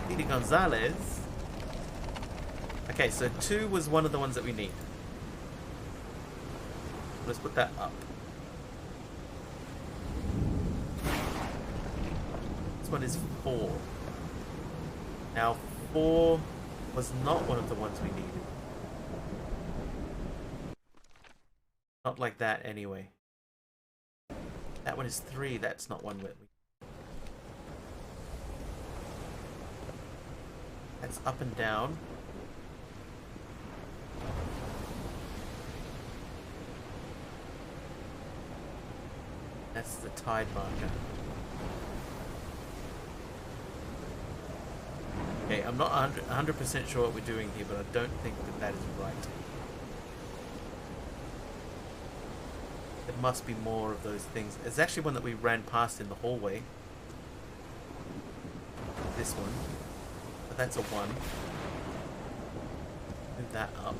Speedy Gonzalez. Okay, so 2 was one of the ones that we need. Let's put that up. This one is 4. Now 4 was not one of the ones we needed. Not like that anyway. That one is 3, that's not one we... That's up and down. That's the tide marker. Okay, I'm not 100% sure what we're doing here, but I don't think that that is right. There must be more of those things. There's actually one that we ran past in the hallway. This one. But that's a 1. Move that up.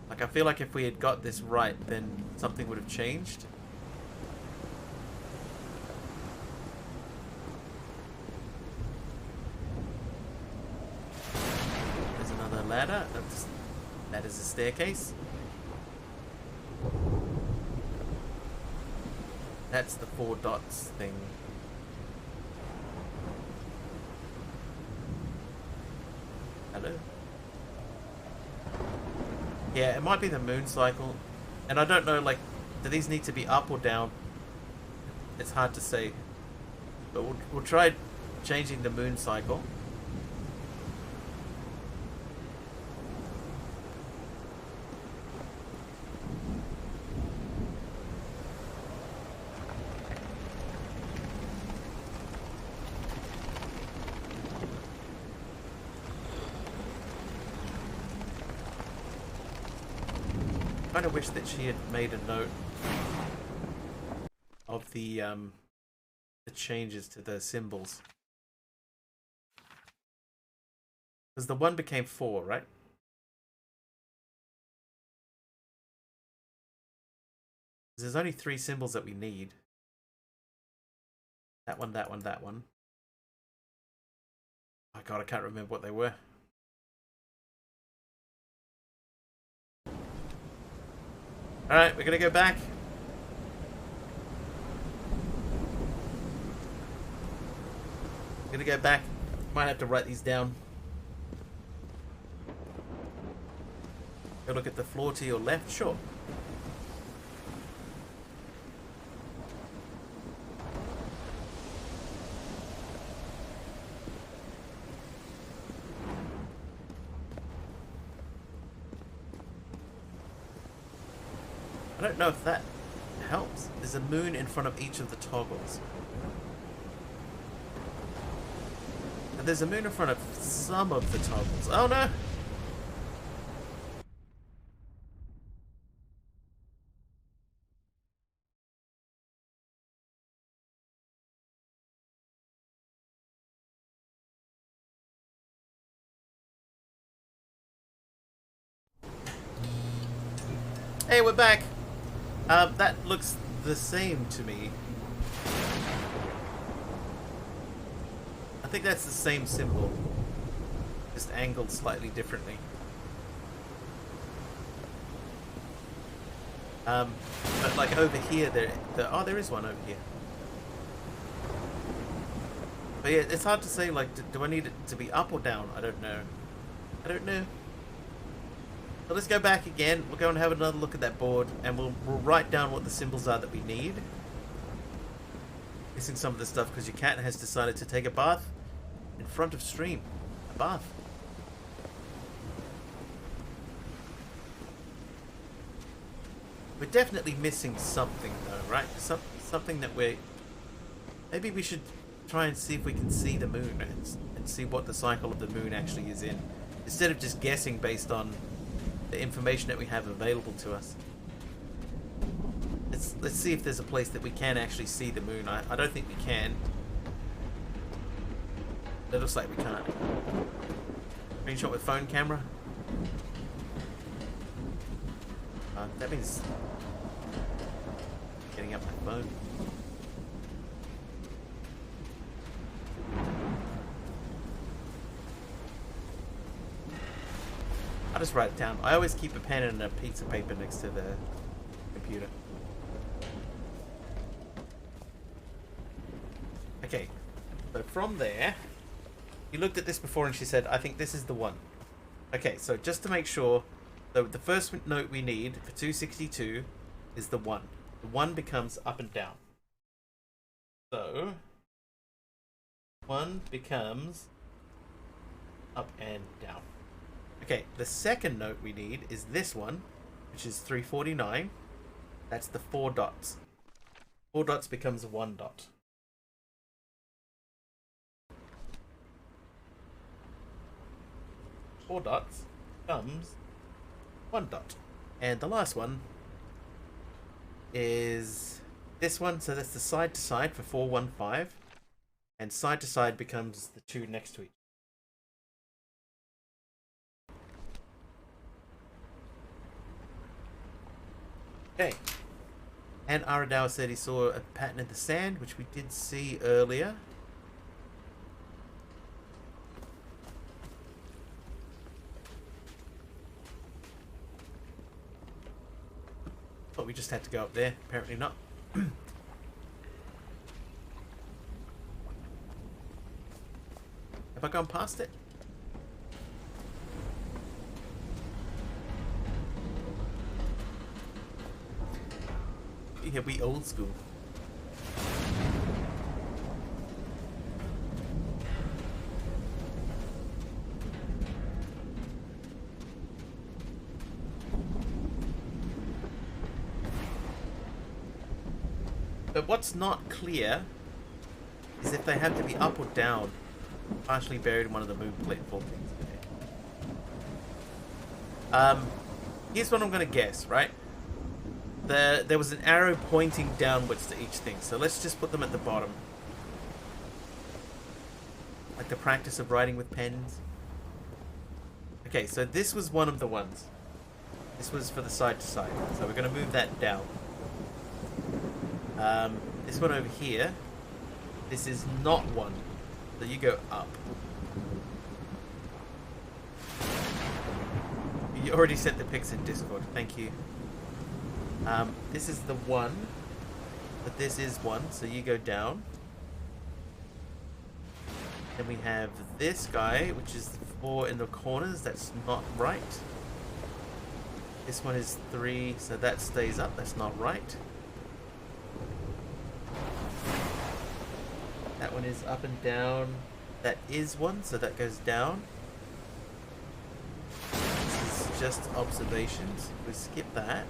Like, I feel like if we had got this right, then something would have changed. There's another ladder. That is a staircase. That's the 4 dots thing. Hello? Yeah, it might be the moon cycle. And I don't know, like, do these need to be up or down? It's hard to say. But we'll try changing the moon cycle. I kind of wish that she had made a note of the changes to the symbols, because the 1 became 4, right? There's only 3 symbols that we need. That one, that one, that one. Oh god, I can't remember what they were. Alright, we're gonna go back. We're gonna go back. Might have to write these down. Go look at the floor to your left, sure. I don't know if that helps. There's a moon in front of each of the toggles. And there's a moon in front of some of the toggles. Oh no! Hey, we're back! That looks the same to me. I think that's the same symbol, just angled slightly differently. But like over here, oh, there is one over here. But yeah, it's hard to say, like, do I need it to be up or down? I don't know. I don't know. So let's go back again. We'll go and have another look at that board, and we'll write down what the symbols are that we need. Missing some of the stuff because your cat has decided to take a bath in front of stream. A bath. We're definitely missing something though, right? Something that maybe we should try and see if we can see the moon and see what the cycle of the moon actually is in, instead of just guessing based on the information that we have available to us. Let's see if there's a place that we can actually see the moon. I don't think we can. It looks like we can't. Screenshot with phone camera. That means getting up my phone. I'll just write it down. I always keep a pen and a piece of paper next to the computer. Okay, so from there, you looked at this before and she said, I think this is the one. Okay, so just to make sure, so the first note we need for 262 is the 1. The 1 becomes up and down. So, 1 becomes up and down. Okay, the second note we need is this one, which is 349. That's the 4 dots. 4 dots becomes 1 dot. Four dots becomes 1 dot. And the last one is this one, so that's the side to side for 415. And side to side becomes the 2 next to each. Okay, and Aradawa said he saw a pattern in the sand, which we did see earlier. But we just had to go up there, apparently not. Have I gone past it? Yeah, we old school. But what's not clear is if they have to be up or down, partially buried in one of the moon platform things. Here's what I'm going to guess, right? There was an arrow pointing downwards to each thing, so let's just put them at the bottom. Like the practice of writing with pens. Okay, so this was one of the ones. This was for the side to side, so we're going to move that down. This one over here, this is not one, so you go up. You already sent the pics in Discord. Thank you. This is the one. But this is one, so you go down. Then we have this guy, which is 4 in the corners. That's not right. This one is 3, so that stays up. That's not right. That one is up and down. That is 1, so that goes down. This is just observations. We skip that.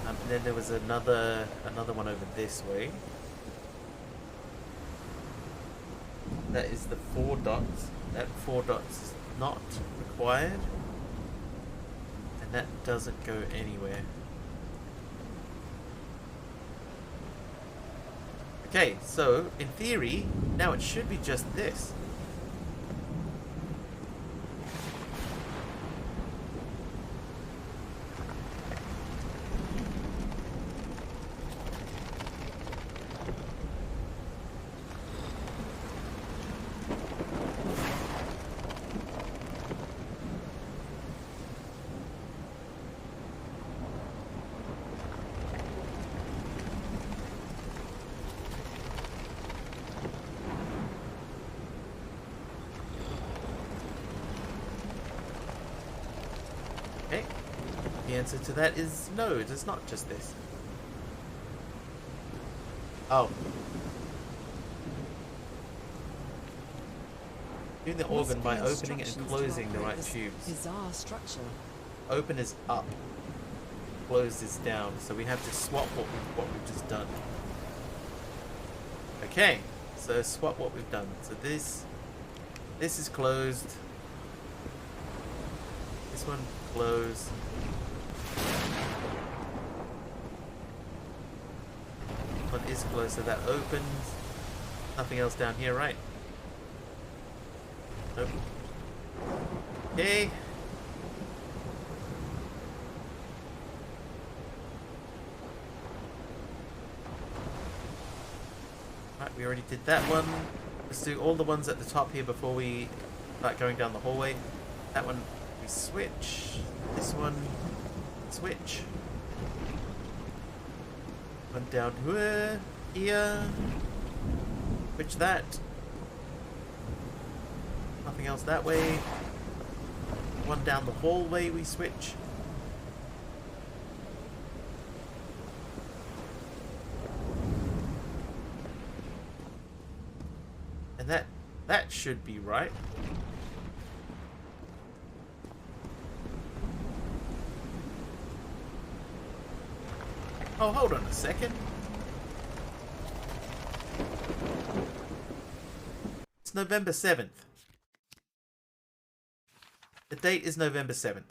And then there was another one over this way. That is the 4 dots. That 4 dots is not required. And that doesn't go anywhere. Okay, so in theory, now it should be just this. Okay, the answer to that is no, it is not just this. Oh. Doing the organ by opening and closing the right tubes. Bizarre structure. Open is up, close is down, so we have to swap what we've just done. Okay, so swap what we've done. So this is closed. This one closed. One is closed, so that opens. Nothing else down here, right? Nope. Okay. Right, we already did that one. Let's do all the ones at the top here before we start going down the hallway. That one we switch. This one switch. One down here. Switch that. Nothing else that way. One down the hallway we switch. And that should be right. Oh, hold on a second. It's November 7th. The date is November 7th.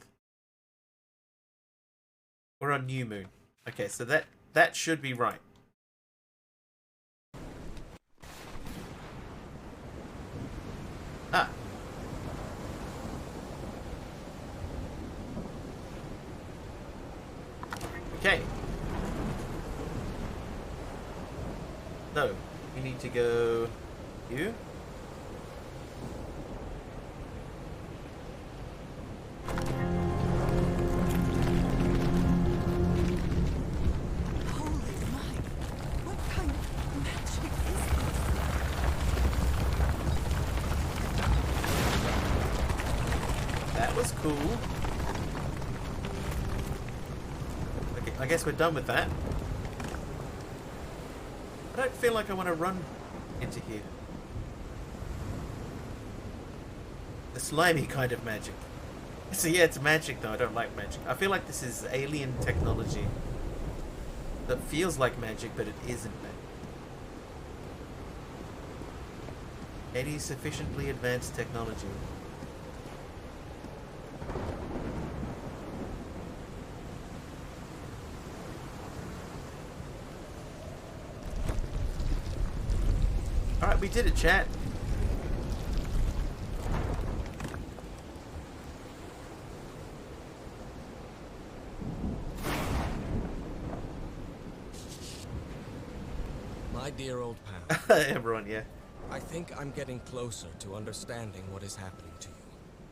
We're on New Moon. Okay, so that should be right. Ah. Okay. No, we need to go here. Cool. Okay, I guess we're done with that. I don't feel like I want to run into here. The slimy kind of magic. So yeah, it's magic though. I don't like magic. I feel like this is alien technology that feels like magic, but it isn't magic. Any sufficiently advanced technology. Alright, we did it, chat. My dear old pal, Everyone, yeah. I think I'm getting closer to understanding what is happening to you,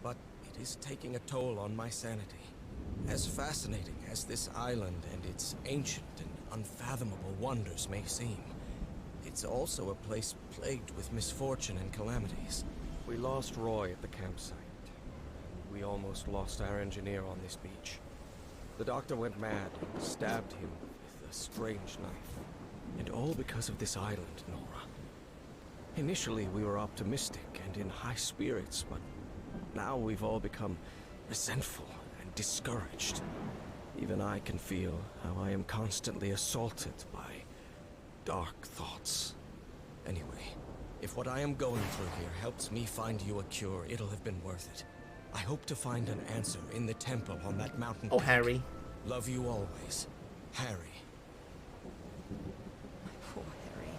but it is taking a toll on my sanity. As fascinating as this island and its ancient and unfathomable wonders may seem, it's also a place plagued with misfortune and calamities. We lost Roy at the campsite. We almost lost our engineer on this beach. The doctor went mad and stabbed him with a strange knife. And all because of this island, Nora. Initially, we were optimistic and in high spirits, but now we've all become resentful and discouraged. Even I can feel how I am constantly assaulted by dark thoughts. Anyway, if what I am going through here helps me find you a cure, it'll have been worth it. I hope to find an answer in the temple on that mountain. Oh, peak. Harry. Love you always, Harry. My poor Harry.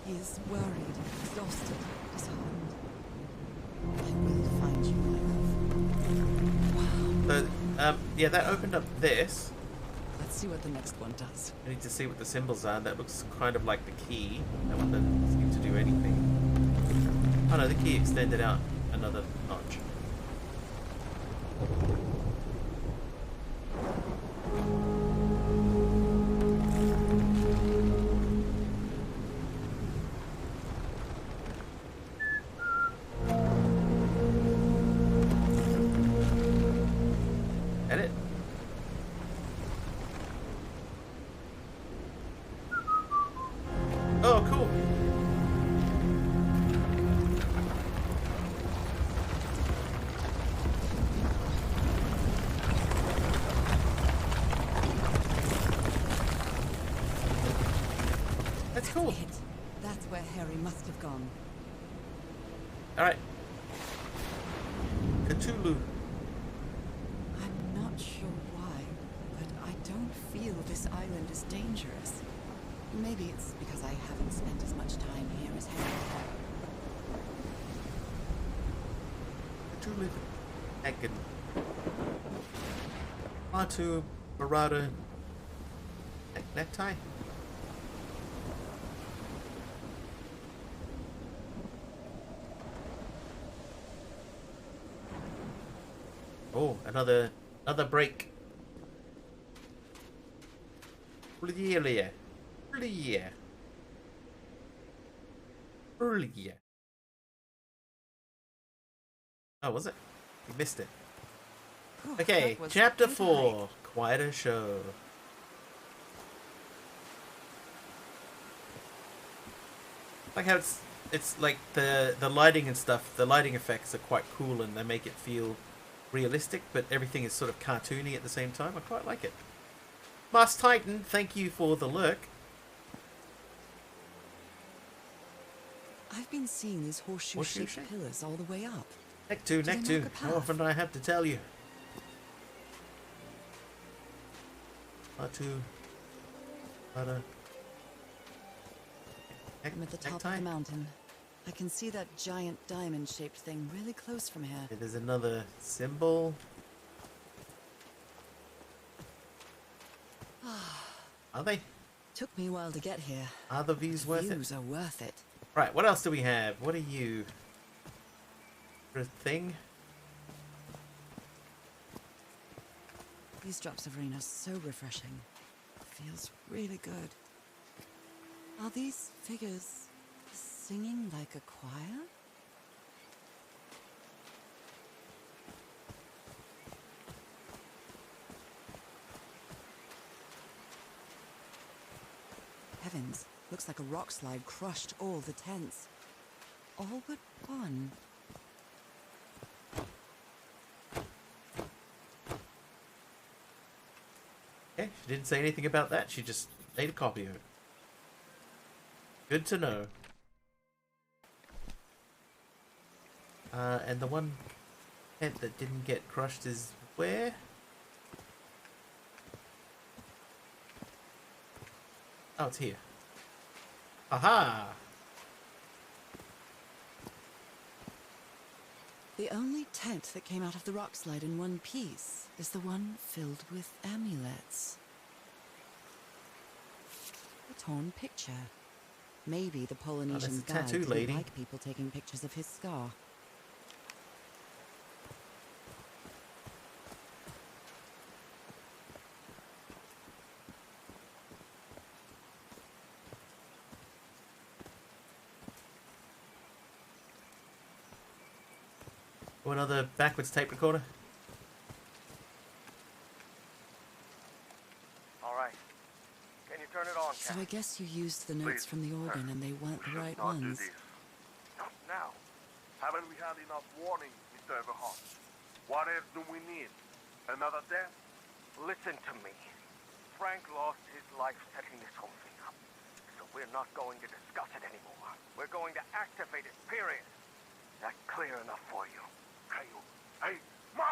He is worried, exhausted, disheartened. I will find you, my love. Wow. So, yeah, that opened up this. Let's see what the next one does. I need to see what the symbols are. That looks kind of like the key. That one doesn't seem to do anything. Oh no, the key extended out another notch. Edit. Oh, cool. That's cool. It. That's where Harry must have gone. Alright. Cthulhu. I'm not sure why, but I don't feel this island is dangerous. Maybe it's because I haven't spent as much time here as Harry. Cthulhu. Egan. Matu. Barada. Necktie? Oh, another break. Earlier. Oh, was it? You missed it. Whew, Okay, that was chapter quite a 4. hike. Quite a show. Like how it's like the lighting and stuff, the lighting effects are quite cool and they make it feel realistic, but everything is sort of cartoony at the same time. I quite like it. Mars Titan, thank you for the lurk. I've been seeing these horseshoe-shaped Horseshoe-shaped? pillars all the way up. Neck Do two, they neck two. mark a How path? often do I have to tell you? Two. I'm at the top of the mountain. I can see that giant diamond-shaped thing really close from here. There's another symbol. Are they? Took me a while to get here. Are the views worth it? Views are worth it. Right, what else do we have? What are you? For a thing? These drops of rain are so refreshing. Feels really good. Are these figures singing like a choir? Heavens, looks like a rock slide crushed all the tents. All but one. Okay, she didn't say anything about that. She just made a copy of it. Good to know. And the one tent that didn't get crushed is where? Oh, it's here. Aha! The only tent that came out of the rock slide in one piece is the one filled with amulets. A torn picture. Maybe the Polynesian that's a guide tattoo didn't lady. like people taking pictures of his scar. Oh, another backwards tape recorder. All right. Can you turn it on, So Cat? I guess you used the notes Please, from the organ and they weren't the should right not do ones. this. Not now. Haven't we had enough warning, Mr. Everhart? What else do we need? Another death? Listen to me. Frank lost his life setting this whole thing up. So we're not going to discuss it anymore. We're going to activate it, period. That clear enough for you? Hey, Ma!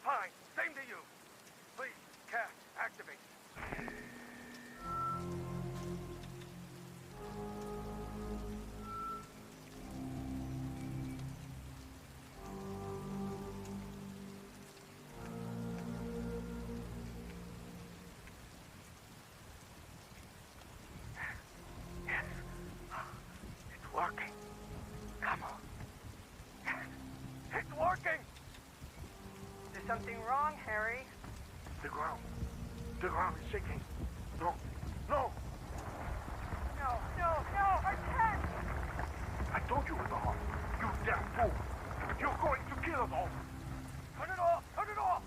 Fine. Same to you. Please, Cat, activate. Yes. It's working. Come on. Yes. It's working. Is there something wrong, Harry? The ground is shaking. No, no! No, no, no, I can't! I told you, Everhart. You damn fool! You're going to kill us all! Turn it off. Turn it off.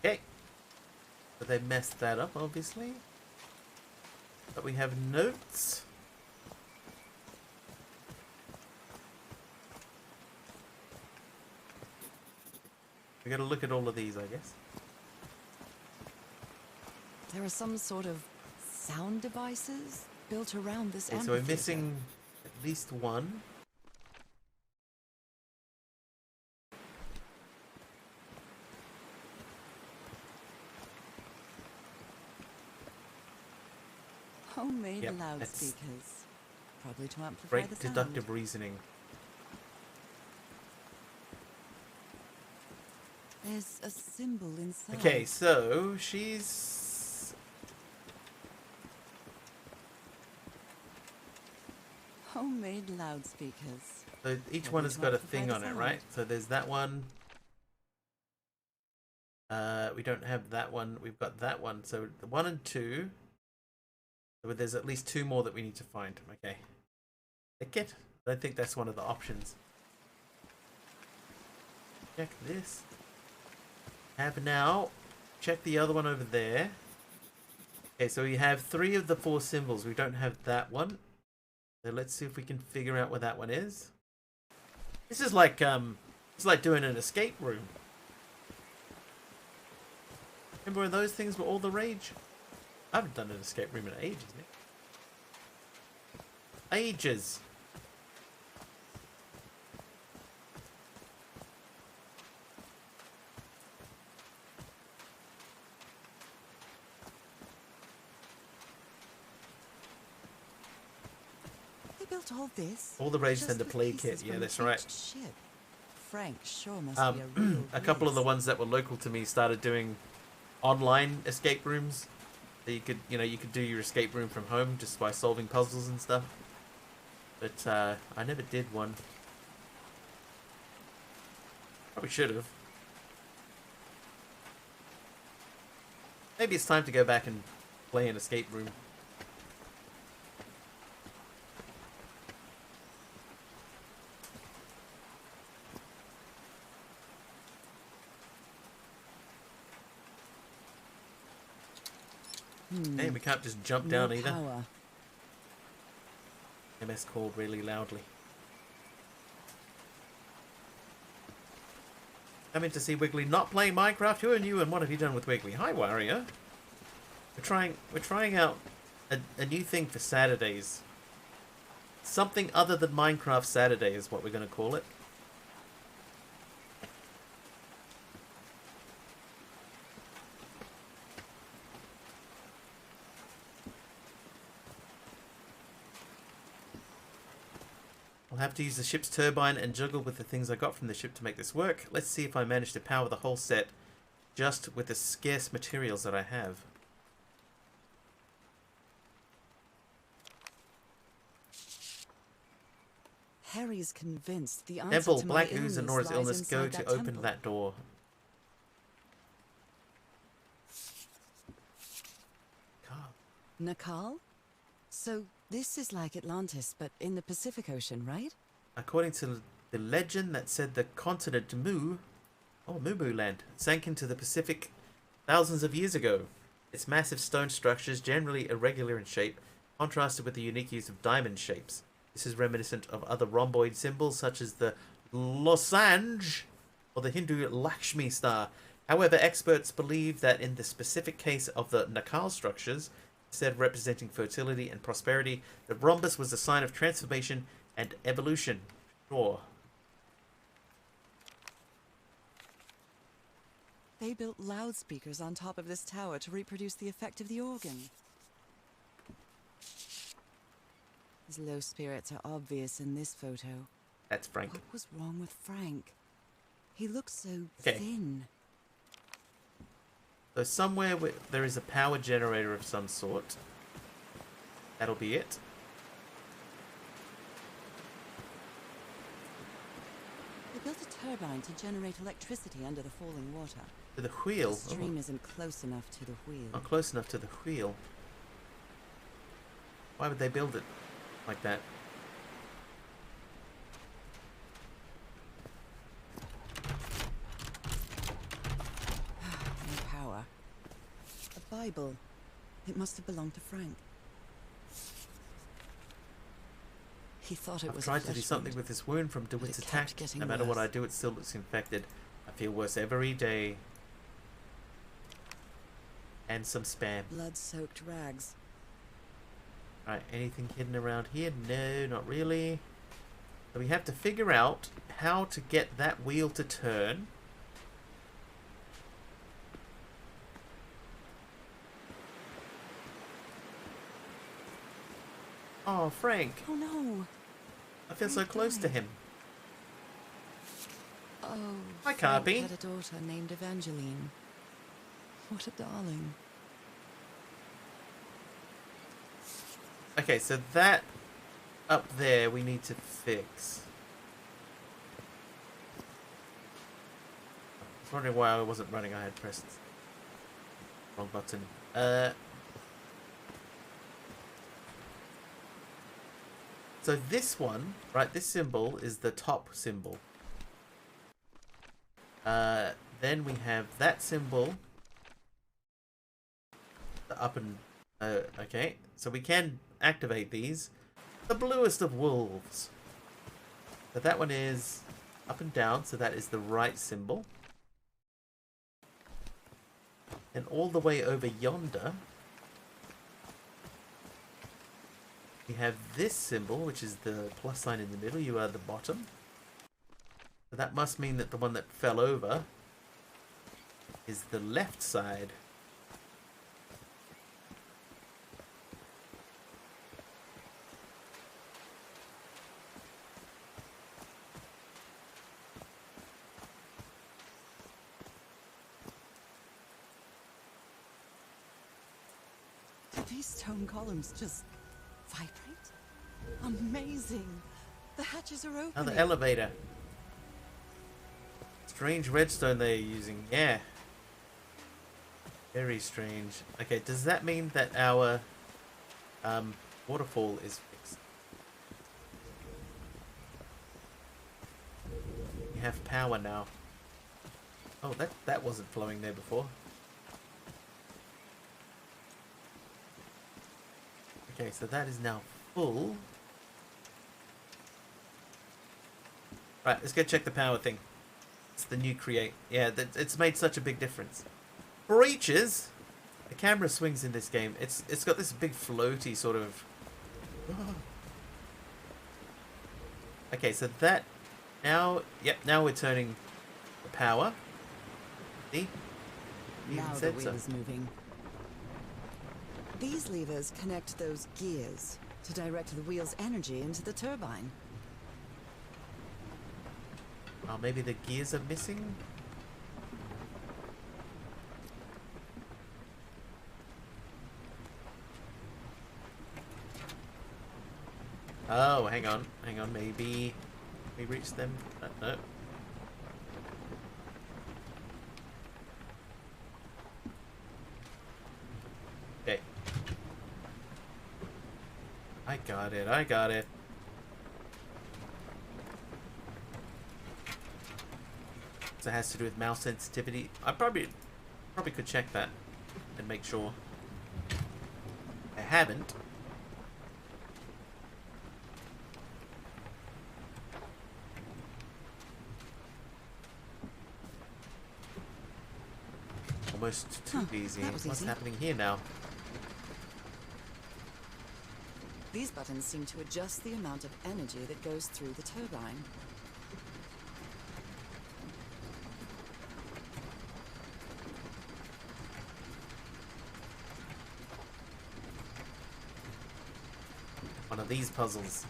Okay. But they messed that up, obviously. But we have notes. We gotta look at all of these, I guess. There are some sort of sound devices built around this Okay, so we're amphitheater. missing at least one. Homemade Yep, that's loudspeakers. Probably to amplify Great the sound. deductive reasoning. There's a symbol inside. Okay, so she's... Homemade loudspeakers. So each Probably one has to got a amplify thing the on it, sound. right? So there's that one. We don't have that one. We've got that one. So the 1 and 2. So there's at least 2 more that we need to find. Okay. Ticket? I don't think that's one of the options. Check this. Have now. Check the other one over there. Okay, so we have 3 of the 4 symbols. We don't have that one. So let's see if we can figure out where that one is. This is like it's like doing an escape room. Remember when those things were all the rage? I haven't done an escape room in ages, Nick. Ages. They built all this. All the Rage just Thunder with play pieces kit. Yeah, from a that's right. beached Ship. Frank sure must be a real A couple of the whiz. ones that were local to me started doing online escape rooms. So you could do your escape room from home just by solving puzzles and stuff. But I never did one. Probably should have. Maybe it's time to go back and play an escape room. Hey, we can't just jump down No either. power. MS called really loudly. I'm in to see Wiggly not playing Minecraft. Who are you and what have you done with Wiggly? Hi, Warrior. We're trying out a new thing for Saturdays. Something other than Minecraft Saturday is what we're going to call it. I'll have to use the ship's turbine and juggle with the things I got from the ship to make this work. Let's see if I manage to power the whole set just with the scarce materials that I have. Harry's convinced the answer Temple, to my Black Ooze and illness Nora's lies illness. Go inside to that open temple. that door. Nakal? So this is like Atlantis, but in the Pacific Ocean, right? According to the legend that said the continent Mu, Moo Land, sank into the Pacific thousands of years ago. Its massive stone structures, generally irregular in shape, contrasted with the unique use of diamond shapes. This is reminiscent of other rhomboid symbols such as the losange or the Hindu Lakshmi star. However, experts believe that in the specific case of the Nakal structures, instead of representing fertility and prosperity, the rhombus was a sign of transformation and evolution. Sure. They built loudspeakers on top of this tower to reproduce the effect of the organ. His low spirits are obvious in this photo. That's Frank. What was wrong with Frank? He looks so Okay. thin. So somewhere there is a power generator of some sort. That'll be it. They built a turbine to generate electricity under the falling water. To the wheel. The stream isn't close enough to the wheel. Not close enough to the wheel. Why would they build it like that? No power. A Bible. It must have belonged to Frank. He thought it I've was tried a to do flesh something wound. with this wound from DeWitt's it kept attack. getting No matter what I worse. do, it still looks infected. I feel worse every day. And some spam. Blood-soaked rags. Alright, anything hidden around here? No, not really. So we have to figure out how to get that wheel to turn. Oh, Frank. Oh no! I feel so Frank close to died. him. Oh, Hi, Frank Carpy. had a daughter named Evangeline. What a darling. Okay, so that up there we need to fix. I was wondering why I wasn't running. I had pressed wrong button. So this one, right, this symbol is the top symbol. Then we have that symbol. The up and... okay, so we can activate these. The bluest of wolves. So that one is up and down, so that is the right symbol. And all the way over yonder, we have this symbol, which is the plus sign in the middle. You are the bottom. So that must mean that the one that fell over is the left side. Did these stone columns just vibrate? Amazing! The hatches are opening. Another elevator. Strange redstone they're using. Yeah. Very strange. Okay, does that mean that our waterfall is fixed? We have power now. Oh, that wasn't flowing there before. Okay, so that is now full. Right, let's go check the power thing. It's the new create. Yeah, it's made such a big difference. Breaches! The camera swings in this game. It's got this big floaty sort of... Okay, so that... Now... Yep, now we're turning the power. See? You even Now the said wheel so. is moving. These levers connect those gears to direct the wheel's energy into the turbine. Oh, maybe the gears are missing? Oh, hang on. Hang on. Maybe we reach them. No. Okay. I got it. I got it. So it has to do with mouse sensitivity. I probably could check that and make sure. I haven't. Almost too easy. That was What's easy. happening here now? These buttons seem to adjust the amount of energy that goes through the turbine. One of these puzzles.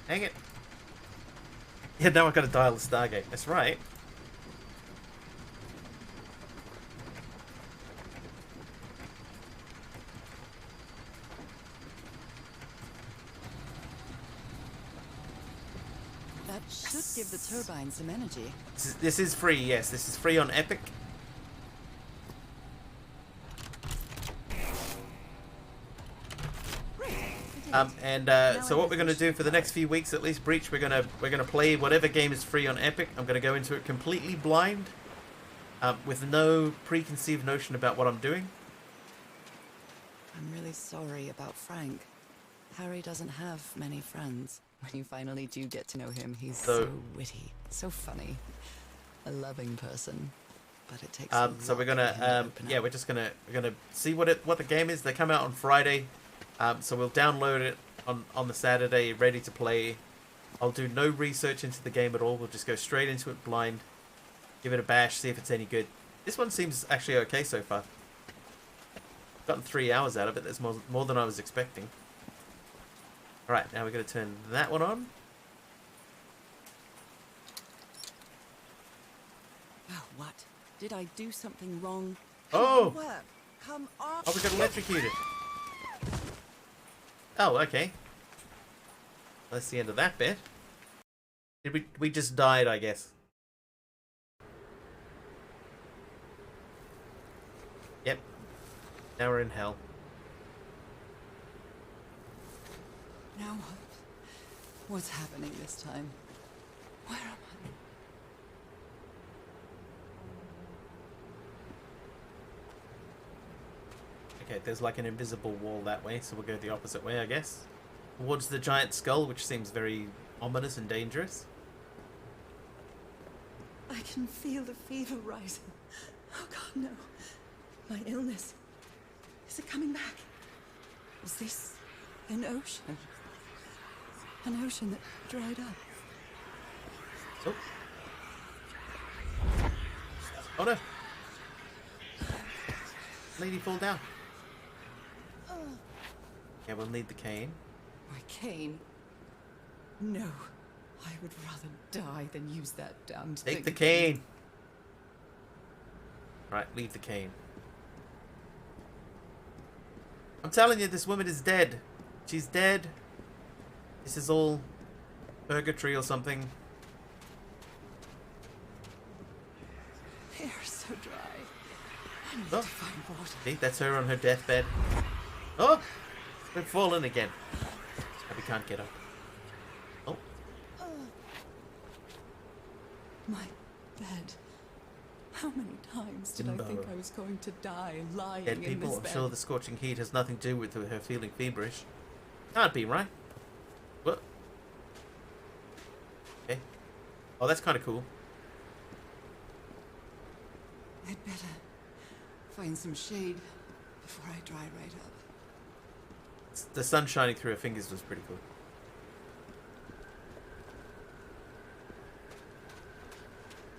Hang it. Yeah, now I've got to dial the Stargate. That's right. That should give the turbine some energy. This is free, yes. This is free on Epic. So what we're gonna do for the next few weeks, at least, Breach, we're gonna play whatever game is free on Epic. I'm gonna go into it completely blind, with no preconceived notion about what I'm doing. I'm really sorry about Frank. Harry doesn't have many friends. When you finally do get to know him, he's so witty, so funny, a loving person. But it takes. So we're gonna we're just gonna see what the game is. They come out on Friday. So we'll download it on the Saturday, ready to play. I'll do no research into the game at all. We'll just go straight into it blind. Give it a bash, see if it's any good. This one seems actually okay so far. Gotten 3 hours out of it. That's more than I was expecting. Alright, now we're going to turn that one on. Oh, what? Did I do something wrong? Oh! Work. Come on! Oh, we got electrocuted. Oh, okay. That's the end of that bit. Did we just died, I guess. Yep. Now we're in hell. Now what? What's happening this time? Where am I? Okay, there's like an invisible wall that way, so we'll go the opposite way, I guess. Towards the giant skull, which seems very ominous and dangerous. I can feel the fever rising. Oh God, no. My illness. Is it coming back? Is this an ocean? An ocean that dried up? Oh. Oh no. Lady fall down. Yeah, we'll need the cane. My cane? No. I would rather die than use that damned thing. Take the cane. Right, leave the cane. I'm telling you, this woman is dead. She's dead. This is all purgatory or something. Hair so dry. I need Oh. to find water. See, that's her on her deathbed. Oh! We've fallen again. We can't get up. Oh. My bed. How many times did I think I was going to die lying Dead in people, this I'm bed? sure the scorching heat has nothing to do with her feeling feverish. Can't be, right? What? Okay. Oh, that's kind of cool. I'd better find some shade before I dry right up. The sun shining through her fingers was pretty cool.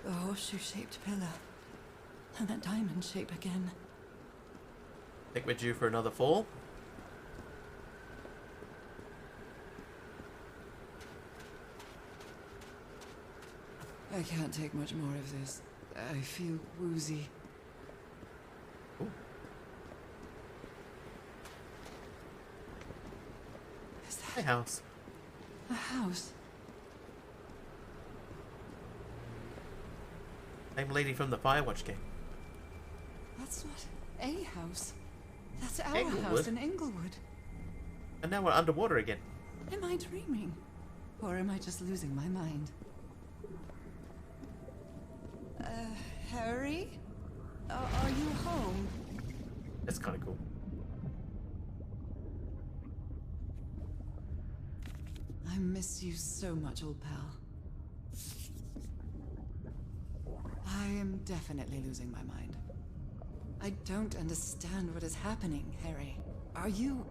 The horseshoe-shaped pillar. And that diamond shape again. Think we're due for another fall? I can't take much more of this. I feel woozy. house. A house. Same lady from the Firewatch game. That's not a house. That's our Englewood? house in Englewood. And now we're underwater again. Am I dreaming? Or am I just losing my mind? Harry? Are you home? That's kind of cool. I miss you so much, old pal. I am definitely losing my mind. I don't understand what is happening, Harry. Are you...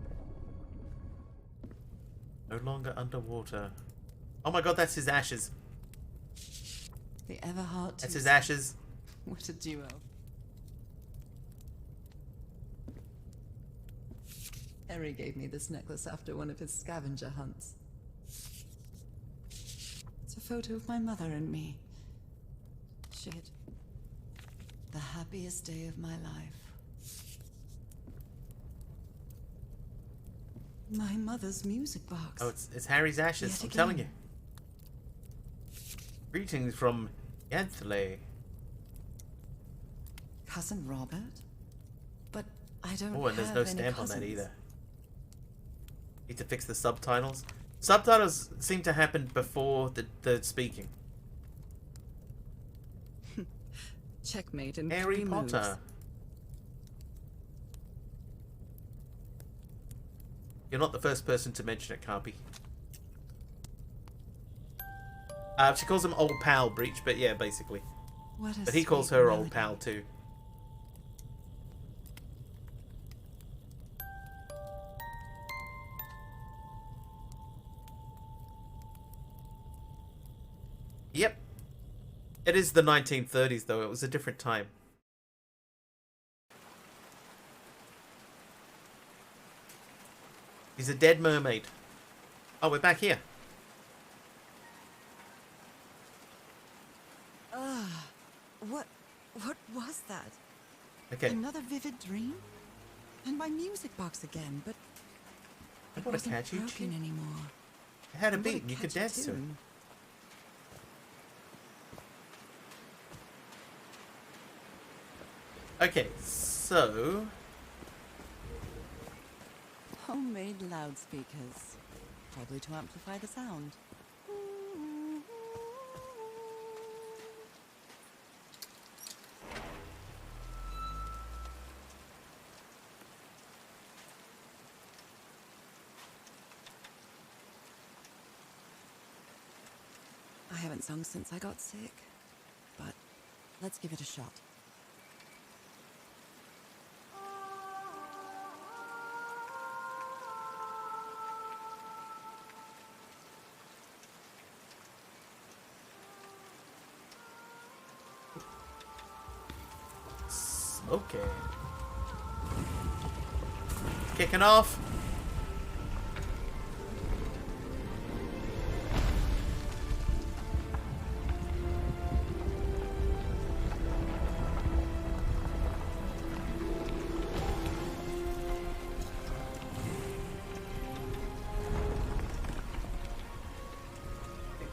No longer underwater. Oh my god, that's his ashes. the Everhart? That's his ashes. What a duo. Harry gave me this necklace after one of his scavenger hunts. It's a photo of my mother and me. Shit. The happiest day of my life. My mother's music box. Oh, it's Harry's ashes. Yet I'm again. telling you. Greetings from Yanthle. Cousin Robert? But I don't Oh, and there's have no any stamp on that cousins. either. Need to fix the subtitles. Subtitles seem to happen before the speaking. Checkmate in Harry 3 moves. Potter. You're not the first person to mention it, Carpy. She calls him old pal, Breach, but yeah, basically. What a But he calls sweet her melody. old pal too. Yep. It is the 1930s, though. It was a different time. He's a dead mermaid. Oh, we're back here. What was that? Okay. Another vivid dream? And my music box again, but I it want to wasn't catch you. broken anymore. It had a I wanna beat and you could catch a dance to it. tune. Okay, so... Homemade loudspeakers. Probably to amplify the sound. I haven't sung since I got sick, but let's give it a shot. Okay. Kicking off.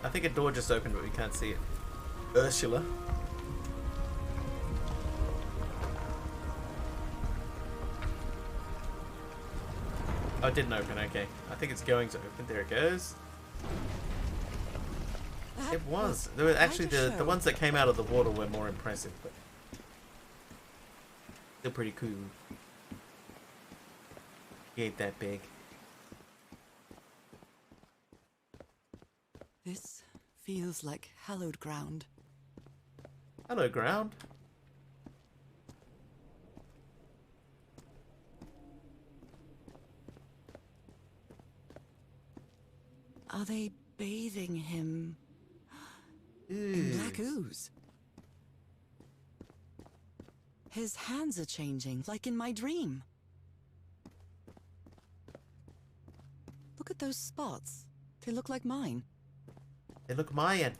I think a door just opened, but we can't see it. Ursula. Oh, it didn't open, okay. I think it's going to open. There it goes. It was. There were actually the ones that came out of the water were more impressive, but still pretty cool. He ain't that big. This feels like hallowed ground. Hello, ground. Are they bathing him in black ooze? His hands are changing, like in my dream. Look at those spots. They look like mine. They look Mayan.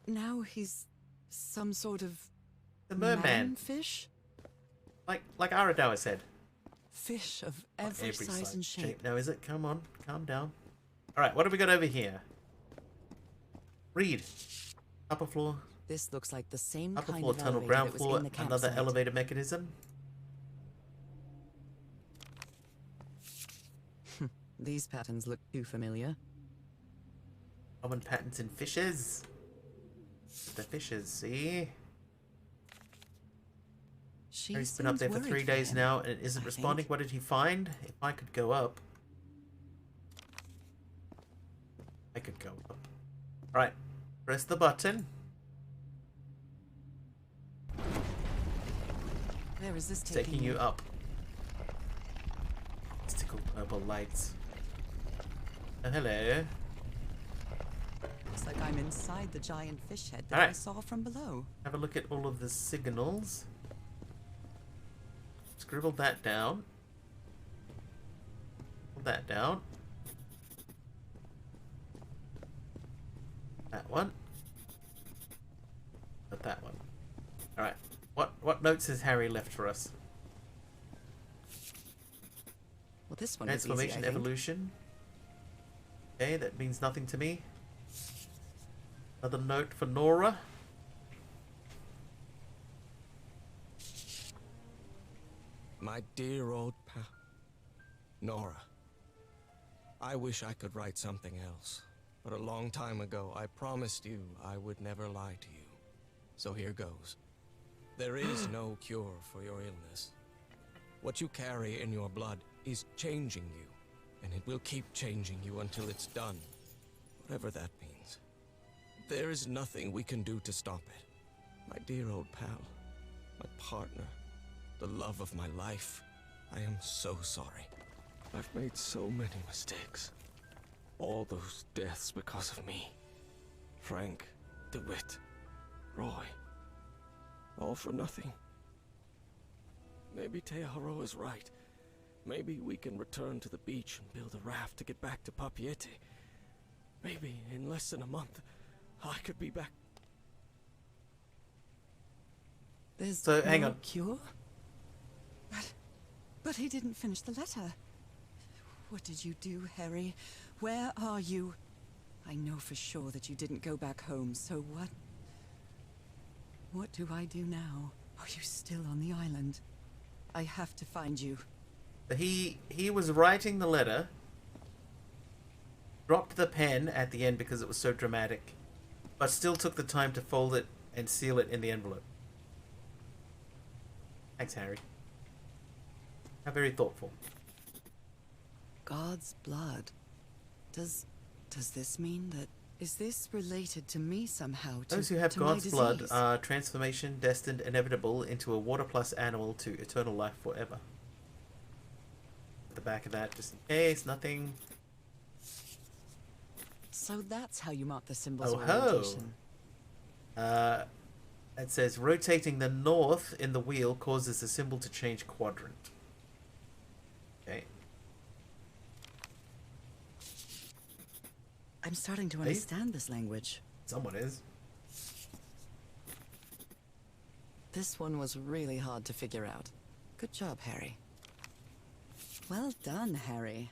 Now he's some sort of The merman. fish. Like Aradawa said. Fish of every, Every size and shape. Now is it? Come on, calm down. Alright, what have we got over here? Read. Upper floor. This looks like the same Upper kind floor of tunnel, elevator ground that was floor, in the another campsite. elevator mechanism. These patterns look too familiar. Common patterns in fishes. The fishes, see? He's been up there for 3 days now and it isn't responding. What did he find? If I could go up. I could go up. Alright. Press the button. Where is this Taking you up. Mystical purple lights. Oh, hello. Looks like I'm inside the giant fish head that Alright. I saw from below. Have a look at all of the signals. Scribble that down. Scribble that down. That one. But that one. Alright. What notes has Harry left for us? Well, this one is easy, I Transformation, think. evolution. Okay, that means nothing to me. Another note for Nora. My dear old pal. Nora. I wish I could write something else. But a long time ago, I promised you I would never lie to you. So here goes. There is no cure for your illness. What you carry in your blood is changing you, and it will keep changing you until it's done. Whatever that means. There is nothing we can do to stop it. My dear old pal, my partner, the love of my life. I am so sorry. I've made so many mistakes. All those deaths because of me. Frank, DeWitt, Roy. All for nothing. Maybe Teodoro is right. Maybe we can return to the beach and build a raft to get back to Papeete. Maybe in less than a month, I could be back. There's So, hang no on. cure? But he didn't finish the letter. What did you do, Harry? Where are you? I know for sure that you didn't go back home, so what? What do I do now? Are you still on the island? I have to find you. He was writing the letter, dropped the pen at the end because it was so dramatic, but still took the time to fold it and seal it in the envelope. Thanks, Harry. How very thoughtful. God's blood. Does this mean that... Is this related to me somehow? Those who have to my God's blood disease? are transformation destined inevitable into a water plus animal to eternal life forever. At the back of that, just in case, nothing. So that's how you mark the symbols Oh of ho! orientation. It says rotating the north in the wheel causes the symbol to change quadrant. Okay. I'm starting to Hey? understand this language. Someone is. This one was really hard to figure out. Good job, Harry. Well done, Harry.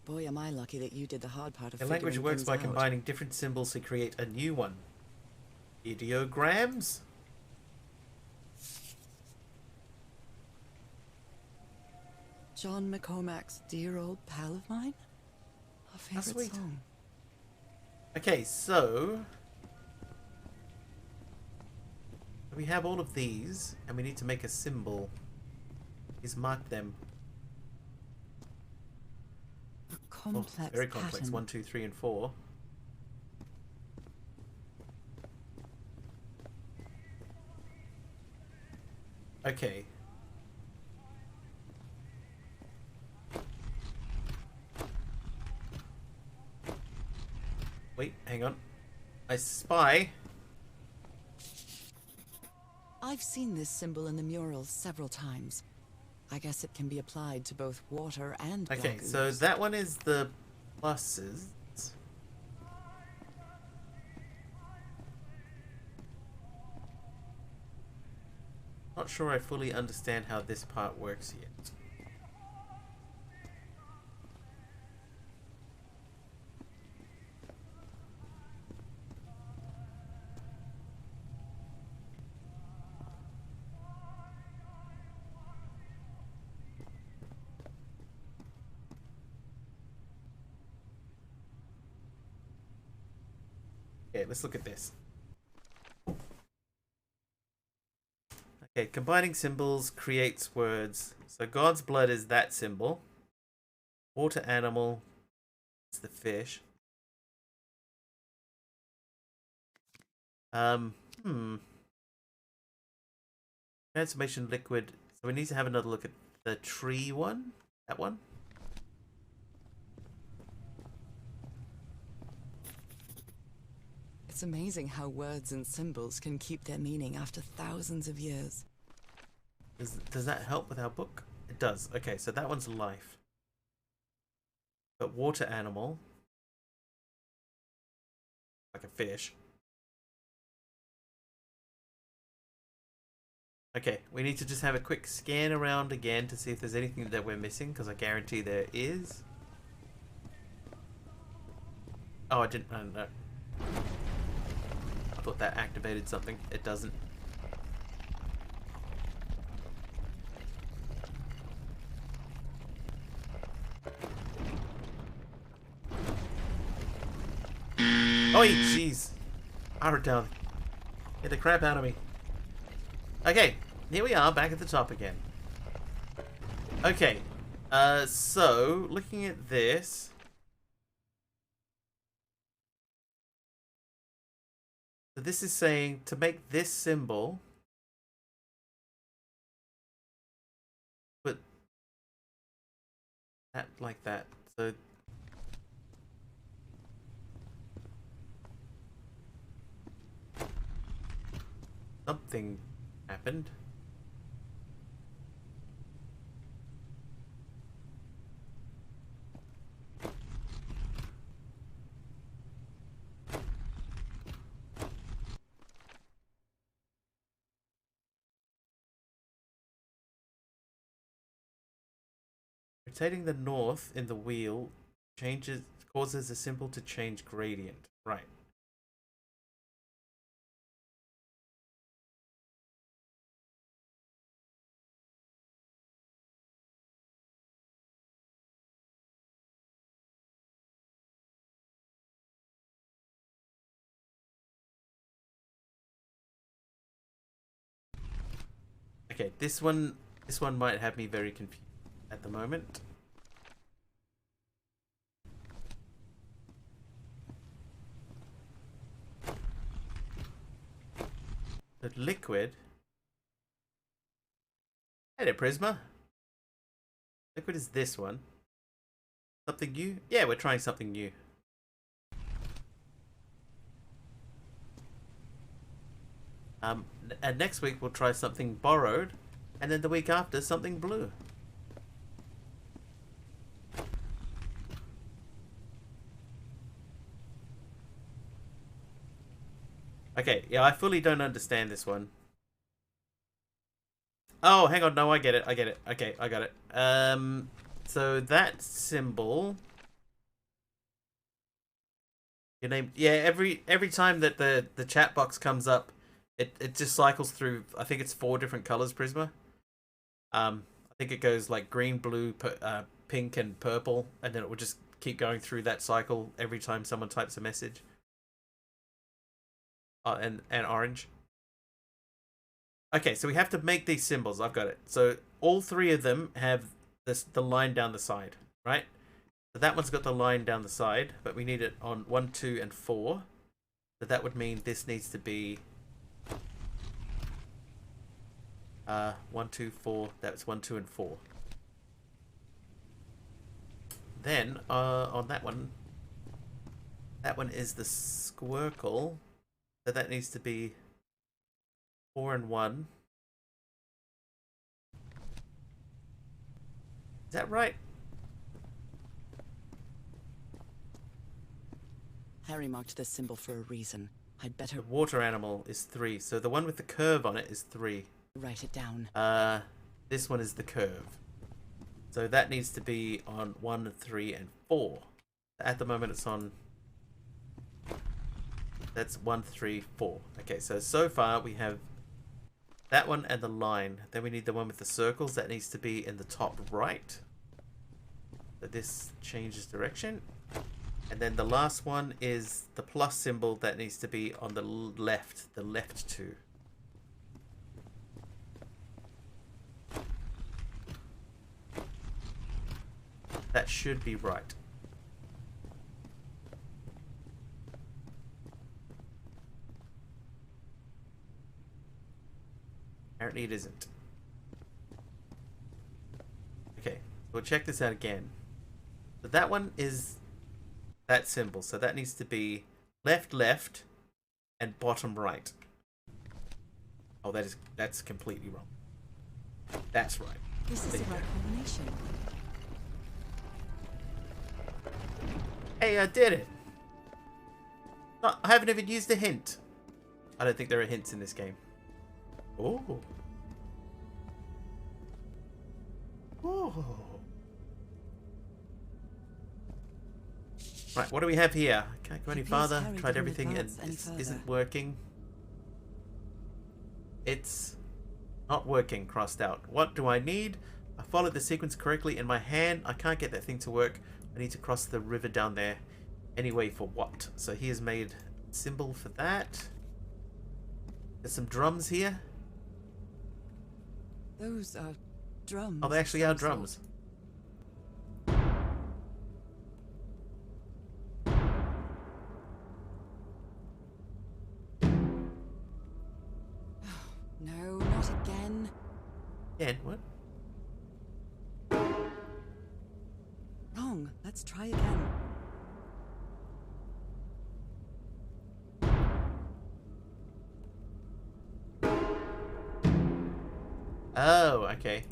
Boy, am I lucky that you did the hard part of The figuring language works things by out. combining different symbols to create a new one. Ideograms? John McCormack's dear old pal of mine? Our favorite sweet. song. Okay, so we have all of these, and we need to make a symbol. Please mark them. A Oh, complex very complex. pattern. 1, 2, 3, and 4. Okay. Wait, hang on. I spy. I've seen this symbol in the murals several times. I guess it can be applied to both water and Okay, black so ooze. that one is the pluses. Not sure I fully understand how this part works yet. Okay, let's look at this. Okay, combining symbols creates words. So God's blood is that symbol. Water animal is the fish. Transformation liquid. So we need to have another look at the tree one. That one. It's amazing how words and symbols can keep their meaning after thousands of years. Does that help with our book? It does. Okay, so that one's life. But water animal. Like a fish. Okay, we need to just have a quick scan around again to see if there's anything that we're missing, because I guarantee there is. Oh, I didn't know. I thought that activated something. It doesn't. Oh, jeez. Power down. Get the crap out of me. Okay, here we are, back at the top again. Okay, so, looking at this... So this is saying, to make this symbol... Put that like that, so... Something happened. Rotating the north in the wheel causes the symbol to change gradient. Right. Okay, this one might have me very confused at the moment. The liquid. Hello, Prisma. Liquid is this one. Something new? Yeah, we're trying something new. And next week we'll try something borrowed, and then the week after something blue. Okay, yeah, I fully don't understand this one. Oh, hang on, no, I get it. Okay, I got it. So that symbol... Your name... Yeah, every time that the chat box comes up, it just cycles through, I think it's 4 different colors, Prisma. I think it goes like green, blue, pink, and purple, and then it will just keep going through that cycle every time someone types a message. And orange. Okay, so we have to make these symbols. I've got it. So all 3 of them have the line down the side, right? So that one's got the line down the side, but we need it on 1, 2, and 4. So that would mean this needs to be 1, 2, 4. That's 1, 2, and 4. Then on that one is the squircle. So that needs to be 4 and 1. Is that right? Harry marked this symbol for a reason. I'd better... The water animal is 3. So the one with the curve on it is 3. Write it down. This one is the curve. So that needs to be on 1, 3, and 4. At the moment it's on... That's 1, 3, 4. Okay, so far we have that one and the line. Then we need the one with the circles. That needs to be in the top right. So this changes direction. And then the last one is the plus symbol that needs to be on the left, the left two. That should be right. Apparently it isn't. Okay, we'll check this out again. So that one is that symbol, so that needs to be left, left, and bottom right. Oh, that's completely wrong. That's right. This is the right combination. Hey, I did it! I haven't even used a hint. I don't think there are hints in this game. Oh. Oh. Right, what do we have here? Can't go any farther. Tried everything and it isn't working. It's not working, crossed out. What do I need? I followed the sequence correctly in my hand. I can't get that thing to work. I need to cross the river down there. Anyway, for what? So he has made a symbol for that. There's some drums here. Those are drums. Oh, they actually are drums. No, not again. Again, what? Wrong. Let's try again. Oh, okay.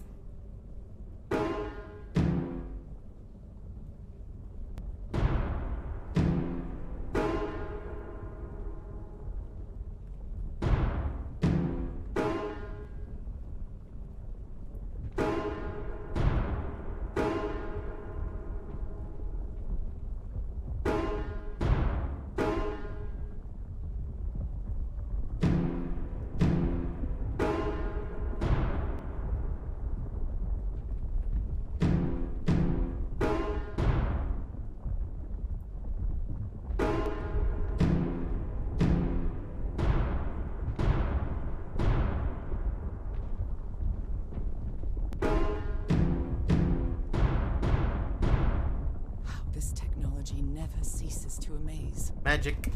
This technology never ceases to amaze. Magic.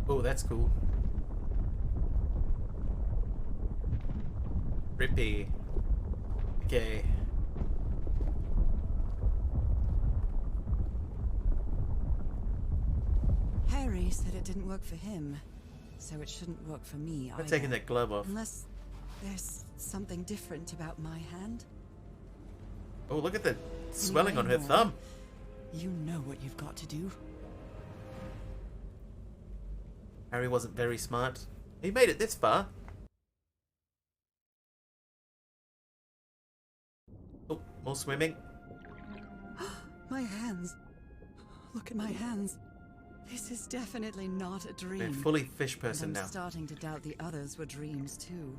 Oh, that's cool. Rippy. Okay. Harry said it didn't work for him, so it shouldn't work for me I'm either. taking that glove off. Unless there's something different about my hand. Oh, look at the swelling on her Anyway, thumb. You know what you've got to do. Harry wasn't very smart. He made it this far. Oh, more swimming. My hands. Look at my hands. This is definitely not a dream. We're fully fish person And I'm now. starting to doubt the others were dreams too.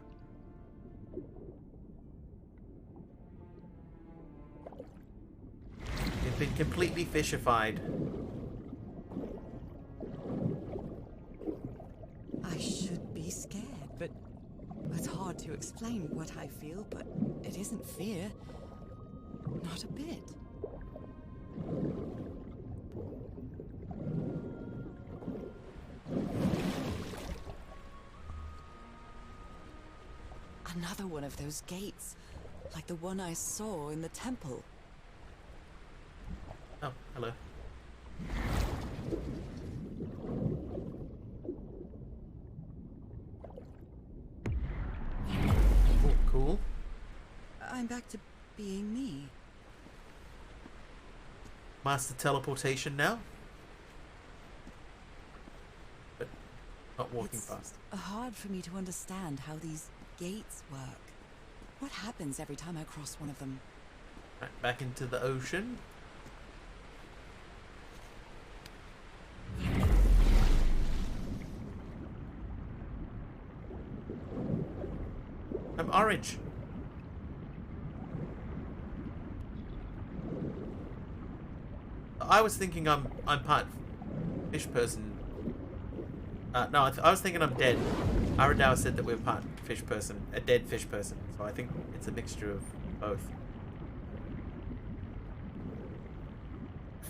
We've been completely fishified. I should be scared, but it's hard to explain what I feel, but it isn't fear. Not a bit. Another one of those gates, like the one I saw in the temple. Oh, hello. Oh, cool. I'm back to being me. Master teleportation now. But not walking It's fast. hard for me to understand how these gates work. What happens every time I cross one of them? Right, back into the ocean. orange. I was thinking I'm part fish person. No, I was thinking I'm dead. Arakawa said that we're part fish person, a dead fish person. So I think it's a mixture of both.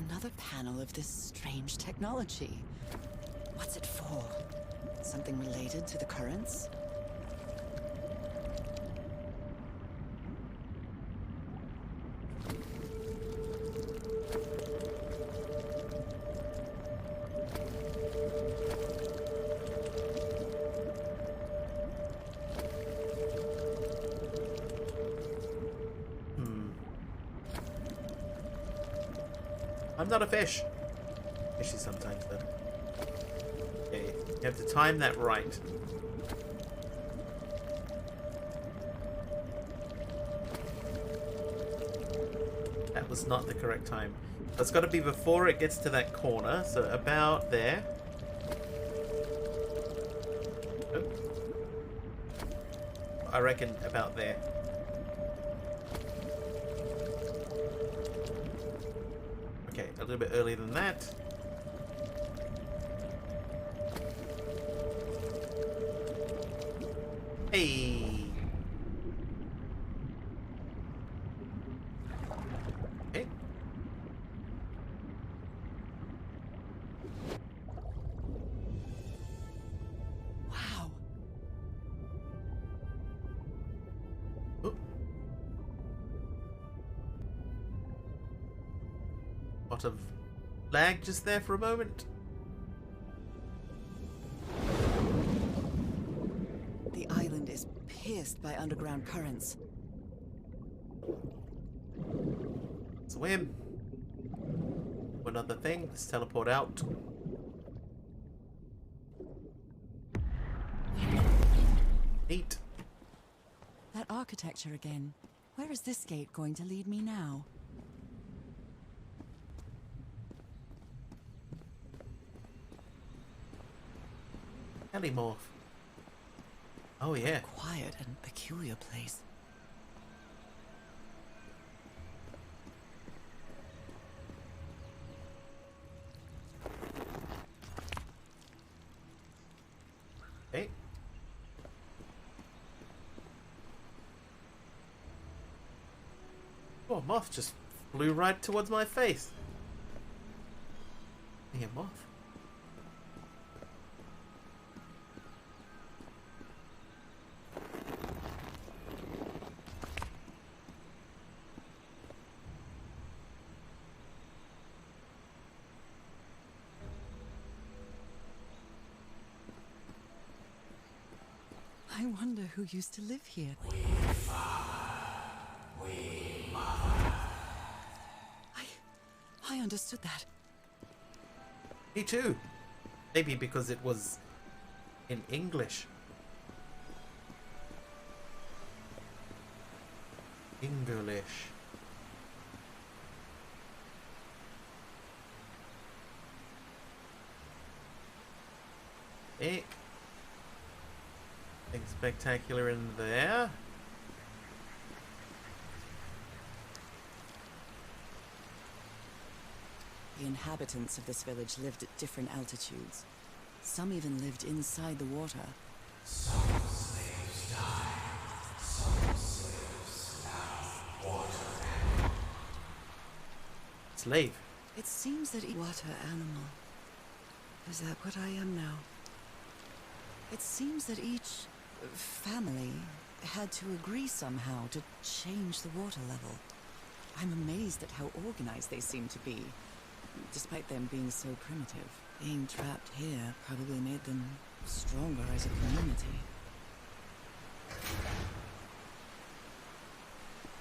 Another panel of this strange technology. What's it for? Something related to the currents? I'm not a fish. Fishy sometimes, though. Okay, you have to time that right. That was not the correct time. It's got to be before it gets to that corner, so about there. Oh. I reckon about there. Okay, a little bit earlier than that. Hey. Okay. Wow. Oh. Lot of lag just there for a moment. The island is pierced by underground currents. Swim. One other thing. Let's teleport out. Neat. That architecture again. Where is this gate going to lead me now? Polymorph. Oh yeah. Quiet and peculiar place. Hey. Oh, a moth just flew right towards my face. Yeah, moth. I wonder who used to live here. I understood that. Me too. Maybe because it was in English. English. Hey. Nothing spectacular in there. The inhabitants of this village lived at different altitudes. Some even lived inside the water. Some slaves died. Some slaves now water. Slave. It seems that water animal. Is that what I am now? It seems that each family had to agree somehow to change the water level. I'm amazed at how organized they seem to be, despite them being so primitive. Being trapped here probably made them stronger as a community.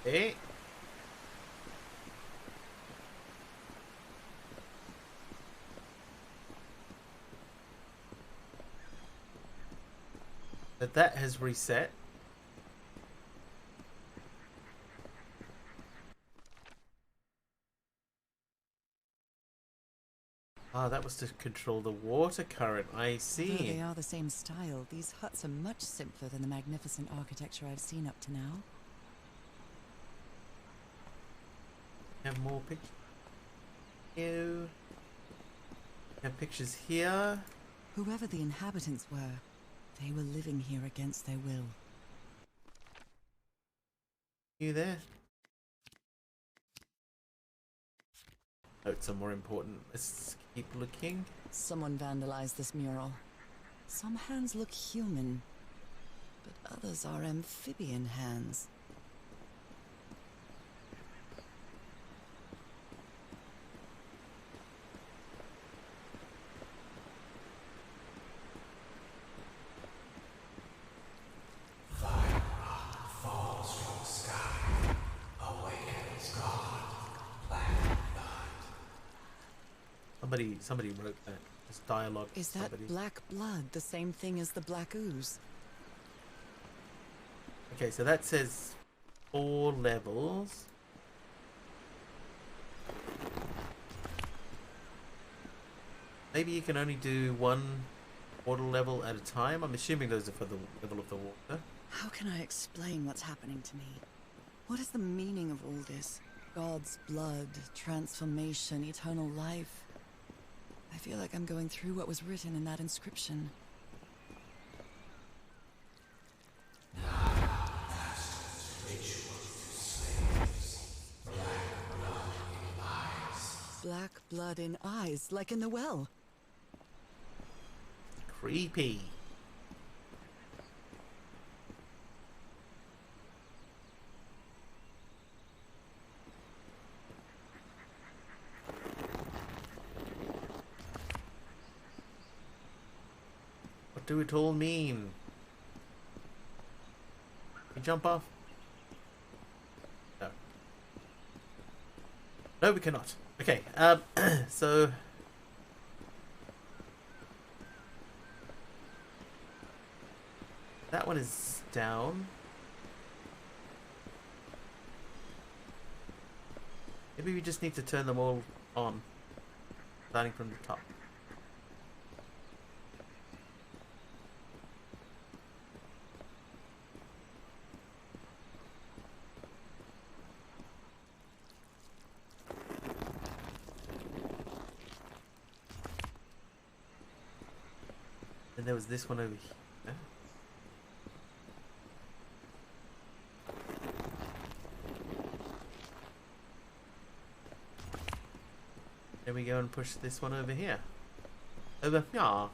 Hey. That has reset. Ah, that was to control the water current. I Though see. they are the same style, these huts are much simpler than the magnificent architecture I've seen up to now. Have more pictures. You have pictures here. Whoever the inhabitants were, they were living here against their will. You there? Notes are more important. Let's keep looking. Someone vandalized this mural. Some hands look human, but others are amphibian hands. Fire rock falls from the sky, awakens God, black blood. Somebody wrote that. It's dialogue. Is that somebody. black blood the same thing as the black ooze? Okay, so that says 4 levels. Maybe you can only do 1 water level at a time. I'm assuming those are for the level of the water. How can I explain what's happening to me? What is the meaning of all this? God's blood, transformation, eternal life. I feel like I'm going through what was written in that inscription. Black blood in eyes, like in the well. Creepy. What do it all mean? Can you jump off? No. No, we cannot. Okay, so... that one is down. Maybe we just need to turn them all on, starting from the top. And there was this one over here. Then we go and push this one over here. Over here.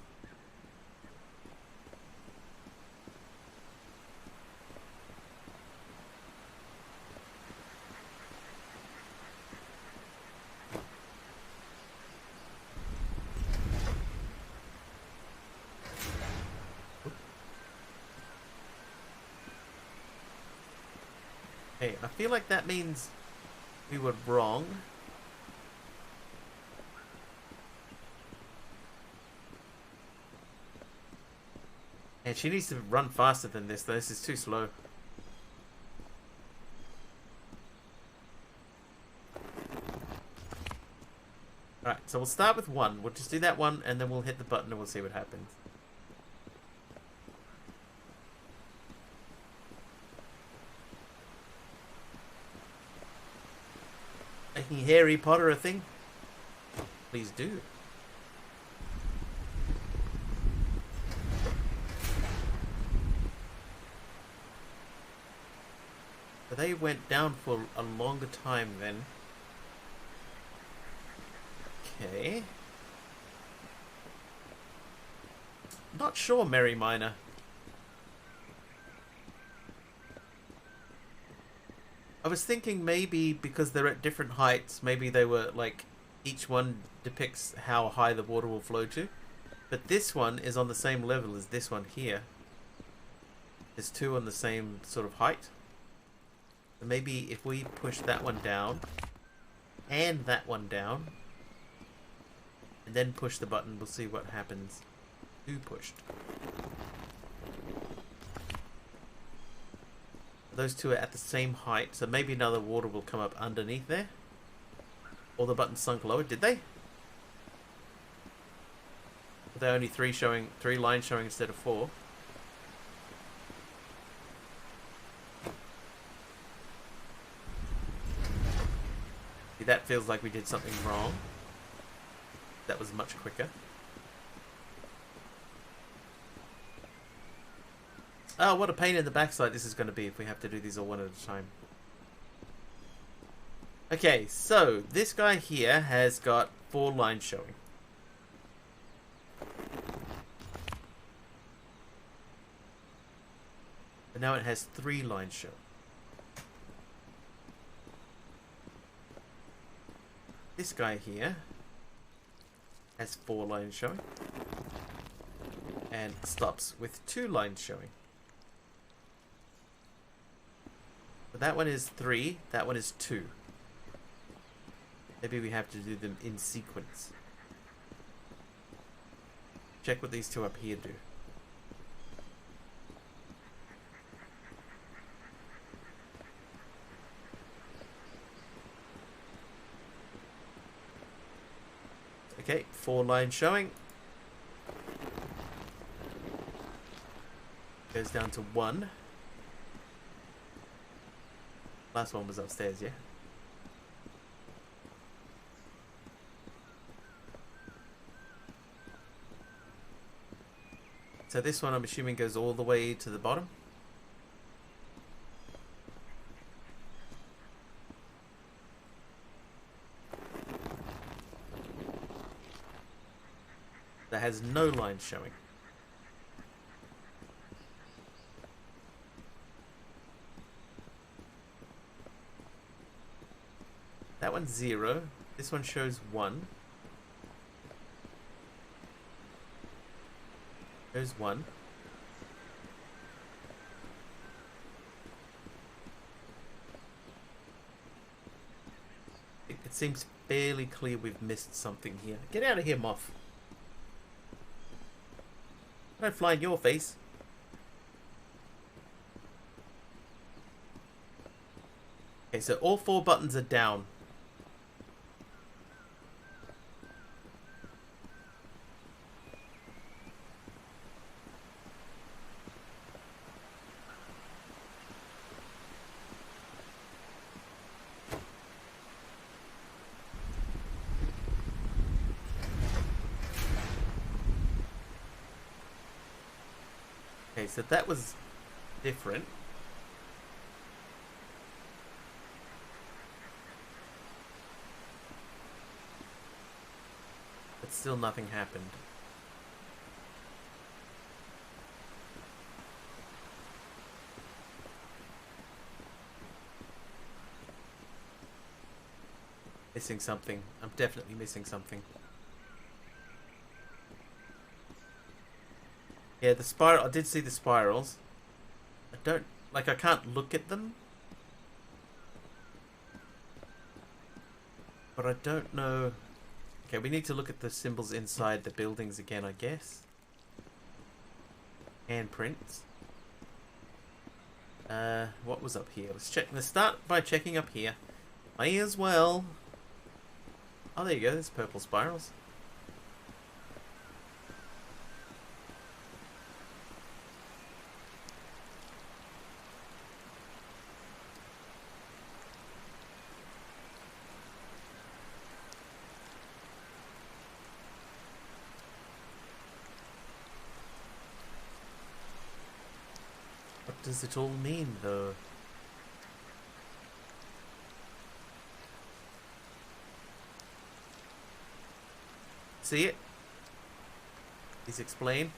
Hey, I feel like that means we were wrong. And she needs to run faster than this, though. This is too slow. Alright, so we'll start with 1. We'll just do that one, and then we'll hit the button and we'll see what happens. Making Harry Potter a thing? Please do. So they went down for a longer time then. Okay. Not sure, Merry Miner. I was thinking maybe because they're at different heights, maybe they were like, each one depicts how high the water will flow to. But this one is on the same level as this one here. There's 2 on the same sort of height. So maybe if we push that one down, and that one down, and then push the button, we'll see what happens. 2 pushed. Those 2 are at the same height, so maybe another water will come up underneath there. Or the button sunk lower, did they? There are only three lines showing instead of 4. See, that feels like we did something wrong. That was much quicker. Oh, what a pain in the backside this is going to be if we have to do these all one at a time. Okay, so this guy here has got 4 lines showing. And now it has 3 lines showing. This guy here has 4 lines showing. And stops with 2 lines showing. So that one is 3, that one is 2. Maybe we have to do them in sequence. Check what these two up here do. Okay, 4 lines showing. Goes down to 1. Last one was upstairs, yeah? So this one I'm assuming goes all the way to the bottom. That has no lines showing. That one's 0. This one shows 1. There's 1. It seems fairly clear we've missed something here. Get out of here, Moth. Don't fly in your face. Okay, so all 4 buttons are down. Okay, so that was different. But still nothing happened. Missing something. I'm definitely missing something. Yeah, the spiral. I did see the spirals. I don't like. I can't look at them, but I don't know. Okay, we need to look at the symbols inside the buildings again, I guess. Handprints. What was up here? Let's check. Let's start by checking up here. May as well. Oh, there you go. There's purple spirals. What does it all mean, though? See it? Please explain.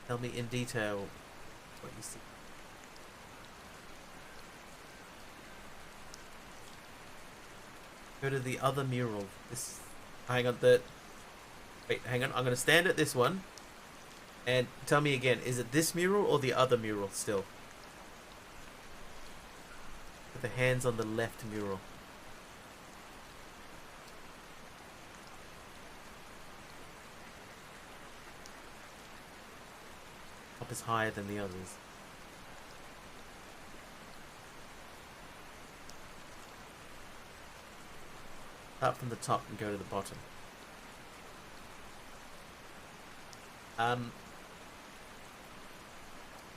Tell me in detail what you see. Go to the other mural. This. Hang on. Wait, hang on. I'm gonna stand at this one. And tell me again, is it this mural or the other mural still? Put the hands on the left mural. Top is higher than the others. Start from the top and go to the bottom.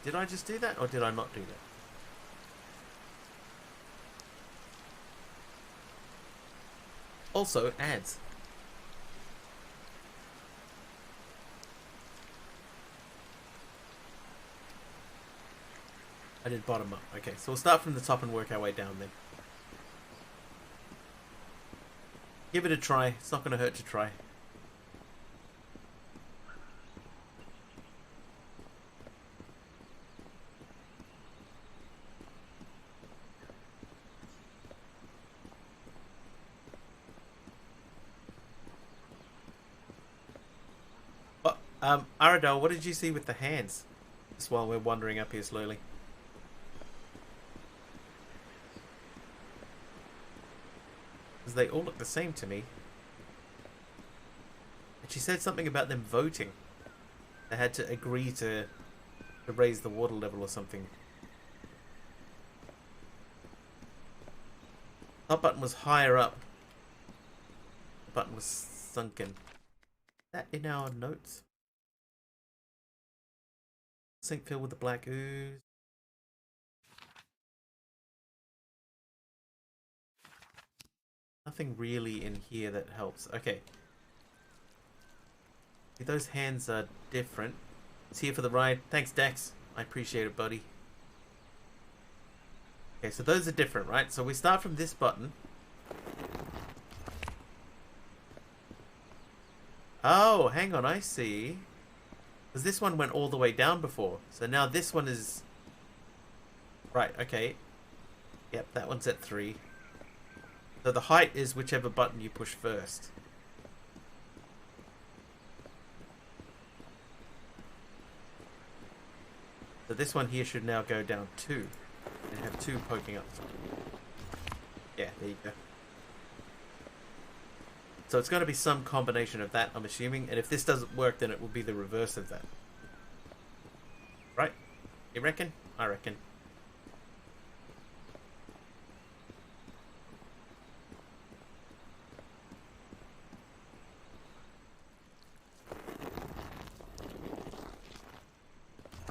Did I just do that, or did I not do that? Also, ads. I did bottom up. Okay, so we'll start from the top and work our way down then. Give it a try. It's not going to hurt to try. Aradel, what did you see with the hands? Just while we're wandering up here slowly. Because they all look the same to me. And she said something about them voting. They had to agree to raise the water level or something. Top button was higher up. The button was sunken. Is that in our notes? Sink filled with the black ooze. Nothing really in here that helps. Okay. Those hands are different. It's here for the ride. Thanks, Dex. I appreciate it, buddy. Okay, so those are different, right? So we start from this button. Oh, hang on, I see. Because this one went all the way down before. So now this one is... Right, okay. Yep, that one's at 3. So the height is whichever button you push first. So this one here should now go down 2. And have 2 poking up. Yeah, there you go. So it's going to be some combination of that, I'm assuming. And if this doesn't work, then it will be the reverse of that. Right? You reckon? I reckon.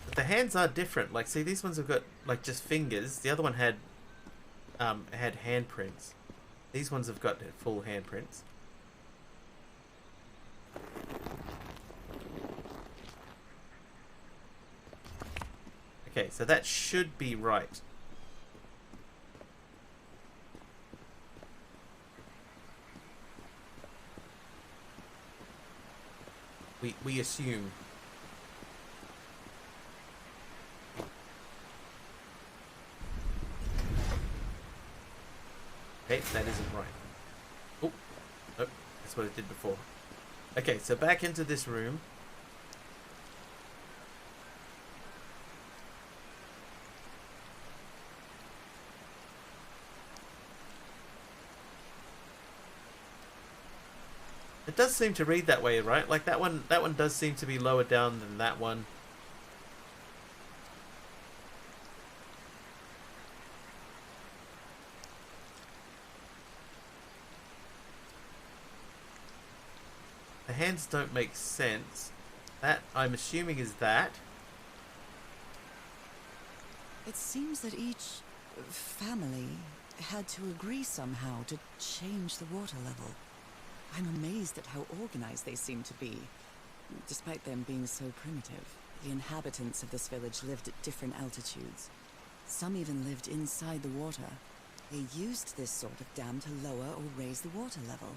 But the hands are different. Like, see, these ones have got, like, just fingers. The other one had handprints. These ones have got full handprints. Okay, so that should be right. We assume. Okay, that isn't right. Oh, oh, that's what it did before. Okay, so back into this room. It does seem to read that way, right? Like that one does seem to be lower down than that one. The hands don't make sense. That, I'm assuming, is that. It seems that each family had to agree somehow to change the water level. I'm amazed at how organized they seem to be, despite them being so primitive. The inhabitants of this village lived at different altitudes. Some even lived inside the water. They used this sort of dam to lower or raise the water level.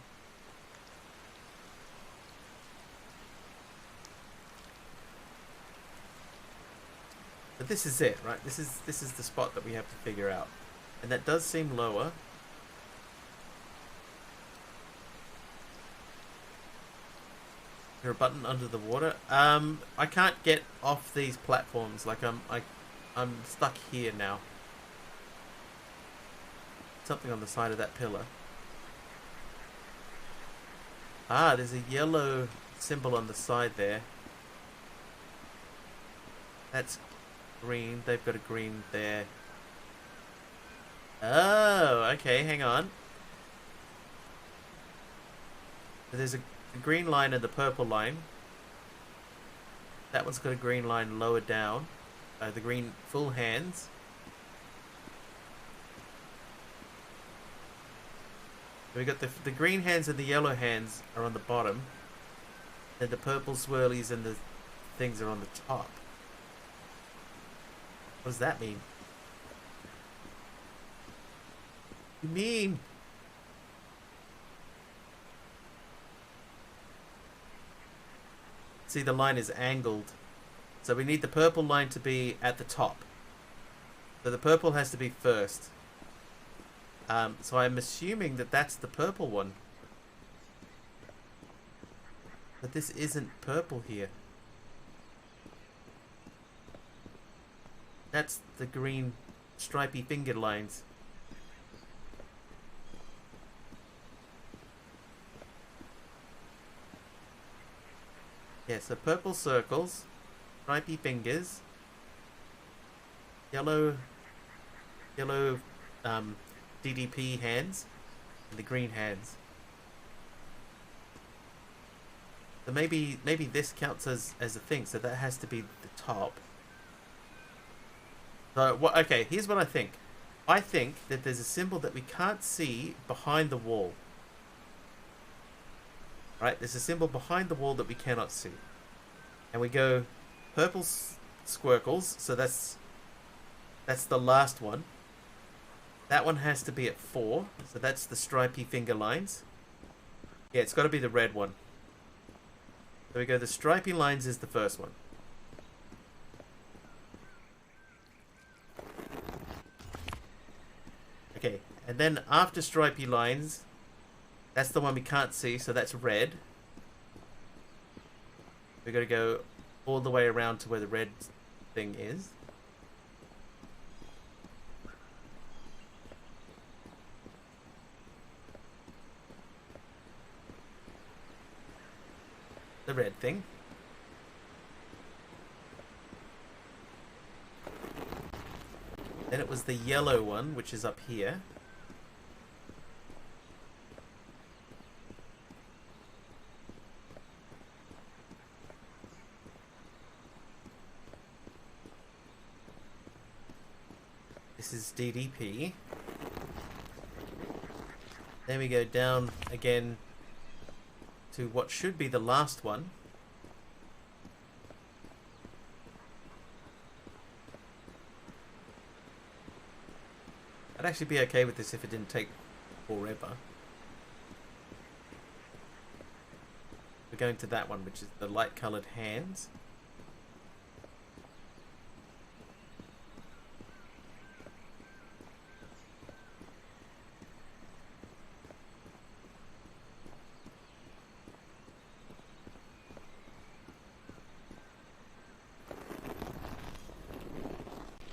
But this is it, right? This is the spot that we have to figure out. And that does seem lower. Is there a button under the water? I can't get off these platforms. Like I'm stuck here now. Something on the side of that pillar. Ah, there's a yellow symbol on the side there. That's green. They've got a green there. Oh, okay, hang on. So there's a green line and the purple line. That one's got a green line lower down. The green full hands. So we got the green hands and the yellow hands are on the bottom. And the purple swirlies and the things are on the top. What does that mean? What do you mean? See, the line is angled. So we need the purple line to be at the top. So the purple has to be first. So I'm assuming that that's the purple one. But this isn't purple here. That's the green stripy finger lines. Yeah, so purple circles, stripy fingers, yellow DDP hands, and the green hands. So maybe this counts as a thing, so that has to be the top. So what? Okay, here's what I think. I think that there's a symbol that we can't see behind the wall. Right, there's a symbol behind the wall that we cannot see. And we go purple squircles, so that's the last one. That one has to be at 4, so that's the stripy finger lines. Yeah, it's got to be the red one. So we go the stripy lines is the first one. Okay, and then after stripy lines, that's the one we can't see, so that's red. We're going to go all the way around to where the red thing is. The red thing. Then it was the yellow one, which is up here. This is DDP. Then we go down again to what should be the last one. I'd actually be okay with this if it didn't take forever. We're going to that one, which is the light colored hands.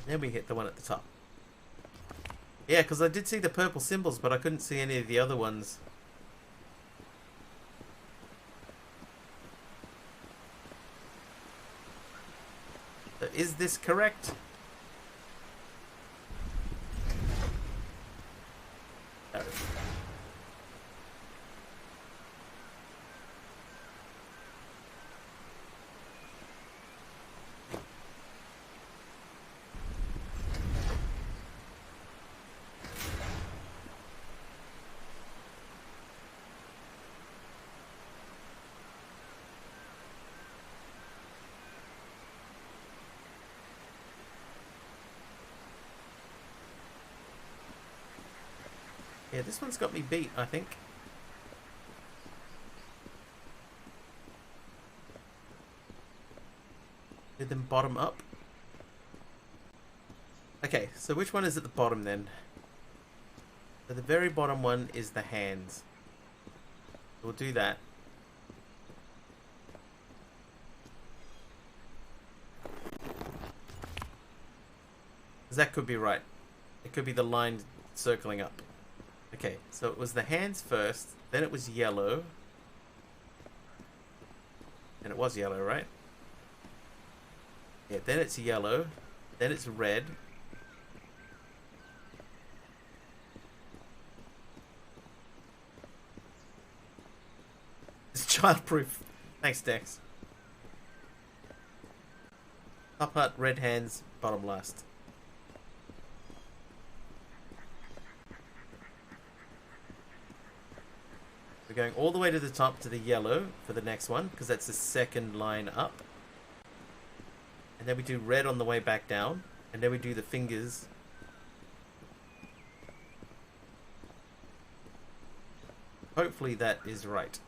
Then we hit the one at the top. Yeah, because I did see the purple symbols, but I couldn't see any of the other ones. So is this correct? No. Yeah, this one's got me beat, I think. Did them bottom up? Okay, so which one is at the bottom then? So the very bottom one is the hands. We'll do that. Because that could be right. It could be the line circling up. Okay, so it was the hands first, then it was yellow. And it was yellow, right? Yeah, then it's yellow, then it's red. Childproof. Thanks, Dex. Top hut, red hands, bottom last. We're going all the way to the top to the yellow for the next one, because that's the second line up. And then we do red on the way back down. And then we do the fingers. Hopefully that is right.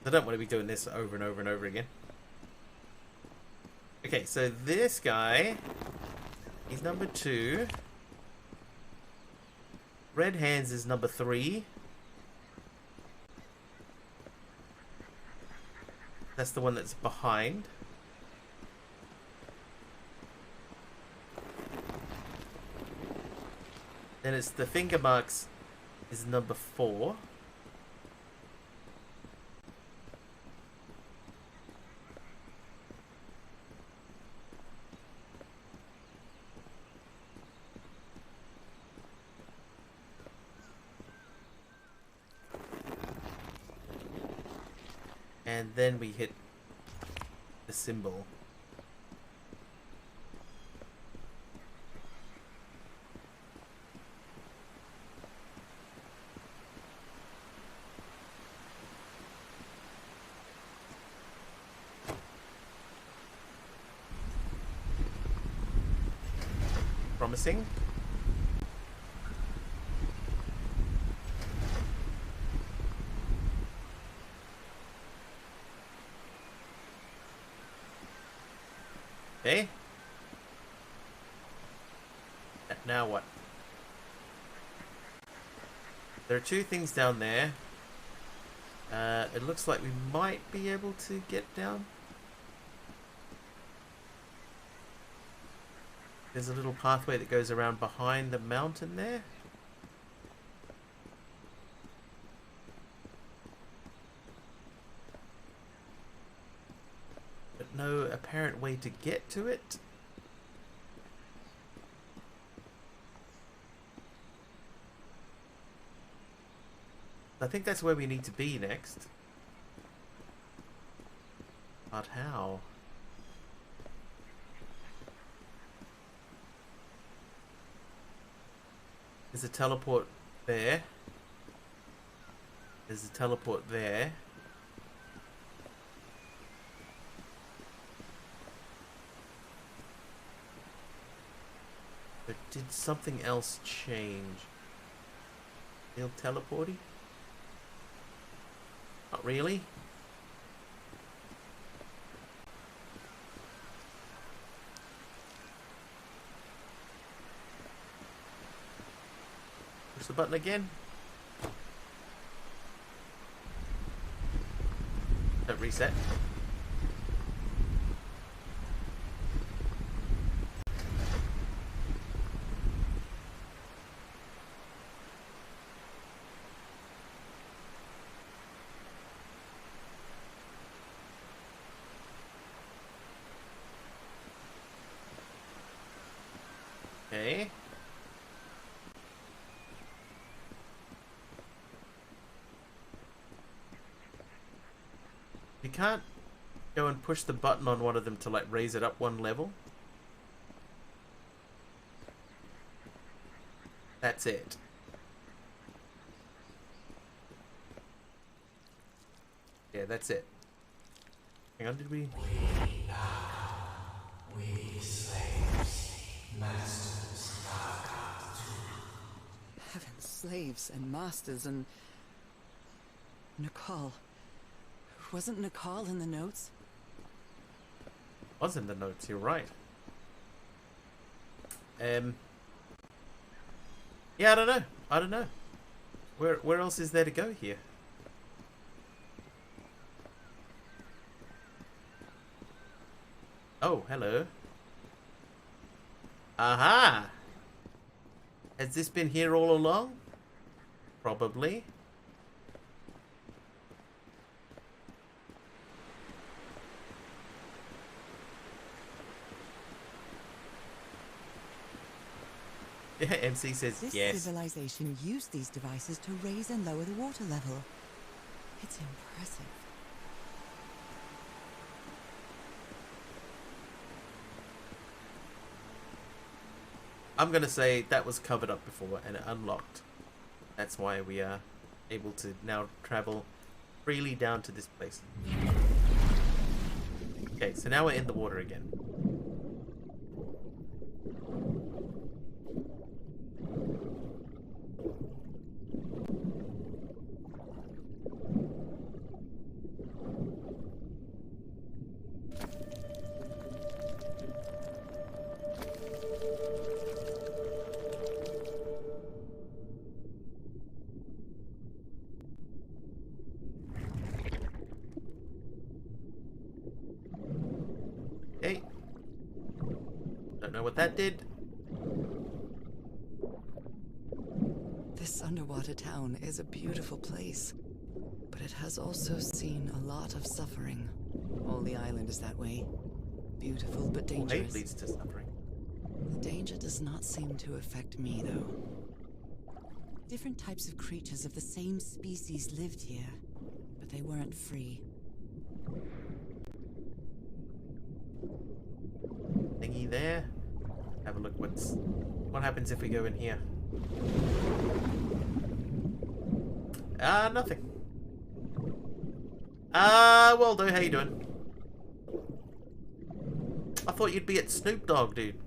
I don't want to be doing this over and over and over again. Okay, so this guy, he's number 2. Red hands is number 3. That's the one that's behind. Then it's the finger marks is number 4. And then we hit the symbol. Promising. Okay. Now what? There are 2 things down there. It looks like we might be able to get down. There's a little pathway that goes around behind the mountain there. But no apparent way to get to it. I think that's where we need to be next. But how? There's a teleport there. There's a teleport there. But did something else change? Still teleporting? Not really. Push the button again. Don't reset. Okay. You can't go and push the button on one of them to like raise it up one level. That's it. Yeah, that's it. Hang on, did we? We slaves, masters of Heaven, slaves and masters and... Nukal. Wasn't Nukal in the notes? Was in the notes, you're right. Yeah, I don't know. I don't know. Where else is there to go here? Oh, hello. Aha! Has this been here all along? Probably. Yeah, MC says This yes. civilization used these devices to raise and lower the water level. It's impressive. I'm gonna say that was covered up before and it unlocked. That's why we are able to now travel freely down to this place. Okay, so now we're in the water again. Okay. Don't know what that did. This underwater town is a beautiful place, but it has also seen a lot of suffering. All the island is that way. Beautiful but Hate dangerous. leads to suffering. The danger does not seem to affect me, though. Different types of creatures of the same species lived here, but they weren't free. Thingy there. Have a look. What happens if we go in here? Nothing. Waldo, how you doing? I thought you'd be at Snoop Dogg, dude.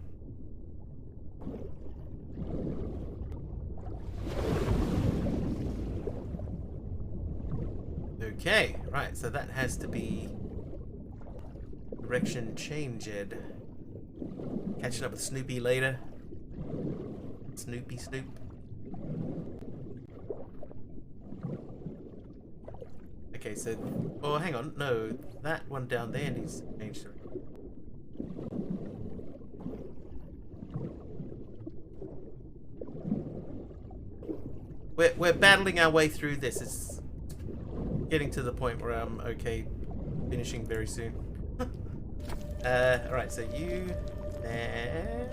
Okay, right, so that has to be direction changed. Catching up with Snoopy later. Snoopy Snoop. Okay, so... Oh, hang on. No, that one down there needs to change. We're battling our way through this. It's getting to the point where I'm okay finishing very soon. Alright, so you... there.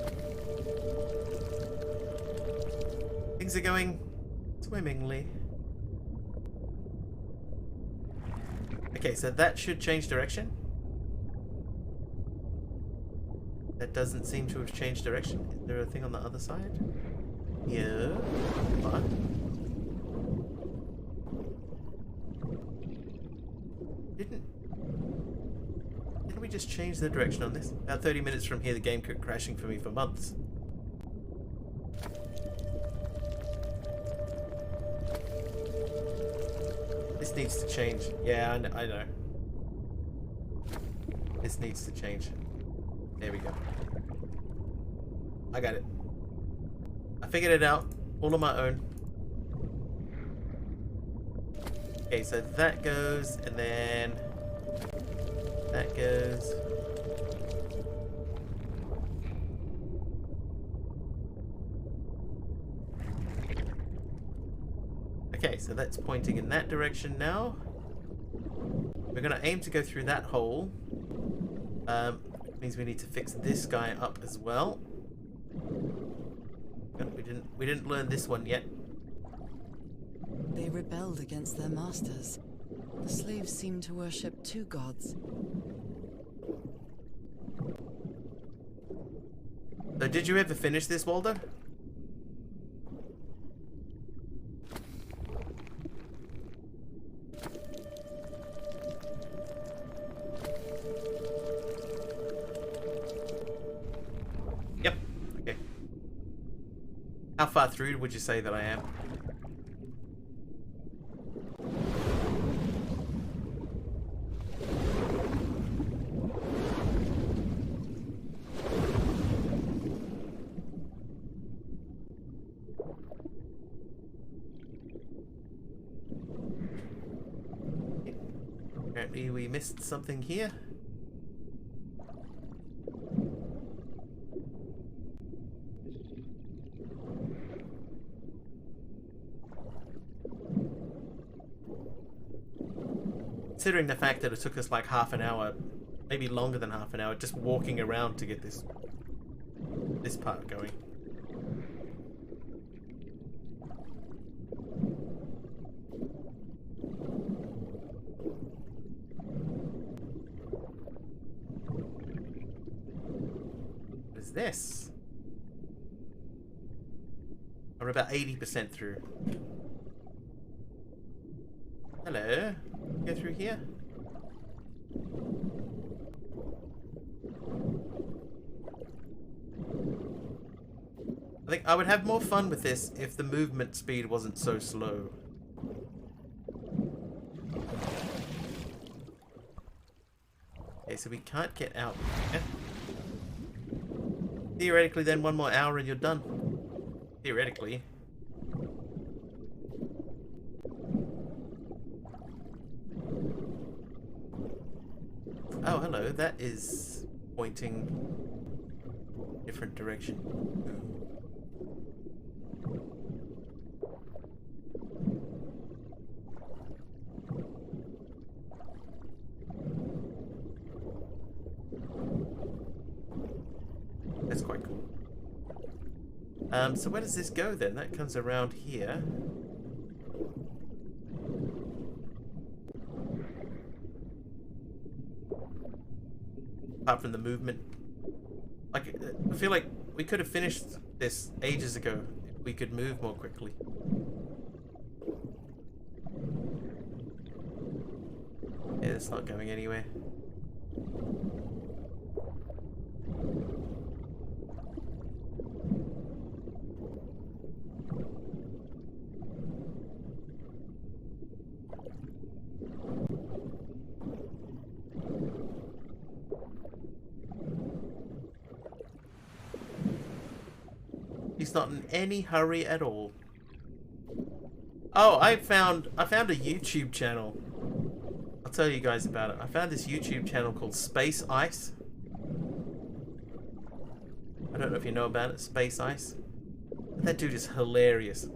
Things are going swimmingly. Okay, so that should change direction. That doesn't seem to have changed direction. Is there a thing on the other side? Yeah. What? Didn't we just change the direction on this? About 30 minutes from here, the game kept crashing for me for months. This needs to change. Yeah, I know. This needs to change. There we go. I got it. I figured it out all on my own. Okay, so that goes, and then that goes. Okay, so that's pointing in that direction now. We're gonna aim to go through that hole. Means we need to fix this guy up as well. We didn't learn this one yet. They rebelled against their masters. The slaves seem to worship two gods. So did you ever finish this, Waldo? Yep. Okay. How far through would you say that I am? Apparently we missed something here. Considering the fact that it took us like half an hour, maybe longer than half an hour, just walking around to get this part going. What is this? We're about 80% through. Hello. Go through here. I think I would have more fun with this if the movement speed wasn't so slow. Okay, so we can't get out here. Theoretically, then 1 more hour and you're done. Theoretically. Oh, hello. That is pointing different direction. That's quite cool. So where does this go then? That comes around here. Apart from the movement. Like, I feel like we could have finished this ages ago if we could move more quickly. Yeah, it's not going anywhere. He's not in any hurry at all. Oh, I found a YouTube channel. I'll tell you guys about it. I found this YouTube channel called Space Ice. I don't know if you know about it, Space Ice. That dude is hilarious.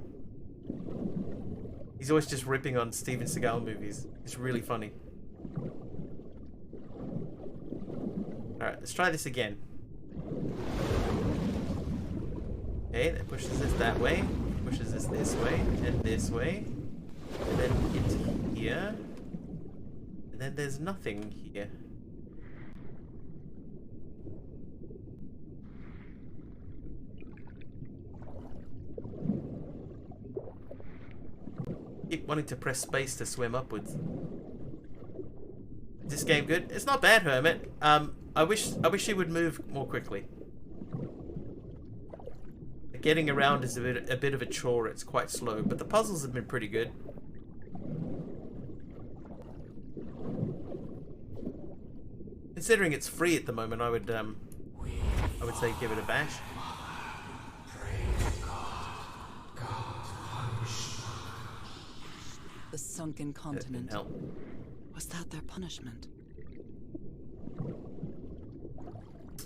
He's always just ripping on Steven Seagal movies. It's really funny. Alright, let's try this again. Okay, that pushes us that way, pushes us this way, and this way, and then into here, and then there's nothing here. Keep wanting to press space to swim upwards. Is this game good? It's not bad, Hermit. I wish he would move more quickly. Getting around is a bit of a chore. It's quite slow, but the puzzles have been pretty good. Considering it's free at the moment, I would say give it a bash. The sunken continent. Was that their punishment?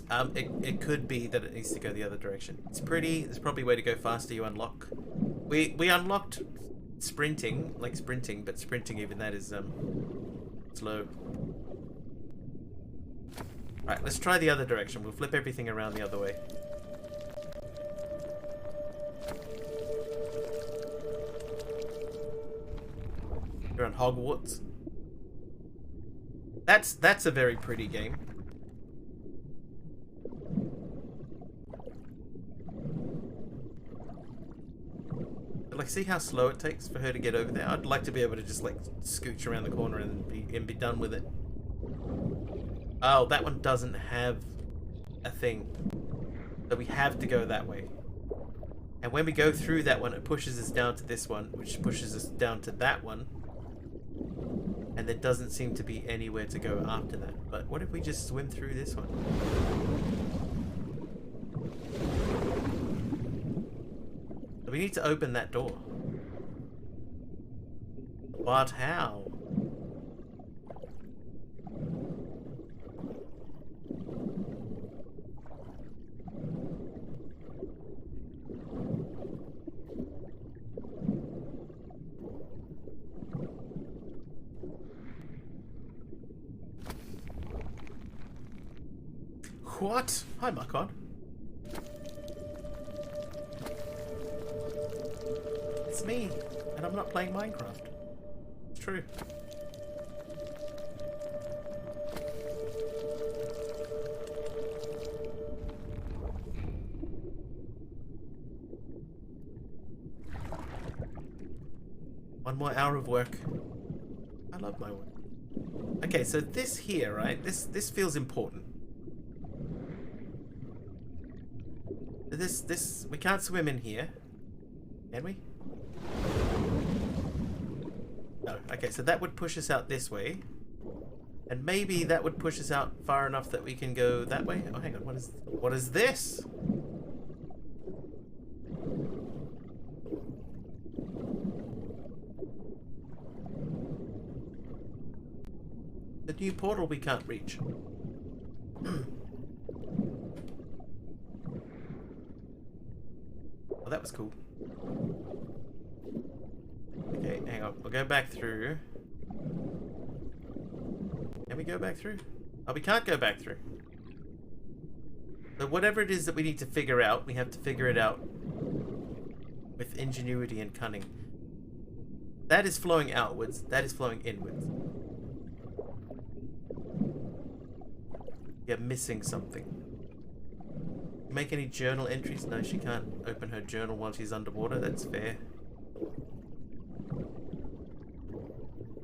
It could be that it needs to go the other direction. There's probably a way to go faster. You unlock. We unlocked sprinting, but sprinting even that is slow. Alright, let's try the other direction. We'll flip everything around the other way. You're on Hogwarts. That's a very pretty game. Like, see how slow it takes for her to get over there? I'd like to be able to just like scooch around the corner and be done with it. Oh, that one doesn't have a thing. So we have to go that way. And when we go through that one, it pushes us down to this one, which pushes us down to that one. And there doesn't seem to be anywhere to go after that. But what if we just swim through this one? We need to open that door. But how? What? Hi, Makon. It's me, and I'm not playing Minecraft. It's true. 1 more hour of work. I love my work. Okay, so this here, right? This feels important. This we can't swim in here. Can we? No. Okay, so that would push us out this way. And maybe that would push us out far enough that we can go that way. Oh, hang on. What is this? The new portal we can't reach. Oh, that was cool. Okay, hang on. We'll go back through. Can we go back through? Oh, we can't go back through. So whatever it is that we need to figure out, we have to figure it out with ingenuity and cunning. That is flowing outwards. That is flowing inwards. You're missing something. Make any journal entries? No, she can't open her journal while she's underwater. That's fair.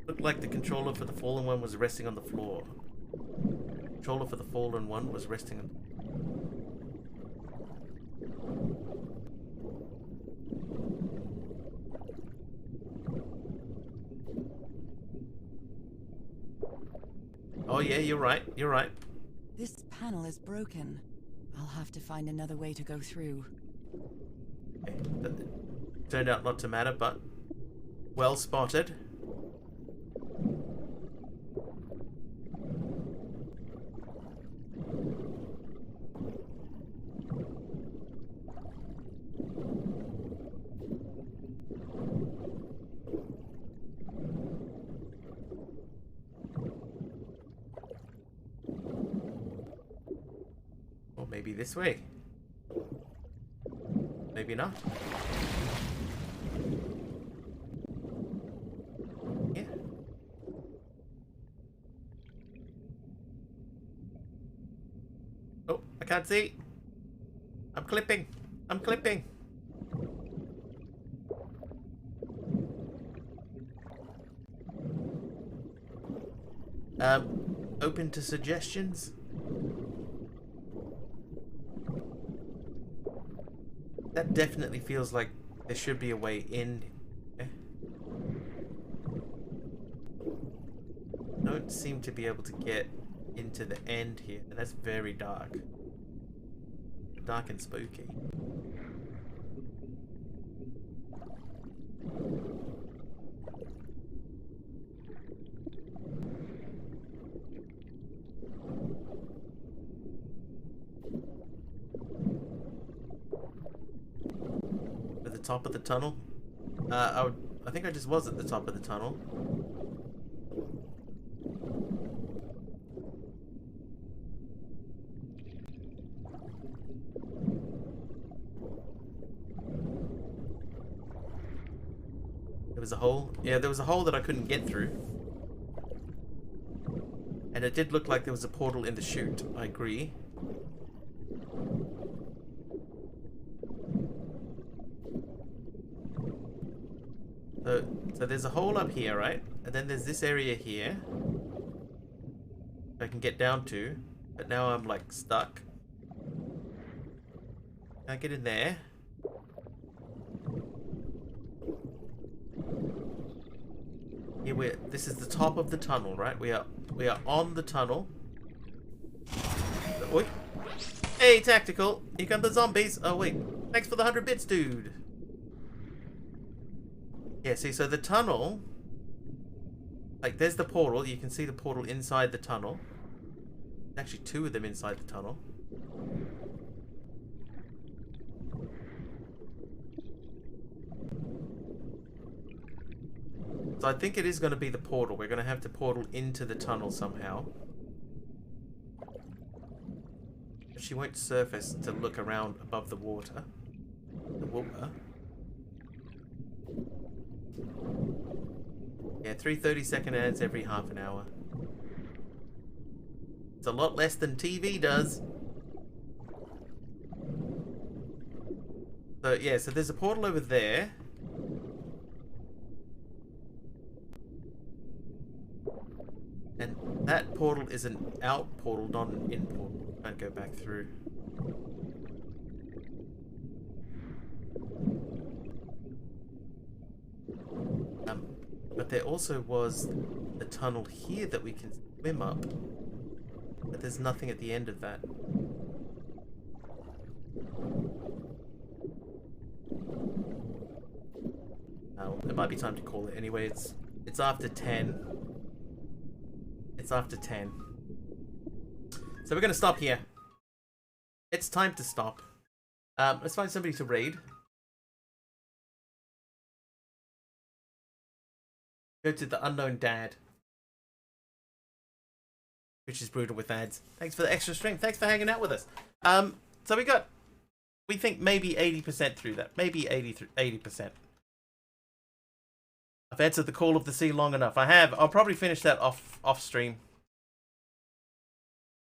Looked like the controller for the fallen one was resting on the floor. The controller for the fallen one was resting on... Oh yeah, you're right. You're right. This panel is broken. I'll have to find another way to go through. Okay. That turned out not to matter, but well spotted. Maybe this way. Maybe not. Yeah. Oh, I can't see. I'm clipping. I'm clipping. Open to suggestions. That definitely feels like there should be a way in. Okay. Don't seem to be able to get into the end here. That's very dark. Dark and spooky. Top of the tunnel. I think I just was at the top of the tunnel. There was a hole. Yeah, there was a hole that I couldn't get through. And it did look like there was a portal in the chute. I agree. So there's a hole up here, right? And then there's this area here I can get down to, but now I'm like stuck. Can't get in there. Here this is the top of the tunnel, right? We are on the tunnel. Oi. Hey, tactical. Here come the zombies. Oh wait. Thanks for the 100 bits, dude. Yeah, see, so the tunnel, like, there's the portal. You can see the portal inside the tunnel. There's actually 2 of them inside the tunnel. So I think it is going to be the portal. We're going to have to portal into the tunnel somehow. But she won't surface to look around above the water. The water. Yeah, 3 30-second ads every half an hour. It's a lot less than TV does. So, yeah, so there's a portal over there. portal is an out portal, not an in portal. Can't go back through. But there also was a tunnel here that we can swim up. But there's nothing at the end of that. It might be time to call it. Anyway, it's after 10. It's after 10. So we're going to stop here. It's time to stop. Let's find somebody to raid. Go to the Unknown Dad. Which is brutal with ads. Thanks for the extra strength. Thanks for hanging out with us. So we think maybe 80% through that. Maybe 80%. I've answered the call of the sea long enough. I have. I'll probably finish that off stream.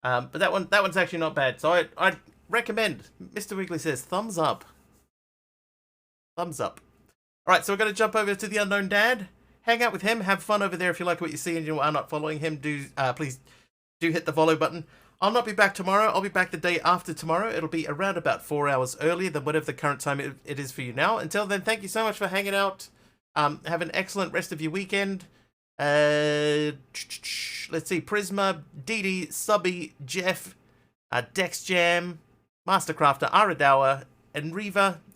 But that one's actually not bad. So I'd recommend. Mr. Wiggly says thumbs up. Thumbs up. All right, so we're going to jump over to the Unknown Dad. Hang out with him. Have fun over there. If you like what you see and you are not following him, please do hit the follow button. I'll not be back tomorrow. I'll be back the day after tomorrow. It'll be around about 4 hours earlier than whatever the current time it is for you now. Until then, thank you so much for hanging out. Have an excellent rest of your weekend. Let's see. Prisma, Didi, Subby, Jeff, Dex Jam, Mastercrafter, Aradawa, and Riva.